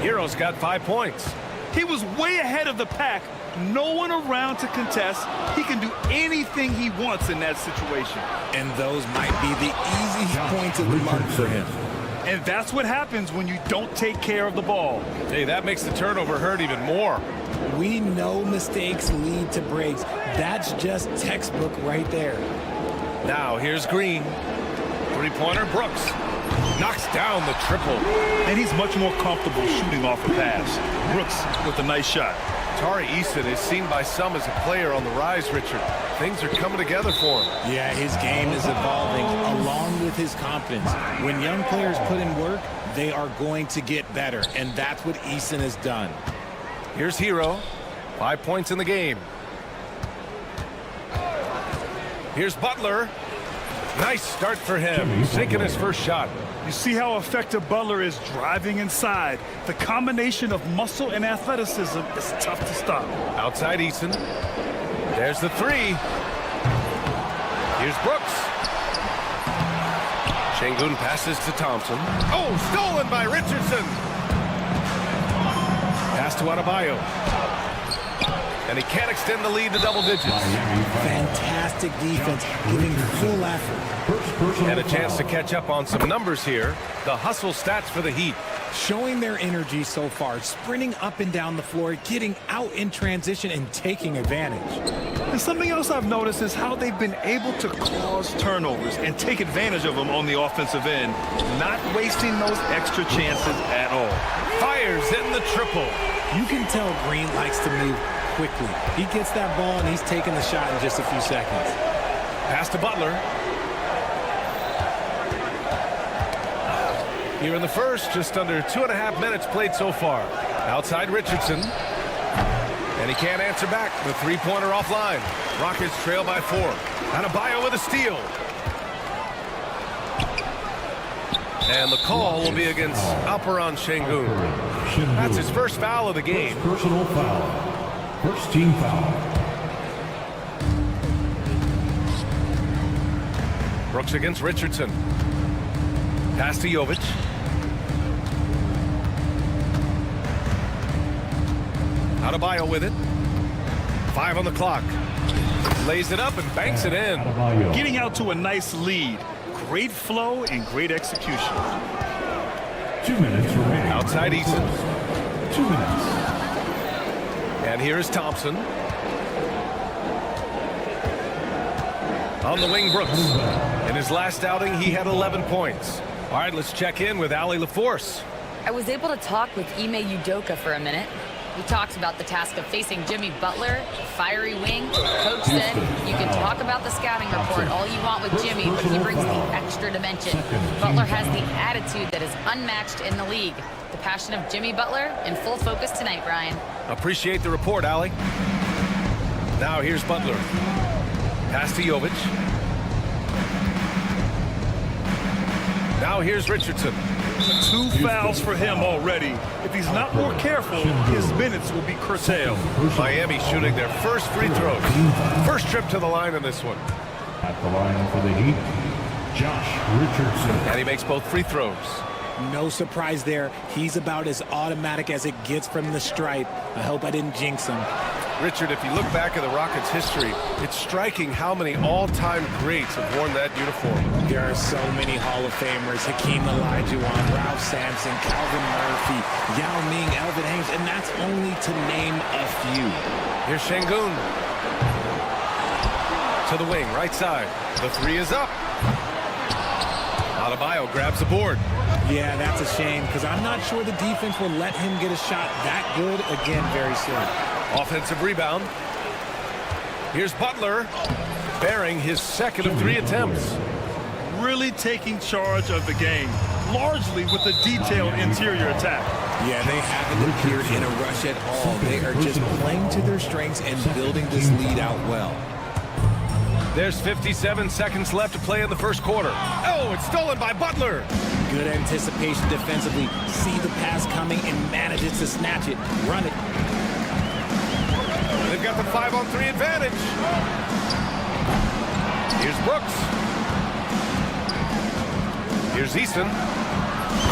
Hero's got 5 points. He was way ahead of the pack. No one around to contest. He can do anything he wants in that situation. And those might be the easiest points of the month for him. And that's what happens when you don't take care of the ball. Hey, that makes the turnover hurt even more. We know mistakes lead to breaks. That's just textbook right there. Now here's Green. Three-pointer, Brooks. Knocks down the triple. And he's much more comfortable shooting off the pass. Brooks with a nice shot. Tari Eason is seen by some as a player on the rise, Richard. Things are coming together for him. Yeah, his game is evolving along with his confidence. When young players put in work, they are going to get better, and that's what Eason has done. Here's Hero. 5 points in the game. Here's Butler. Nice start for him. Sinking his first shot. You see how effective Butler is driving inside. The combination of muscle and athleticism is tough to stop. Outside Eason. There's the 3. Here's Brooks. Şengün passes to Thompson. Oh, stolen by Richardson. Pass to Adebayo. And he can't extend the lead to double digits. Fantastic defense, giving full effort. And a chance to catch up on some numbers here. The hustle stats for the Heat. Showing their energy so far, sprinting up and down the floor, getting out in transition and taking advantage. And something else I've noticed is how they've been able to cause turnovers and take advantage of them on the offensive end, not wasting those extra chances at all. Fires in the triple. You can tell Green likes to move quickly. He gets that ball and he's taking the shot in just a few seconds. Pass to Butler. Here in the first, just under 2.5 minutes played so far. Outside Richardson. And he can't answer back. The three-pointer offline. Rockets trail by 4. Adebayo with a steal. And the call will be against Alperen Şengün. That's his first foul of the game. Personal foul. First team foul. Brooks against Richardson. Pass to Jovic. Adebayo with it. 5 on the clock. Lays it up and banks it in. Getting out to a nice lead. Great flow and great execution. 2 minutes remaining. Outside Eason. 2 minutes. And here is Thompson. On the wing, Brooks. In his last outing, he had 11 points. All right, let's check in with Allie LaForce. I was able to talk with Ime Udoka for a minute. We talked about the task of facing Jimmy Butler, fiery wing. Coach said, you can talk about the scouting report all you want with Jimmy, but he brings the extra dimension. Butler has the attitude that is unmatched in the league. The passion of Jimmy Butler in full focus tonight, Brian. Appreciate the report, Allie. Now here's Butler. Pass to Jovic. Now here's Richardson. 2 fouls for him already. If he's not more careful, his minutes will be curtailed. Miami shooting their first free throws. First trip to the line in this one. At the line for the Heat, Josh Richardson. And he makes both free throws. No surprise there. He's about as automatic as it gets from the stripe. I hope I didn't jinx him. Richard, if you look back at the Rockets' history, it's striking how many all-time greats have worn that uniform. There are so many Hall of Famers. Hakeem Olajuwon, Ralph Sampson, Calvin Murphy, Yao Ming, Elvin Hayes, and that's only to name a few. Here's Şengün. To the wing, right side. The 3 is up. Adebayo grabs the board. Yeah, that's a shame, because I'm not sure the defense will let him get a shot that good again very soon. Offensive rebound. Here's Butler, bearing his second of 3 attempts. Really taking charge of the game, largely with a detailed interior attack. Yeah, they haven't appeared in a rush at all. They are just playing to their strengths and building this lead out well. There's 57 seconds left to play in the first quarter. Oh, it's stolen by Butler. Good anticipation defensively. See the pass coming and manages to snatch it. Run it. They've got the 5-on-3 advantage. Here's Brooks. Here's Eason.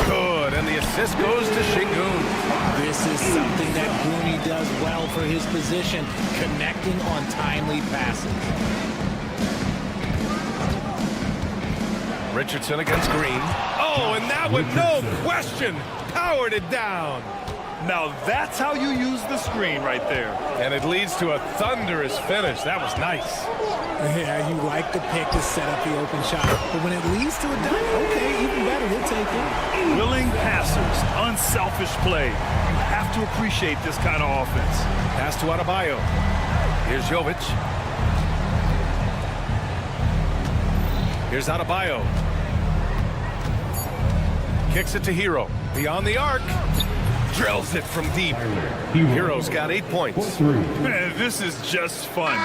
Good, and the assist goes to Şengün. This is something that Booney does well for his position, connecting on timely passes. Richardson against Green. Oh, and that one, no question, powered it down. Now that's how you use the screen right there. And it leads to a thunderous finish. That was nice. Yeah, you like the pick to set up the open shot. But when it leads to a dunk, okay, even better, we'll take it. Willing passers, unselfish play. You have to appreciate this kind of offense. Pass to Adebayo. Here's Jovic. Here's Adebayo. Kicks it to Hero. Beyond the arc. Drills it from deep. Hero's got 8 points. Man, this is just fun.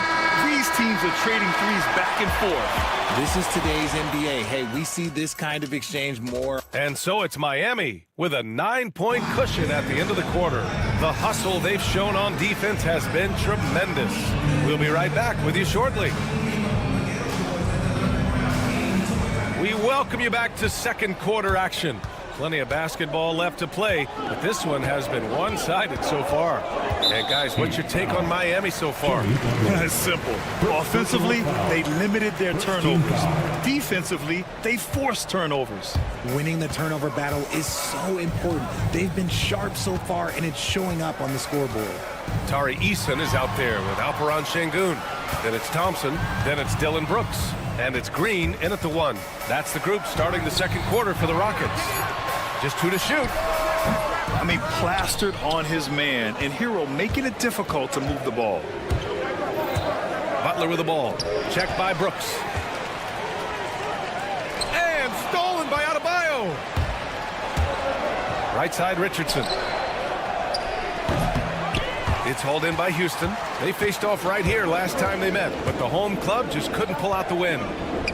These teams are trading threes back and forth. This is today's NBA. Hey, we see this kind of exchange more. And so it's Miami with a 9-point cushion at the end of the quarter. The hustle they've shown on defense has been tremendous. We'll be right back with you shortly. We welcome you back to second quarter action. Plenty of basketball left to play, but this one has been one-sided so far. And guys, what's your take on Miami so far? It's simple. Offensively, they limited their turnovers. Defensively, they forced turnovers. Winning the turnover battle is so important. They've been sharp so far, and it's showing up on the scoreboard. Tari Eason is out there with Alperen Şengün. Then it's Thompson. Then it's Dillon Brooks. And it's Green in at the 1. That's the group starting the second quarter for the Rockets. Just 2 to shoot. I mean, plastered on his man, and Hero making it difficult to move the ball. Butler with the ball. Checked by Brooks. And stolen by Adebayo. Right side, Richardson. It's hauled in by Houston. They faced off right here last time they met, but the home club just couldn't pull out the win.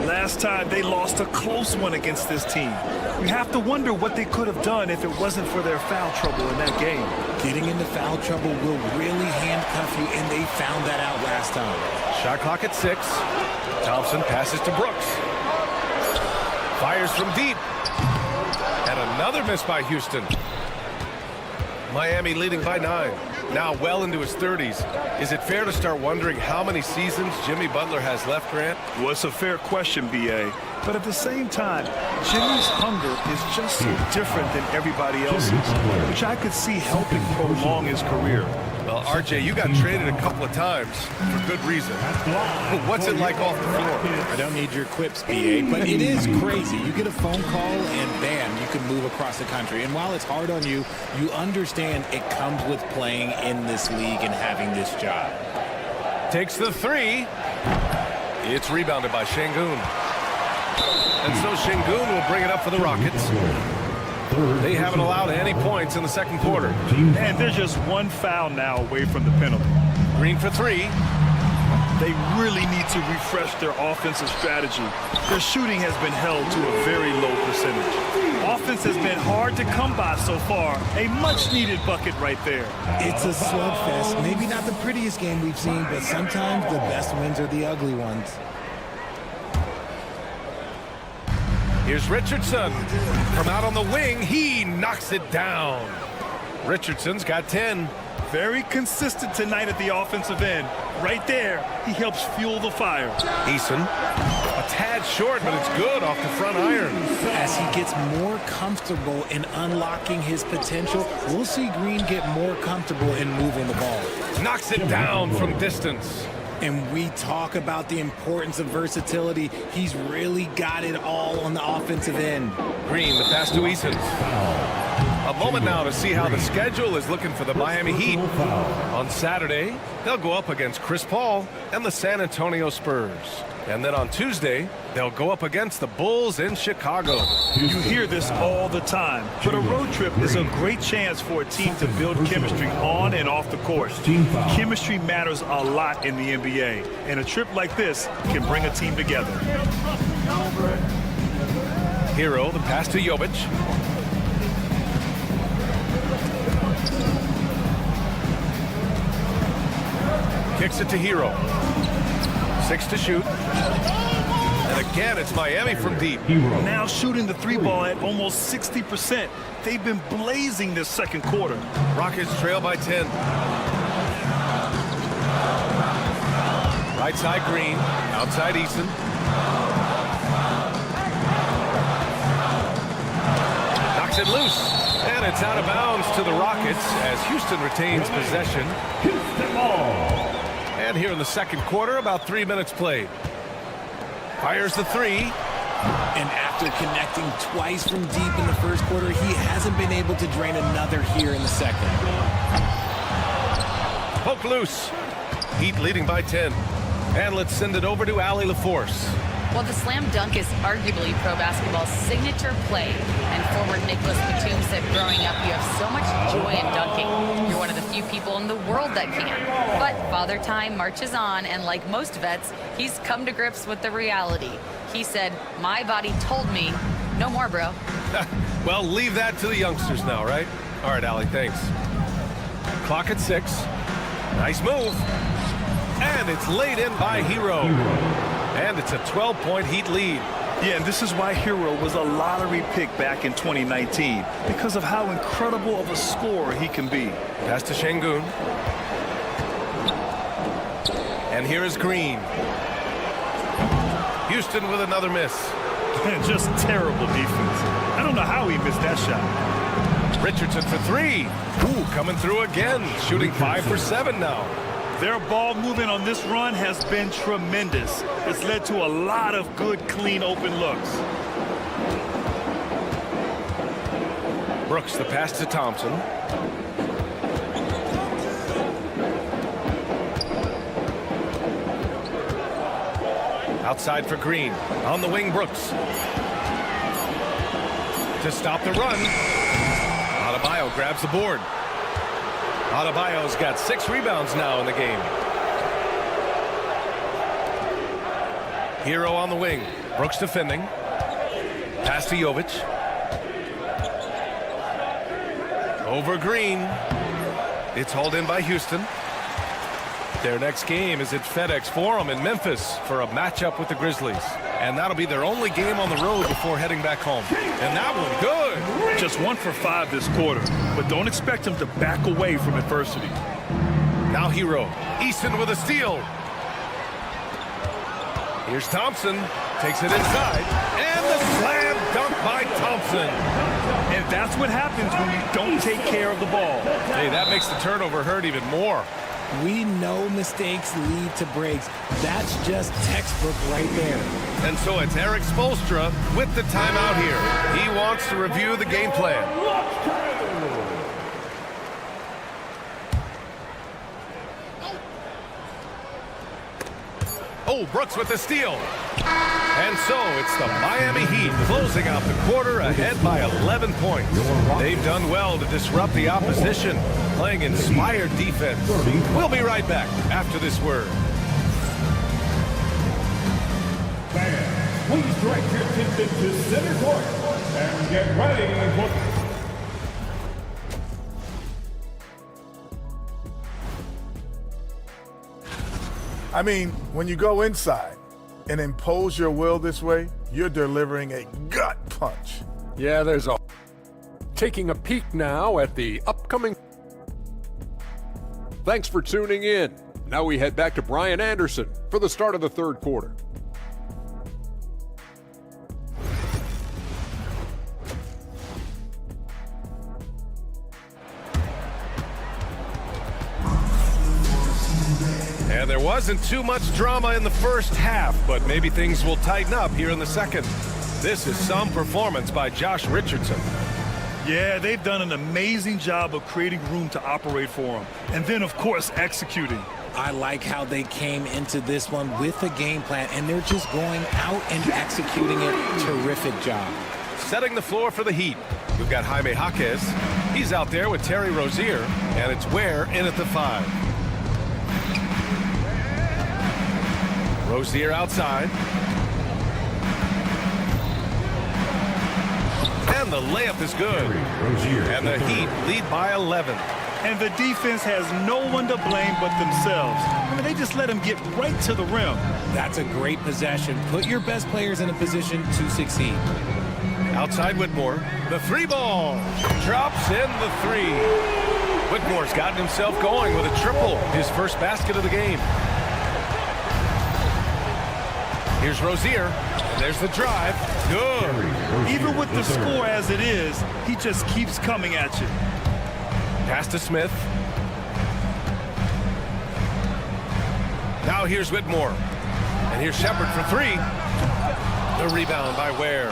Last time they lost a close one against this team. You have to wonder what they could have done if it wasn't for their foul trouble in that game. Getting into foul trouble will really handcuff you, and they found that out last time. Shot clock at 6. Thompson passes to Brooks. Fires from deep. And another miss by Houston. Miami leading by 9. now well into his 30s. Is it fair to start wondering how many seasons Jimmy Butler has left, Grant? Well, it's a fair question, B.A. But at the same time, Jimmy's hunger is just so different than everybody else's, which I could see helping prolong his career. Well, RJ, you got traded a couple of times for good reason. What's it like off the floor? I don't need your quips, BA, but it is crazy. You get a phone call and bam, you can move across the country. And while it's hard on you, you understand it comes with playing in this league and having this job. Takes the three. It's rebounded by Şengün. And so Şengün will bring it up for the Rockets. They haven't allowed any points in the second quarter. And they're just one foul now away from the penalty. Green for three. They really need to refresh their offensive strategy. Their shooting has been held to a very low percentage. Offense has been hard to come by so far. A much-needed bucket right there. It's a slugfest. Maybe not the prettiest game we've seen, but sometimes the best wins are the ugly ones. Here's Richardson. From out on the wing, he knocks it down. Richardson's got 10. Very consistent tonight at the offensive end. Right there, he helps fuel the fire. Eason, a tad short, but it's good off the front iron. As he gets more comfortable in unlocking his potential, we'll see Green get more comfortable in moving the ball. Knocks it down from distance. And we talk about the importance of versatility. He's really got it all on the offensive end. Green, the pass to Eason. A moment now to see how the schedule is looking for the Miami Heat. On Saturday, they'll go up against Chris Paul and the San Antonio Spurs. And then on Tuesday, they'll go up against the Bulls in Chicago. You hear this all the time, but a road trip is a great chance for a team to build chemistry on and off the court. Chemistry matters a lot in the NBA, and a trip like this can bring a team together. Hero, the pass to Jovic. Kicks it to Hero. 6 to shoot. And again, it's Miami from deep. Now shooting the three ball at almost 60%. They've been blazing this second quarter. Rockets trail by 10. Right side Green. Outside Eason. Knocks it loose. And it's out of bounds to the Rockets as Houston retains possession. And here in the second quarter, about 3 minutes played. Fires the three. And after connecting twice from deep in the first quarter, he hasn't been able to drain another here in the second. Poke loose. Heat leading by 10. And let's send it over to Allie LaForce. Well, the slam dunk is arguably pro basketball's signature play. And forward Nicholas Batum said growing up, you have so much joy in dunking. You're one of the few people in the world that can. But Father Time marches on, and like most vets, he's come to grips with the reality. He said, my body told me, no more, bro. Well, leave that to the youngsters now, right? All right, Allie, thanks. Clock at 6. Nice move. And it's laid in by Hero. And it's a 12-point Heat lead. Yeah, and this is why Hero was a lottery pick back in 2019, because of how incredible of a scorer he can be. Pass to Şengün. And here is Green. Houston with another miss. Just terrible defense. I don't know how he missed that shot. Richardson for three. Ooh, coming through again. Shooting 5 for 7 now. Their ball movement on this run has been tremendous. It's led to a lot of good, clean, open looks. Brooks, the pass to Thompson. Outside for Green. On the wing, Brooks. To stop the run. Adebayo grabs the board. Adebayo's got 6 rebounds now in the game. Hero on the wing. Brooks defending. Pass to Jovic. Over Green. It's hauled in by Houston. Their next game is at FedEx Forum in Memphis for a matchup with the Grizzlies. And that'll be their only game on the road before heading back home. And that one good. Just 1 for 5 this quarter, but don't expect him to back away from adversity. Now Hero. Eason with a steal. Here's Thompson. Takes it inside. And the slam dunk by Thompson. And that's what happens when you don't take care of the ball. Hey, that makes the turnover hurt even more. We know mistakes lead to breaks. That's just textbook right there. And so it's Eric Spoelstra with the timeout here. He wants to review the game plan. Oh, Brooks with the steal. And so it's the Miami Heat closing out the quarter ahead by 11 points. They've done well to disrupt the opposition, playing inspired defense. We'll be right back after this word. Fans, please direct your attention to center court and get ready for... I mean, when you go inside and impose your will this way, you're delivering a gut punch. Yeah, there's a... Taking a peek now at the upcoming... Thanks for tuning in. Now we head back to Brian Anderson for the start of the third quarter. And there wasn't too much drama in the first half, but maybe things will tighten up here in the second. This is some performance by Josh Richardson. Yeah, they've done an amazing job of creating room to operate for him. And then, of course, executing. I like how they came into this one with a game plan, and they're just going out and executing it. Terrific job. Setting the floor for the Heat. We've got Jaime Jaquez. He's out there with Terry Rozier, and it's Ware in at the 5. Rozier outside. And the layup is good. And the Heat lead by 11. And the defense has no one to blame but themselves. I mean, they just let them get right to the rim. That's a great possession. Put your best players in a position to succeed. Outside Whitmore. The 3 ball. Drops in the 3. Whitmore's gotten himself going with a triple. His first basket of the game. Here's Rozier. There's the drive. Good. Even with the score as it is, he just keeps coming at you. Pass to Smith. Now here's Whitmore. And here's Shepard for 3. The rebound by Ware.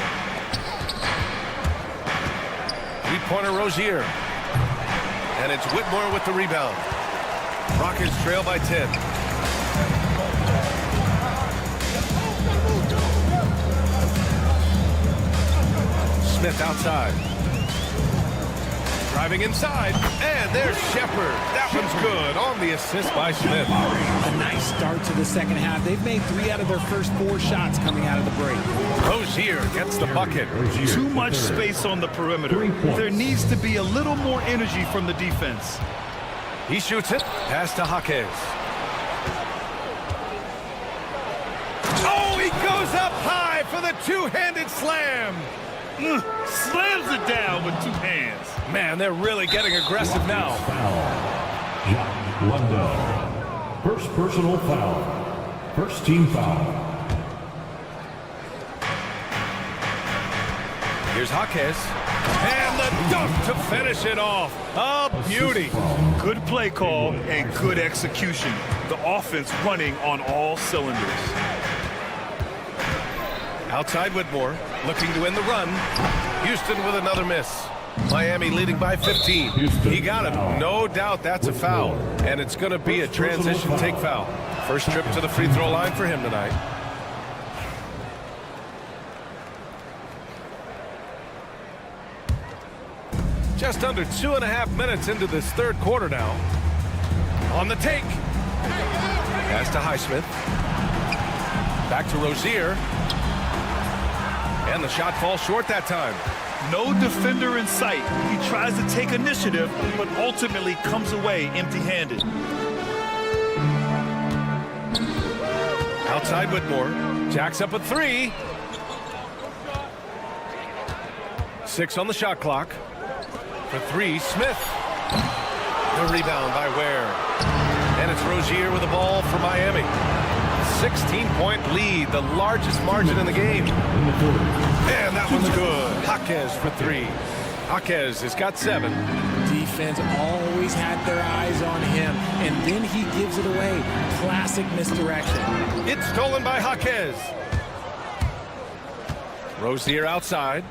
3-pointer Rozier. And it's Whitmore with the rebound. Rockets trail by 10. Smith outside. Driving inside. And there's Shepard. That one's good on the assist by Smith. A nice start to the second half. They've made 3 out of their first 4 shots coming out of the break. Rozier gets the bucket. Too much space on the perimeter. There needs to be a little more energy from the defense. He shoots it. Pass to Jaquez. Oh, he goes up high for the two-handed slam. Slams it down with 2 hands. Man, they're really getting aggressive now. John Wendell. First personal foul. First team foul. Here's Jaquez. And the dunk to finish it off. A beauty. Good play call and good execution. The offense running on all cylinders. Outside Whitmore, looking to win the run. Houston with another miss. Miami leading by 15. He got him. No doubt that's a foul. And it's going to be a transition take foul. First trip to the free throw line for him tonight. Just under 2.5 minutes into this third quarter now. On the take. Pass to Highsmith. Back to Rozier. And the shot falls short that time. No defender in sight. He tries to take initiative, but ultimately comes away empty-handed. Outside Whitmore. Jacks up a 3. 6 on the shot clock. For 3, Smith. The rebound by Ware. And it's Rozier with the ball for Miami. 16-point lead, the largest margin in the game. And that one's good. Jaquez for three. Jaquez has got 7. Defense always had their eyes on him, and then he gives it away. Classic misdirection. It's stolen by Jaquez. Rozier outside.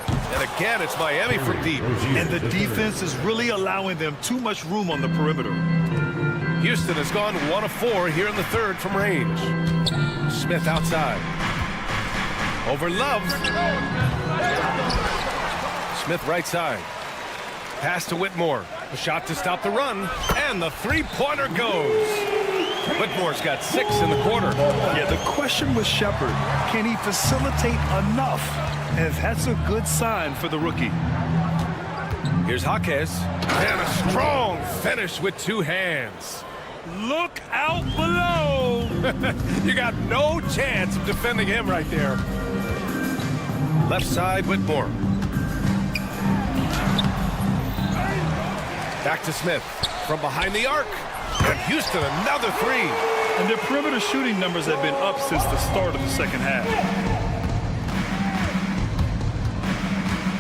And again, it's Miami from deep. And the defense is really allowing them too much room on the perimeter. Houston has gone 1 of 4 here in the third from range. Smith outside. Over Love. Smith right side. Pass to Whitmore. A shot to stop the run. And the three-pointer goes. Whitmore's got 6 in the quarter. Yeah, the question with Shepherd, can he facilitate enough? And that's a good sign for the rookie. Here's Jaquez. And a strong finish with 2 hands. Look out below. You got no chance of defending him right there. Left side, Whitmore. Back to Smith from behind the arc. And Houston, another 3. And their perimeter shooting numbers have been up since the start of the second half.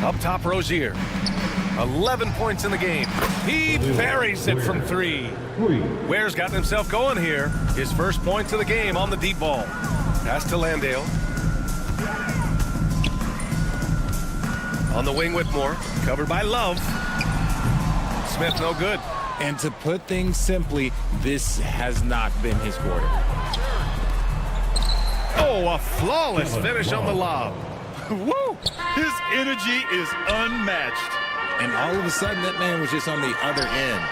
Up top, Rozier. 11 points in the game. He buries it from 3. Ware's gotten himself going here. His first points of the game on the deep ball. Pass to Landale. On the wing, Whitmore. Covered by Love. Smith no good. And to put things simply, this has not been his quarter. Oh, a flawless finish on the lob. Woo! His energy is unmatched. And all of a sudden, that man was just on the other end.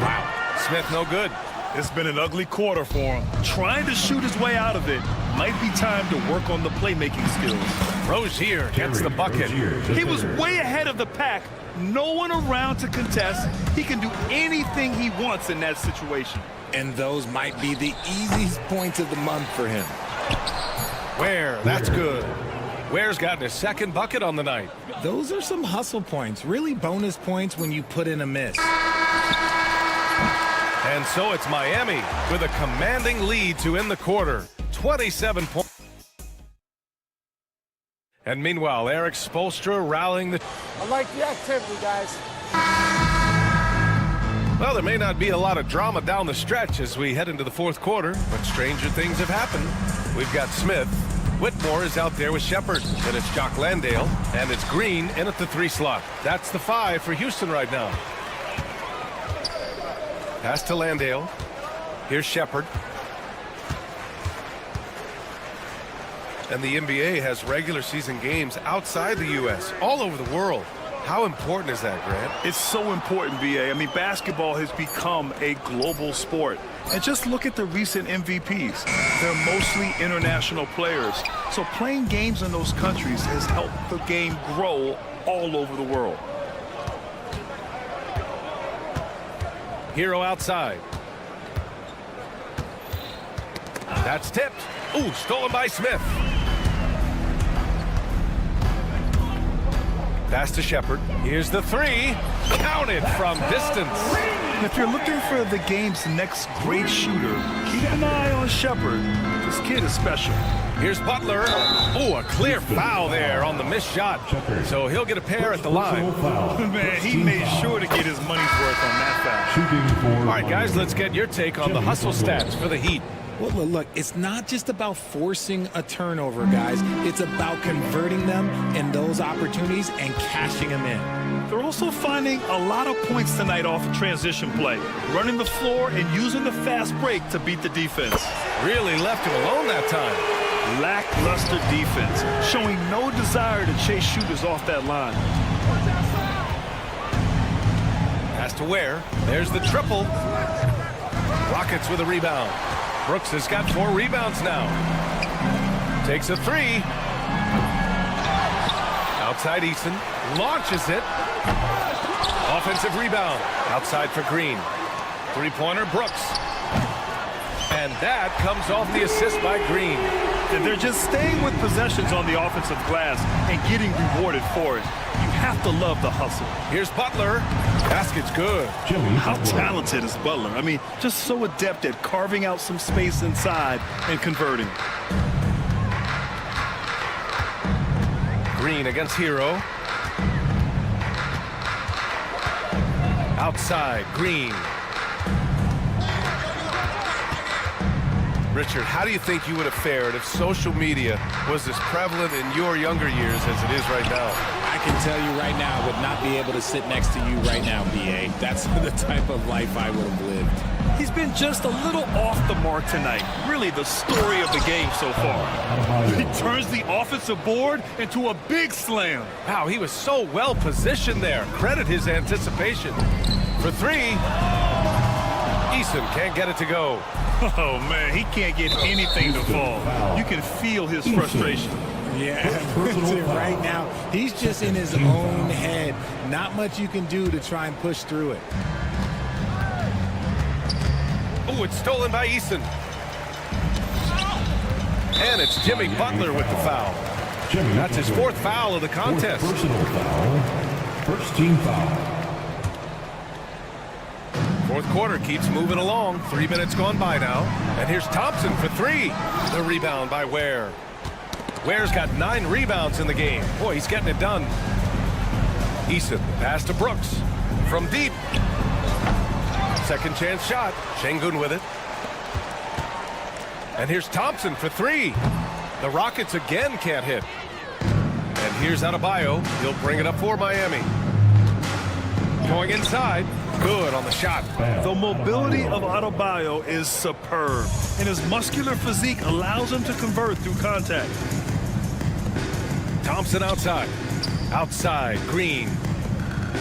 Wow. Smith no good. It's been an ugly quarter for him. Trying to shoot his way out of it. Might be time to work on the playmaking skills. Rozier gets the bucket. He was way ahead of the pack. No one around to contest. He can do anything he wants in that situation. And those might be the easiest points of the month for him. Ware, that's good. Ware's gotten his second bucket on the night. Those are some hustle points, really bonus points when you put in a miss. And so it's Miami with a commanding lead to end the quarter. 27 points. And meanwhile, Eric Spoelstra rallying the... I like the activity, guys. Well, there may not be a lot of drama down the stretch as we head into the fourth quarter, but stranger things have happened. We've got Smith. Whitmore is out there with Shepherd. Then it's Jock Landale. And it's Green in at the 3 slot. That's the 5 for Houston right now. Pass to Landale. Here's Shepherd. And the NBA has regular season games outside the U.S., all over the world. How important is that, Grant? It's so important, B.A. I mean, basketball has become a global sport. And just look at the recent MVPs. They're mostly international players. So playing games in those countries has helped the game grow all over the world. Hero outside. That's tipped. Ooh, stolen by Smith. Pass to Shepherd. Here's the 3. Counted from distance. And if you're looking for the game's next great shooter, keep an eye on Shepherd. This kid is special. Here's Butler. Ooh, a clear foul there on the missed shot. So he'll get a pair at the line. Man, he made sure to get his money's worth on that foul. All right, guys, let's get your take on the hustle stats for the Heat. Well, look, it's not just about forcing a turnover, guys. It's about converting them in those opportunities and cashing them in. They're also finding a lot of points tonight off of transition play, running the floor and using the fast break to beat the defense. Really left him alone that time. Lackluster defense, showing no desire to chase shooters off that line. Pass to Ware. There's the triple. Rockets with a rebound. Brooks has got 4 rebounds now. Takes a 3. Outside Eason. Launches it. Offensive rebound. Outside for Green. 3-pointer Brooks. And that comes off the assist by Green. And they're just staying with possessions on the offensive glass and getting rewarded for it. You have to love the hustle. Here's Butler. Basket's good. How talented is Butler? I mean, just so adept at carving out some space inside and converting. Green against Hero. Outside, Green. Richard, how do you think you would have fared if social media was as prevalent in your younger years as it is right now? I can tell you right now, I would not be able to sit next to you right now, B.A. That's the type of life I would have lived. He's been just a little off the mark tonight. Really the story of the game so far. He turns the offensive board into a big slam. Wow, he was so well positioned there. Credit his anticipation. For three, Eason can't get it to go. Oh, man, he can't get anything to fall. You can feel his frustration. Yeah, right now, he's just in his own head. Not much you can do to try and push through it. Oh, it's stolen by Eason. And it's Jimmy Butler with the foul. That's his fourth foul of the contest. Personal foul. First team foul. Fourth quarter keeps moving along. 3 minutes gone by now. And here's Thompson for three. The rebound by Ware. Ware's got 9 rebounds in the game. Boy, he's getting it done. Eason, pass to Brooks. From deep. Second chance shot. Şengün with it. And here's Thompson for three. The Rockets again can't hit. And here's Adebayo. He'll bring it up for Miami. Going inside. Good on the shot. The mobility of Adebayo is superb, and his muscular physique allows him to convert through contact. Thompson outside. Outside, Green.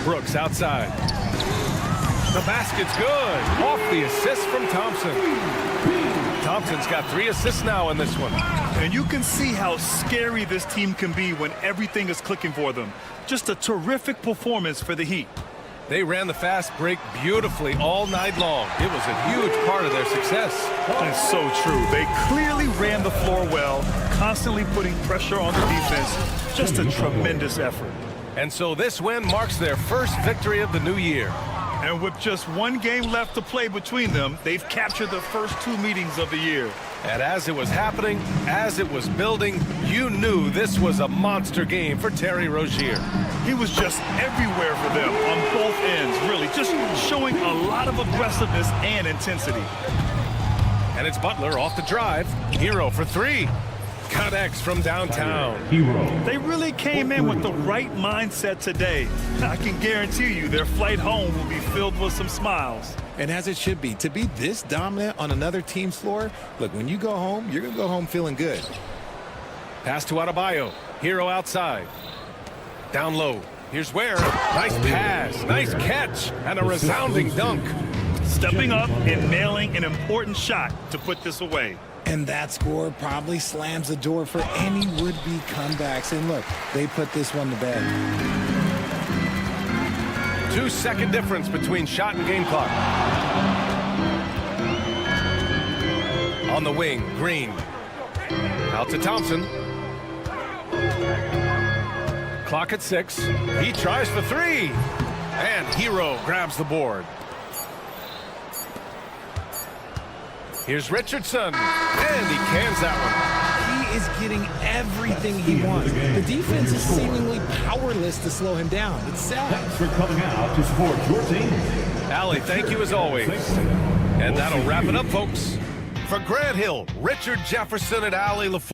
Brooks outside. The basket's good. Off the assist from Thompson. Thompson's got 3 assists now in this one. And you can see how scary this team can be when everything is clicking for them. Just a terrific performance for the Heat. They ran the fast break beautifully all night long. It was a huge part of their success. That's so true. They clearly ran the floor well, constantly putting pressure on the defense. Just a tremendous effort. And so this win marks their first victory of the new year. And with just 1 game left to play between them, they've captured the first 2 meetings of the year. And as it was happening, as it was building, you knew this was a monster game for Terry Rozier. He was just everywhere for them on both ends, really, just showing a lot of aggressiveness and intensity. And it's Butler off the drive. Hero for three. Connects from downtown. They really came in with the right mindset today. I can guarantee you their flight home will be filled with some smiles. And as it should be, to be this dominant on another team's floor, look, when you go home, you're going to go home feeling good. Pass to Adebayo. Hero outside. Down low. Here's Ware. Nice pass. Nice catch. And a resounding dunk. Stepping up and nailing an important shot to put this away. And that score probably slams the door for any would-be comebacks. And look, they put this one to bed. 2-second difference between shot and game clock. On the wing, Green. Out to Thompson. Clock at 6. He tries for three. And Hero grabs the board. Here's Richardson. And he cans that one. He is getting everything he wants. The defense is seemingly powerless to slow him down. It's sad. Thanks for coming out to support your team. Allie, thank you as always. And that'll wrap it up, folks. For Grant Hill, Richard Jefferson, and Allie LaFleur.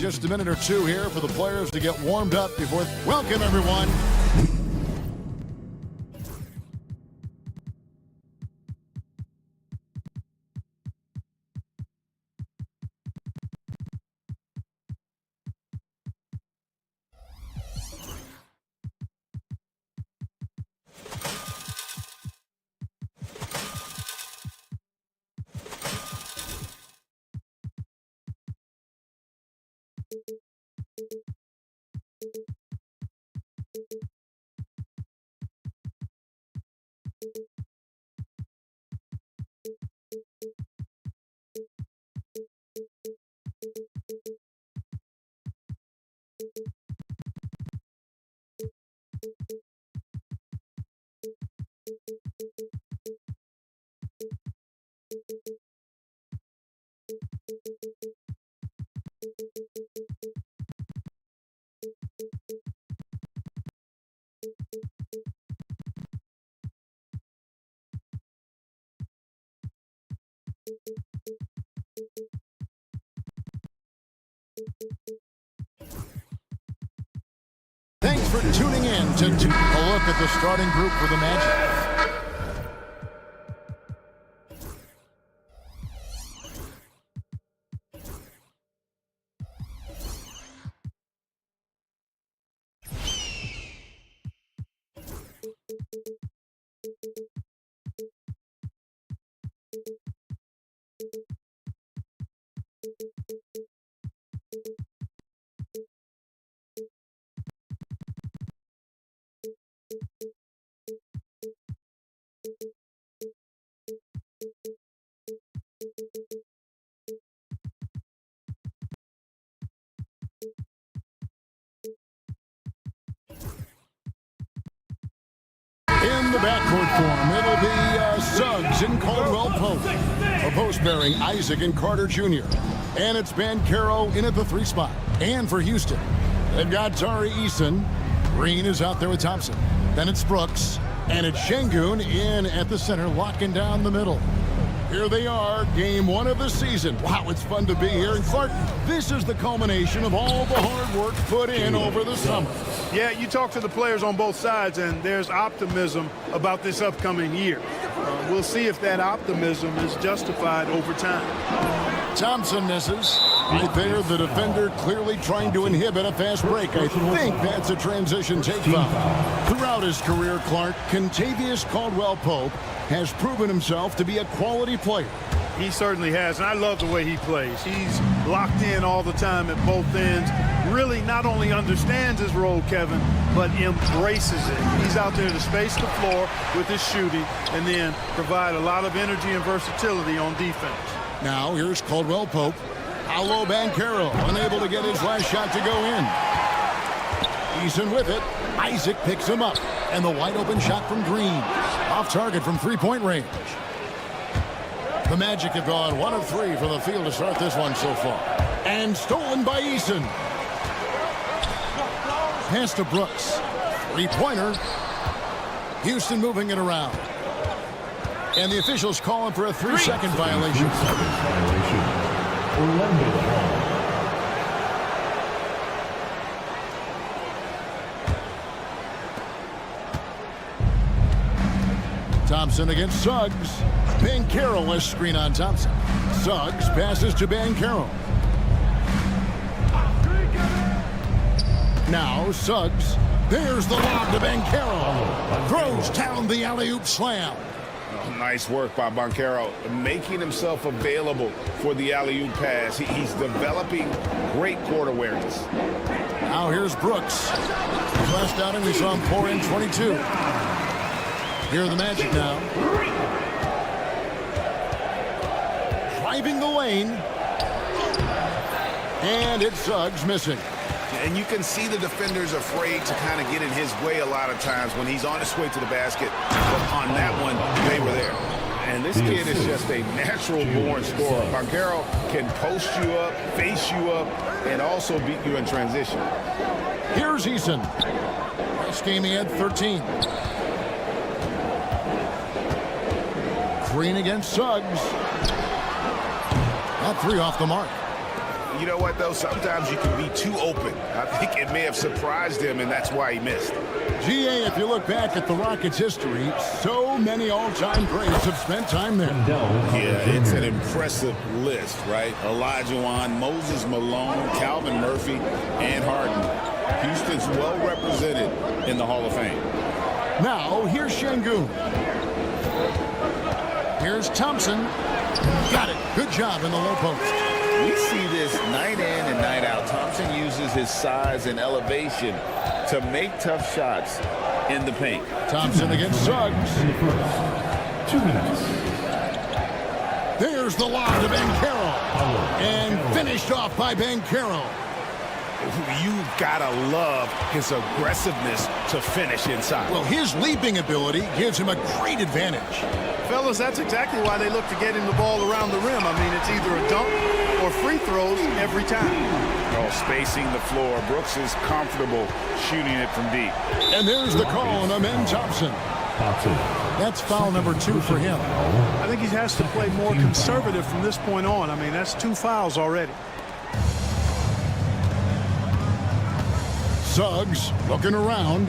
just a minute or two here for the players to get warmed up before. Welcome, everyone. Thanks for tuning in to a look at the starting group for the Magic. In the backcourt form, it'll be Suggs and Caldwell Pope. A post bearing Isaac and Carter Jr. And it's Banchero in at the 3 spot. And for Houston, they've got Tari Eason. Green is out there with Thompson. Then it's Brooks. And it's Şengün in at the center, locking down the middle. Here they are, game 1 of the season. Wow, it's fun to be here. And Clark, this is the culmination of all the hard work put in over the summer. Yeah, you talk to the players on both sides, and there's optimism about this upcoming year. We'll see if that optimism is justified over time. Thompson misses. Right there, the defender clearly trying to inhibit a fast break. I think that's a transition take foul. Throughout his career, Clark, Kentavious Caldwell-Pope has proven himself to be a quality player. He certainly has, and I love the way he plays. He's locked in all the time at both ends. Really not only understands his role, Kevin, but embraces it. He's out there to space the floor with his shooting and then provide a lot of energy and versatility on defense. Now here's Caldwell-Pope. Paolo Banchero unable to get his last shot to go in. Eason with it. Isaac picks him up. And the wide open shot from Green. Off target from 3-point range. The Magic have gone 1 of 3 from the field to start this one so far. And stolen by Eason. Pass to Brooks. 3-pointer. Houston moving it around. And the officials calling for a 3-second violation. Thompson against Suggs. Banchero has screen on Thompson. Suggs passes to Banchero. Now Suggs. There's the lob to Banchero. Throws down the alley-oop slam. Nice work by Banchero, making himself available for the alley-oop pass. He's developing great court awareness. Now here's Brooks. Last outing we saw him pour in 22. Here are the Magic now. Driving the lane. And it's Suggs missing. And you can see the defenders afraid to kind of get in his way a lot of times when he's on his way to the basket. But on that one, they were there. And this kid is just a natural-born scorer. Banchero can post you up, face you up, and also beat you in transition. Here's Eason. Last game he had 13. Green against Suggs. That 3 off the mark. You know what, though? Sometimes you can be too open. I think it may have surprised him, and that's why he missed. GA, if you look back at the Rockets' history, so many all-time greats have spent time there. Yeah, it's an impressive list, right? Olajuwon, Moses Malone, Calvin Murphy, and Harden. Houston's well represented in the Hall of Fame. Now, here's Şengün. Here's Thompson. Got it. Good job in the low post. We see this night in and night out. Thompson uses his size and elevation to make tough shots in the paint. Thompson against Suggs. 2 minutes. There's the lob to Banchero. And finished off by Banchero. You've got to love his aggressiveness to finish inside. Well, his leaping ability gives him a great advantage. Fellas, that's exactly why they look to get him the ball around the rim. I mean, it's either a dunk or free throws every time. Oh, spacing the floor. Brooks is comfortable shooting it from deep. And there's the call on Amen Thompson. That's foul number 2 for him. I think he has to play more conservative from this point on. I mean, that's 2 fouls already. Suggs looking around.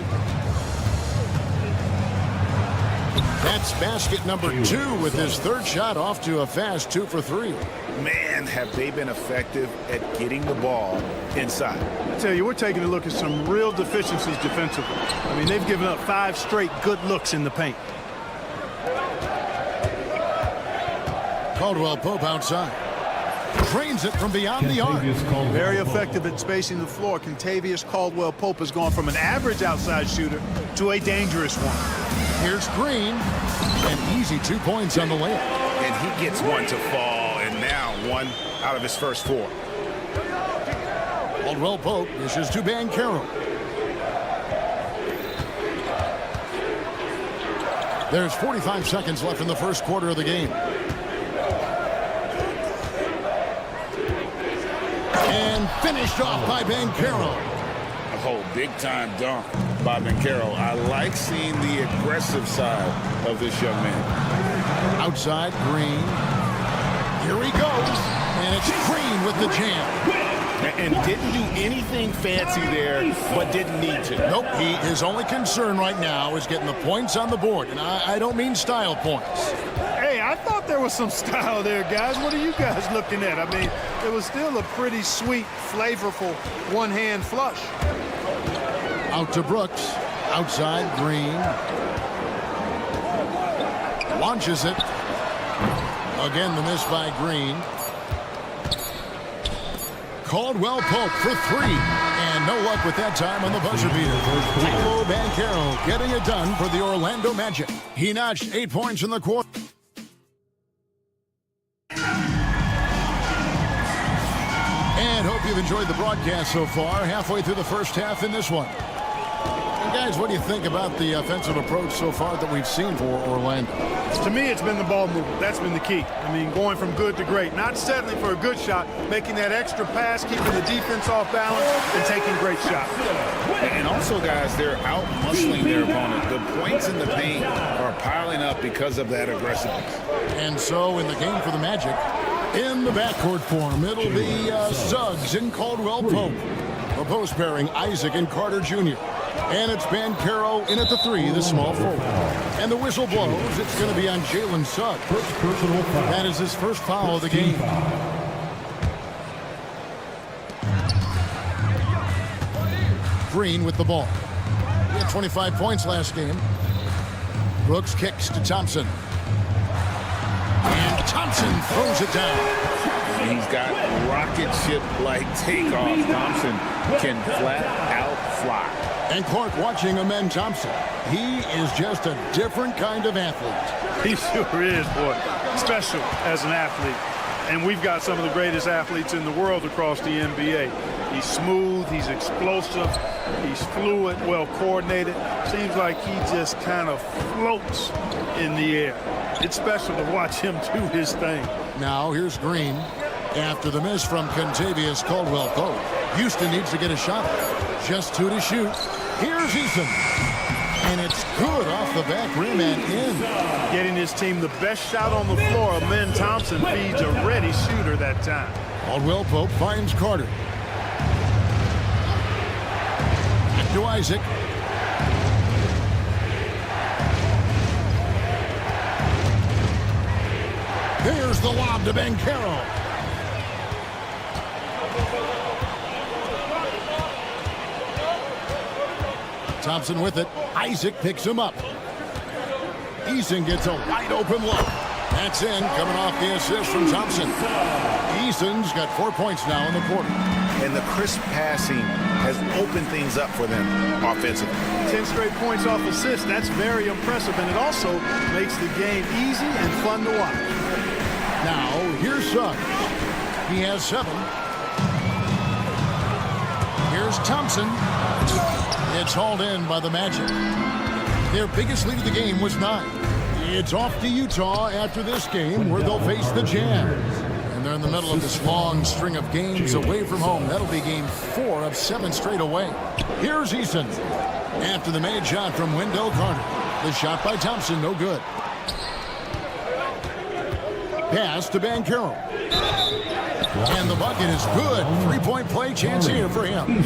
That's basket number 2 with his 3rd shot off to a fast 2 for 3. Man, have they been effective at getting the ball inside. I tell you, we're taking a look at some real deficiencies defensively. I mean, they've given up 5 straight good looks in the paint. Caldwell Pope outside. Trains it from beyond the arc. Very effective at spacing the floor. Kentavious Caldwell-Pope has gone from an average outside shooter to a dangerous one. Here's Green. And easy 2 points on the layup. And he gets one to fall, and now 1 out of his first 4. Caldwell Pope dishes to Banchero. There's 45 seconds left in the first quarter of the game. And finished off by Banchero. Oh, big-time dunk by Banchero. I like seeing the aggressive side of this young man. Outside, Green. Here he goes. And it's Green with the jam. And didn't do anything fancy there, but didn't need to. Nope, his only concern right now is getting the points on the board. And I don't mean style points. Hey, I thought there was some style there, guys. What are you guys looking at? I mean, it was still a pretty sweet, flavorful one-hand flush. Out to Brooks. Outside, Green. Launches it. Again, the miss by Green. Caldwell Pope for 3. And no luck with that time on the buzzer beater. Paolo Banchero getting it done for the Orlando Magic. He notched 8 points in the quarter. And hope you've enjoyed the broadcast so far. Halfway through the first half in this one. And guys, what do you think about the offensive approach so far that we've seen for Orlando? To me, it's been the ball movement. That's been the key. I mean, going from good to great. Not settling for a good shot, making that extra pass, keeping the defense off balance, and taking great shots. And also, guys, they're out-muscling their opponent. The points in the paint are piling up because of that aggressiveness. And so, in the game for the Magic, in the backcourt form, it'll be Suggs and Caldwell Pope. A post pairing, Isaac and Carter Jr. And it's Banchero in at the 3, the small forward. And the whistle blows. It's going to be on Jalen Suggs. That is his first foul of the game. Green with the ball. He had 25 points last game. Brooks kicks to Thompson. And Thompson throws it down. He's got rocket ship-like takeoff. Thompson can flat out fly. And Clark watching Amen Thompson. He is just a different kind of athlete. He sure is, boy. Special as an athlete. And we've got some of the greatest athletes in the world across the NBA. He's smooth, he's explosive, he's fluid, well coordinated. Seems like he just kind of floats in the air. It's special to watch him do his thing. Now here's Green. After the miss from Kentavious Caldwell Pope. Houston needs to get a shot. Just 2 to shoot. Here's Eason. And it's good off the back rim and in. Getting his team the best shot on the floor. Amen Thompson feeds a ready shooter that time. Caldwell Pope finds Carter. Back to Isaac. There's the lob to Banchero. Thompson with it. Isaac picks him up. Eason gets a wide open look. That's in, coming off the assist from Thompson. Eason's got 4 points now in the quarter. And the crisp passing has opened things up for them offensively. 10 straight points off assists. That's very impressive, and it also makes the game easy and fun to watch. Now, here's Suggs. He has 7. Here's Thompson. It's hauled in by the Magic. Their biggest lead of the game was 9. It's off to Utah after this game, where they'll face the Jazz. And they're in the middle of this long string of games away from home. That'll be game 4 of 7 straight away. Here's Eason. After the made shot from Wendell Carter. The shot by Thompson, no good. Pass to Banchero. And the bucket is good. 3-point play chance here for him.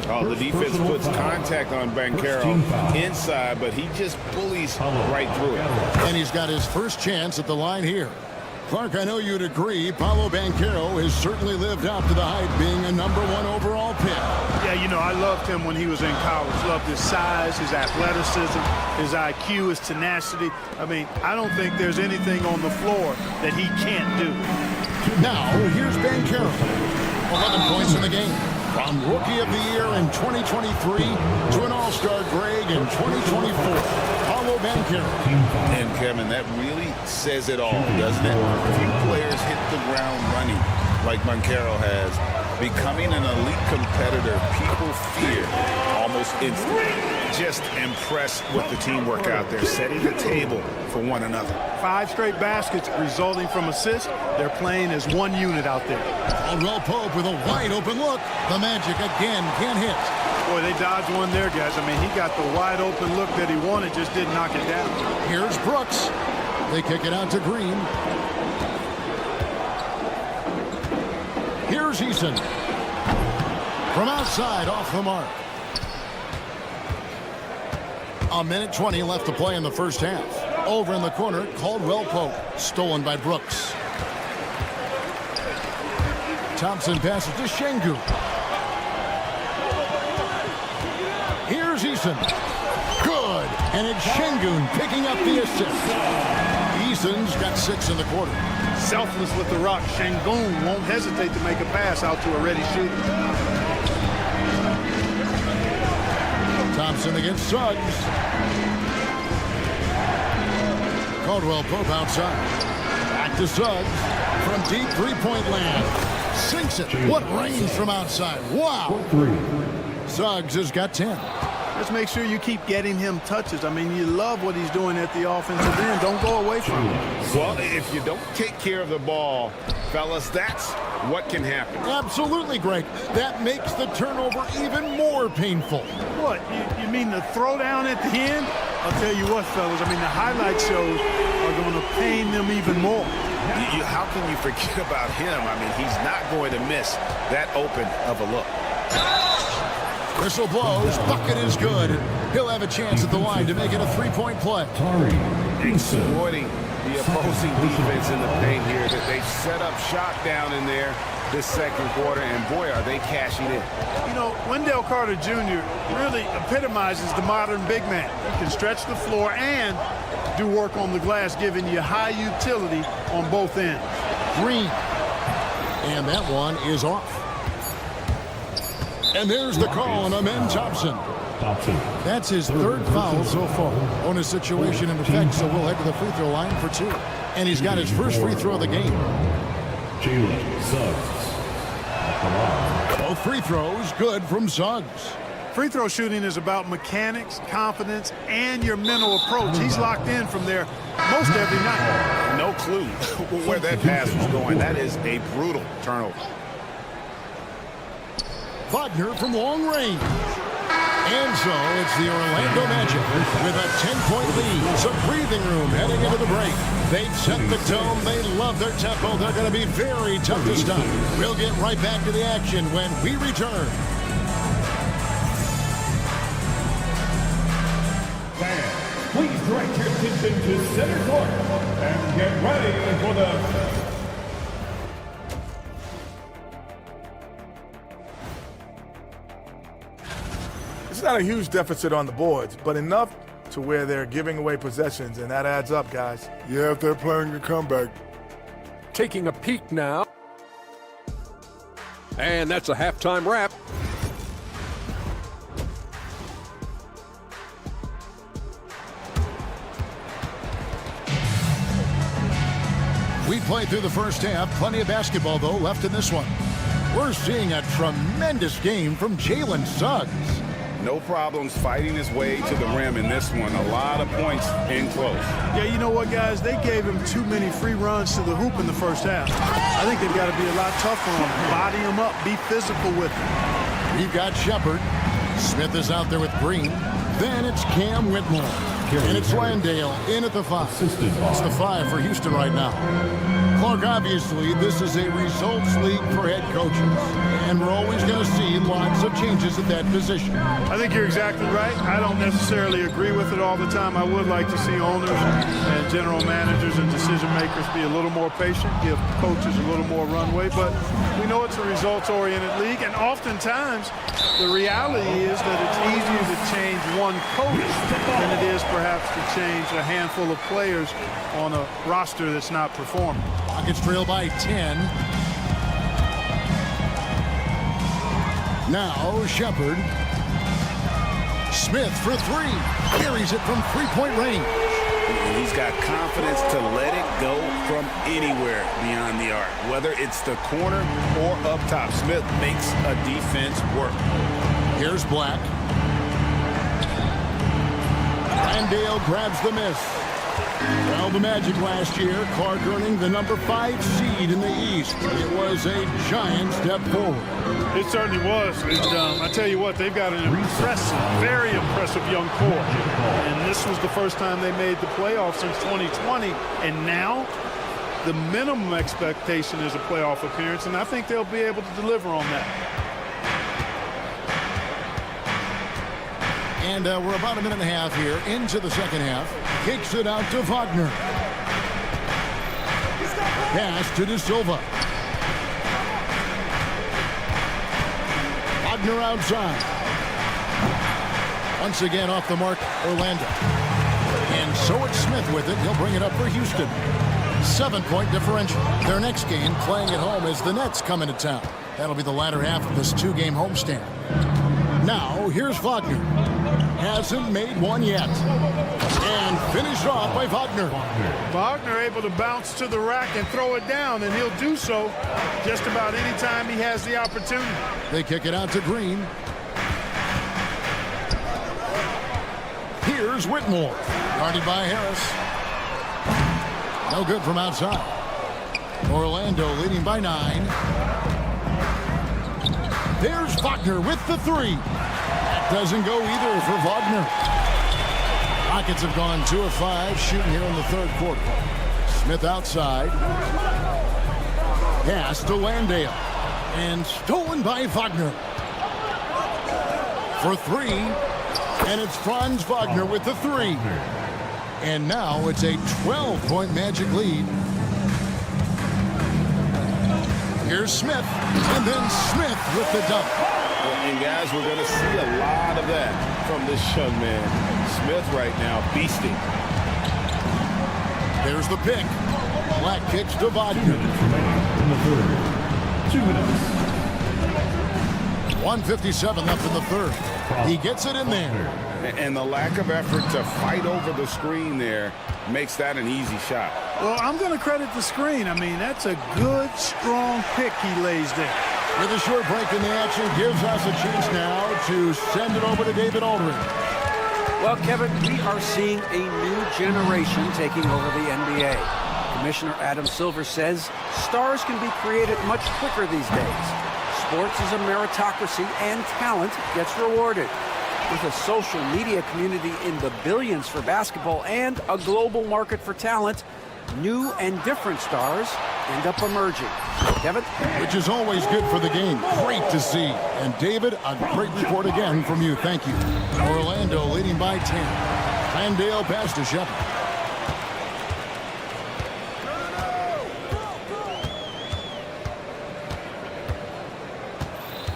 Oh, the defense puts contact on Banchero inside, but he just bullies right through it. And he's got his first chance at the line here. Clark, I know you'd agree, Paolo Banchero has certainly lived up to the hype, being a #1 overall pick. Yeah, you know, I loved him when he was in college. Loved his size, his athleticism, his IQ, his tenacity. I mean, I don't think there's anything on the floor that he can't do. Now, here's Banchero. 11 points in the game. From Rookie of the Year in 2023 to an All-Star Greg in 2024. Paolo Banchero. And Kevin, that really says it all, doesn't it? Few players hit the ground running like Banchero has. Becoming an elite competitor, people fear almost instantly. Just impressed with the teamwork out there, setting the table for one another. 5 straight baskets resulting from assists. They're playing as one unit out there. Caldwell Pope with a wide open look. The Magic again can't hit. Boy, they dodged one there, guys. I mean, he got the wide open look that he wanted, just didn't knock it down. Here's Brooks. They kick it out to Green. Here's Eason. From outside, off the mark. 1:20 left to play in the first half. Over in the corner, Caldwell Pope. Stolen by Brooks. Thompson passes to Şengün. Here's Eason. Good. And it's Şengün picking up the assist. Eason's got 6 in the quarter. Selfless with the rock. Şengün won't hesitate to make a pass out to a ready shooter. Thompson against Suggs. Caldwell Pope outside. Back to Suggs. From deep three-point land. Sinks it. What range from outside. Wow. Suggs has got 10. Just make sure you keep getting him touches. I mean, you love what he's doing at the offensive end. Don't go away from him. Well, if you don't take care of the ball, fellas, that's what can happen. Absolutely, Greg. That makes the turnover even more painful. What? You mean the throwdown at the end? I'll tell you what, fellas. I mean, the highlight shows are going to pain them even more. How can you forget about him? I mean, he's not going to miss that open of a look. Whistle blows. Bucket is good. He'll have a chance at the line to make it a 3-point play. Exploiting the opposing defense in the paint here. That they set up shot down in there this second quarter, and boy, are they cashing in. You know, Wendell Carter Jr. really epitomizes the modern big man. He can stretch the floor and do work on the glass, giving you high utility on both ends. Green. And that one is off. And there's the call on Amen Thompson. That's his 3rd foul so far on a situation in effect, so we'll head to the free throw line for 2. And he's got his first free throw of the game. Both free throws good from Suggs. Free throw shooting is about mechanics, confidence, and your mental approach. He's locked in from there most every night. No clue where that pass was going. That is a brutal turnover. Wagner from long range. And so it's the Orlando Magic with a 10-point lead. Some breathing room heading into the break. They've set the tone. They love their tempo. They're going to be very tough to stop. We'll get right back to the action when we return. Fans, please direct your attention to center court and get ready for the... It's not a huge deficit on the boards, but enough to where they're giving away possessions, and that adds up, guys. Yeah, if they're playing a comeback. Taking a peek now. And that's a halftime wrap. We played through the first half. Plenty of basketball, though, left in this one. We're seeing a tremendous game from Jalen Suggs. No problems fighting his way to the rim in this one. A lot of points in close. Yeah, you know what, guys? They gave him too many free runs to the hoop in the first half. I think they've got to be a lot tougher on him. Body him up. Be physical with him. We've got Shepard. Smith is out there with Green. Then it's Cam Whitmore. And it's Landale in at the 5. It's the 5 for Houston right now. Clark, obviously, this is a results league for head coaches. And we're always going to see lots of changes at that position. I think you're exactly right. I don't necessarily agree with it all the time. I would like to see owners and general managers and decision makers be a little more patient, give coaches a little more runway. But we know it's a results-oriented league. And oftentimes, the reality is that it's easier to change one coach than it is perhaps to change a handful of players on a roster that's not performing. Rockets trail by 10. Now Shepard. Smith for 3. Carries it from three-point range. He's got confidence to let it go from anywhere beyond the arc, whether it's the corner or up top. Smith makes a defense work. Here's Black. Landale grabs the miss. Well, the Magic last year, Clark earning the number 5 seed in the East. It was a giant step forward. It certainly was. I tell you what, they've got an impressive, very impressive young core. And this was the first time they made the playoffs since 2020. And now the minimum expectation is a playoff appearance, and I think they'll be able to deliver on that. And we're about a minute and a half here into the second half. Kicks it out to Wagner. Pass to De Silva. Wagner outside. Once again off the mark, Orlando. And so it's Smith with it. He'll bring it up for Houston. 7-point differential. Their next game, playing at home, as the Nets come into town. That'll be the latter half of this 2-game homestand. Now, here's Wagner. Hasn't made one yet. And finished off by Wagner. Wagner able to bounce to the rack and throw it down, and he'll do so just about any time he has the opportunity. They kick it out to Green. Here's Whitmore. Guarded by Harris. No good from outside. Orlando leading by 9. There's Wagner with the 3. That doesn't go either for Wagner. Rockets have gone 2 of 5 shooting here in the third quarter. Smith outside. Pass to Landale. And stolen by Wagner. For 3. And it's Franz Wagner with the 3. And now it's a 12-point Magic lead. Here's Smith, and then Smith with the dunk. And guys, we're going to see a lot of that from this young man. Smith right now beasting. There's the pick. Black kicks to Wagner. In the third. 2 minutes. 1:57 left in the third. He gets it in there. And the lack of effort to fight over the screen there makes that an easy shot. Well, I'm going to credit the screen. I mean, that's a good, strong pick he lays there. With a short break in the action, gives us a chance now to send it over to David Aldridge. Well, Kevin, we are seeing a new generation taking over the NBA. Commissioner Adam Silver says stars can be created much quicker these days. Sports is a meritocracy, and talent gets rewarded. With a social media community in the billions for basketball and a global market for talent, new and different stars end up emerging. Kevin? Which is always good for the game. Great to see. And David, a great report again from you. Thank you. Orlando leading by 10. Landale pass to Shepard.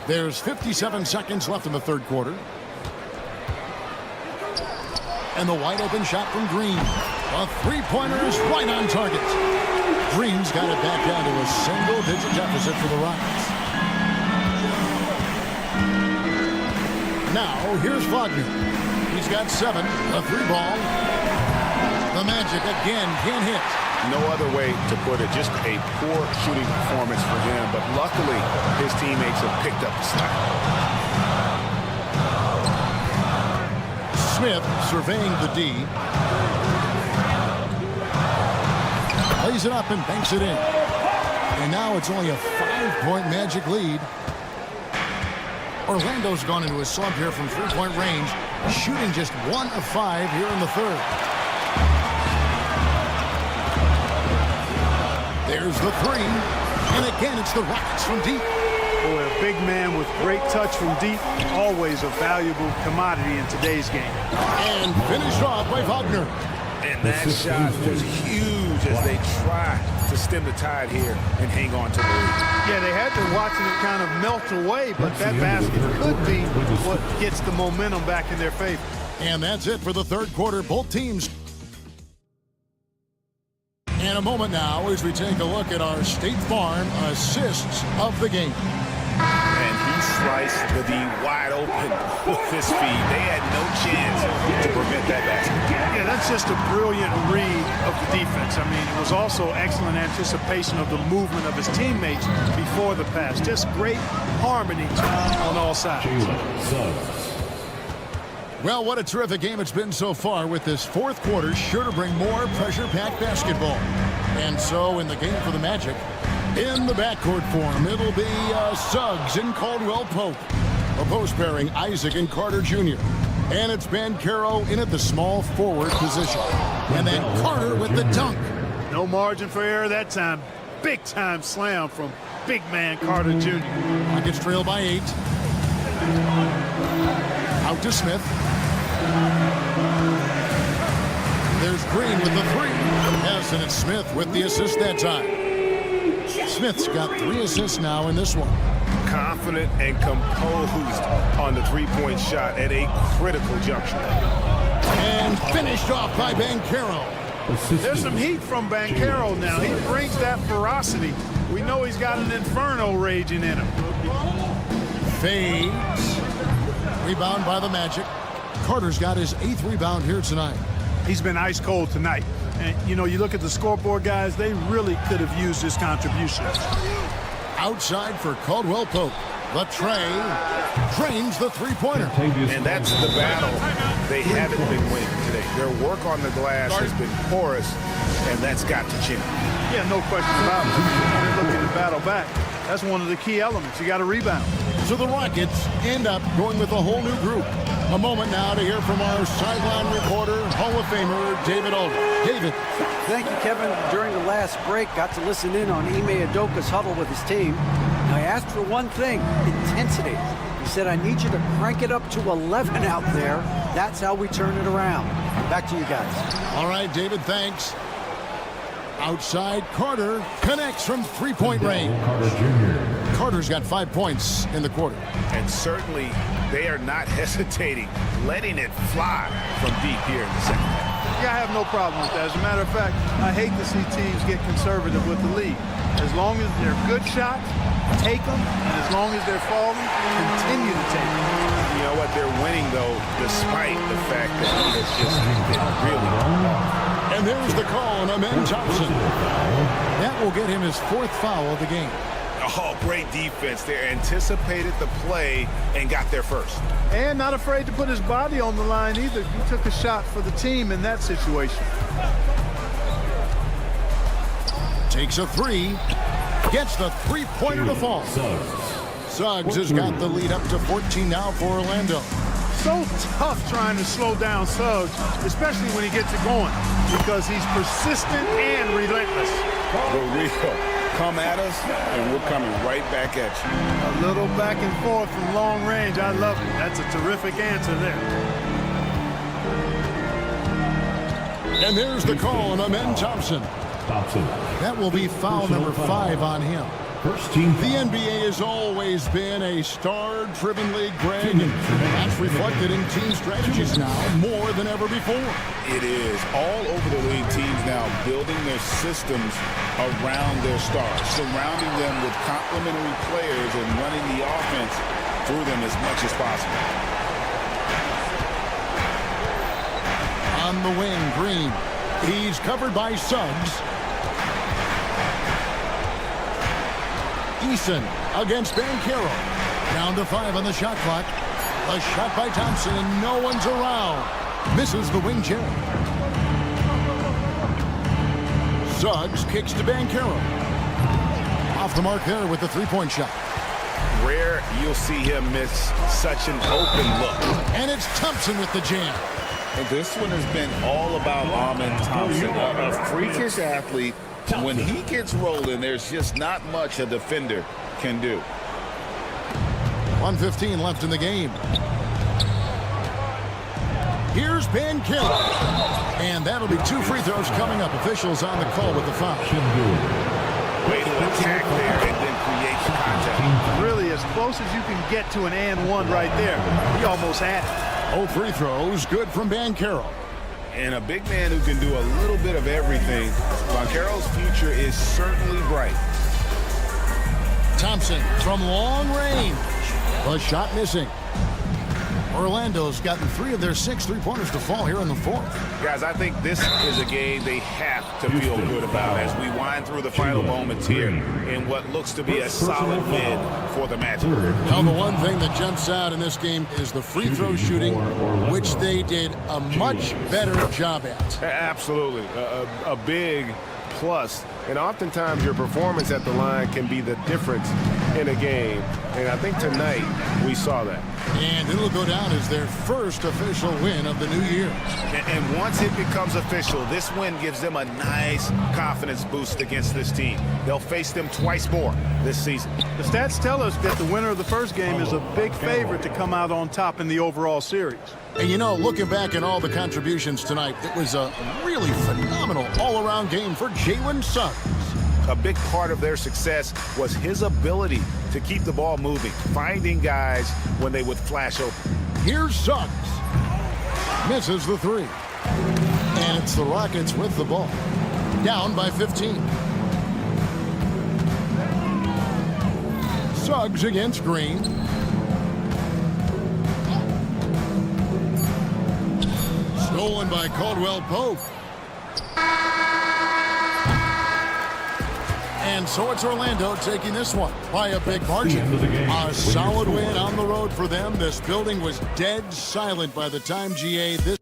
There's 57 seconds left in the third quarter. And the wide open shot from Green. A three-pointer is right on target. Green's got it back down to a single-digit deficit for the Rockets. Now, here's Wagner. He's got 7, a 3-ball. The Magic again can't hit. No other way to put it, just a poor shooting performance for him, but luckily his teammates have picked up the slack. Smith surveying the D. Plays it up and banks it in. And now it's only a 5-point Magic lead. Orlando's gone into a slump here from three-point range, shooting just 1 of 5 here in the third. There's the 3. And again, it's the Rockets from deep. Boy, a big man with great touch from deep, always a valuable commodity in today's game. And finished off by Wagner. And that shot was huge as they try to stem the tide here and hang on to the lead. Yeah, they had been watching it kind of melt away, but that basket could be what gets the momentum back in their favor. And that's it for the third quarter. Both teams. And a moment now as we take a look at our State Farm assists of the game. And he sliced the D wide open with his feed. They had no chance to prevent that basket. Yeah, that's just a brilliant read of the defense. I mean, it was also excellent anticipation of the movement of his teammates before the pass. Just great harmony on all sides. Well, what a terrific game it's been so far, with this fourth quarter sure to bring more pressure-packed basketball. And so in the game for the Magic, in the backcourt form, it'll be Suggs and Caldwell Pope. A post pairing, Isaac and Carter Jr. And it's Banchero in at the small forward position. And then Carter with the dunk. No margin for error that time. Big-time slam from big man Carter Jr. Rockets trail by 8. Out to Smith. There's Green with the 3. Yes, and it's Smith with the assist that time. Smith's got 3 assists now in this one. Confident and composed on the three-point shot at a critical juncture. And finished off by Banchero. There's some heat from Banchero now. He brings that ferocity. We know he's got an inferno raging in him. Fades. Rebound by the Magic. Carter's got his 8th rebound here tonight. He's been ice cold tonight. And, you know, you look at the scoreboard, guys, they really could have used his contribution. Outside for Caldwell Pope. The tray drains the three-pointer. And that's the battle they haven't been winning today. Their work on the glass has been porous, and that's got to change. Yeah, no question about it. They're looking to battle back. That's one of the key elements. You got to rebound. So the Rockets end up going with a whole new group. A moment now to hear from our sideline reporter, Hall of Famer David Aldridge. David. Thank you, Kevin. During the last break, got to listen in on Ime Udoka's huddle with his team. I asked for one thing, intensity. He said, I need you to crank it up to 11 out there. That's how we turn it around. Back to you guys. All right, David, thanks. Outside, Carter connects from three-point range. Carter's got 5 points in the quarter. And certainly they are not hesitating, letting it fly from deep here in the second half. Yeah, I have no problem with that. As a matter of fact, I hate to see teams get conservative with the lead. As long as they're good shots, take them. And as long as they're falling, continue to take them. You know what? They're winning, though, despite the fact that he has just been really off. And there's the call on Amen Thompson. That will get him his 4th foul of the game. Oh, great defense. They anticipated the play and got there first. And not afraid to put his body on the line either. He took a shot for the team in that situation. Takes a 3. Gets the three-pointer to fall. Suggs has got the lead up to 14 now for Orlando. so tough trying to slow down Suggs, especially when he gets it going, because he's persistent and relentless. Romario, come at us, and we're coming right back at you. A little back and forth from long range. I love it. That's a terrific answer there. And there's the call on Amen Thompson. That will be foul number 5 on him. First team. The NBA has always been a star-driven league, Greg. That's reflected in team strategies now more than ever before. It is. All over the league, teams now building their systems around their stars, surrounding them with complementary players and running the offense through them as much as possible. On the wing, Green. He's covered by Suggs. Eason against Banchero. Down to 5 on the shot clock. A shot by Thompson, and no one's around. Misses the wing chair. Suggs kicks to Banchero. Off the mark there with the three-point shot. Rare you'll see him miss such an open look. And it's Thompson with the jam. And this one has been all about Amen Thompson, a freakish athlete. When he gets rolling, there's just not much a defender can do. 1:15 left in the game. Here's Banchero. And that'll be 2 free throws coming up. Officials on the call with the foul. Way to attack there and then create the contact. Really as close as you can get to an and one right there. He almost had it. 0 free throws, good from Banchero. And a big man who can do a little bit of everything. Banchero's future is certainly bright. Thompson from long range. A shot missing. Orlando's gotten 3 of their 6 three-pointers to fall here in the 4th. Guys, I think this is a game they have to feel good about as we wind through the final moments here in what looks to be a solid win for the Magic. Now, the one thing that jumps out in this game is the free throw shooting, which they did a much better job at. Absolutely. A big plus. And oftentimes your performance at the line can be the difference in a game. And I think tonight we saw that. And it'll go down as their first official win of the new year. And once it becomes official, this win gives them a nice confidence boost against this team. They'll face them twice more this season. The stats tell us that the winner of the first game is a big favorite to come out on top in the overall series. And you know, looking back at all the contributions tonight, it was a really phenomenal all-around game for Jalen Suggs. A big part of their success was his ability to keep the ball moving, finding guys when they would flash open. Here's Suggs. Misses the 3. And it's the Rockets with the ball. Down by 15. Suggs against Green. Stolen by Caldwell Pope. And so it's Orlando taking this one by a big margin. A solid win on the road for them. This building was dead silent by the time GA this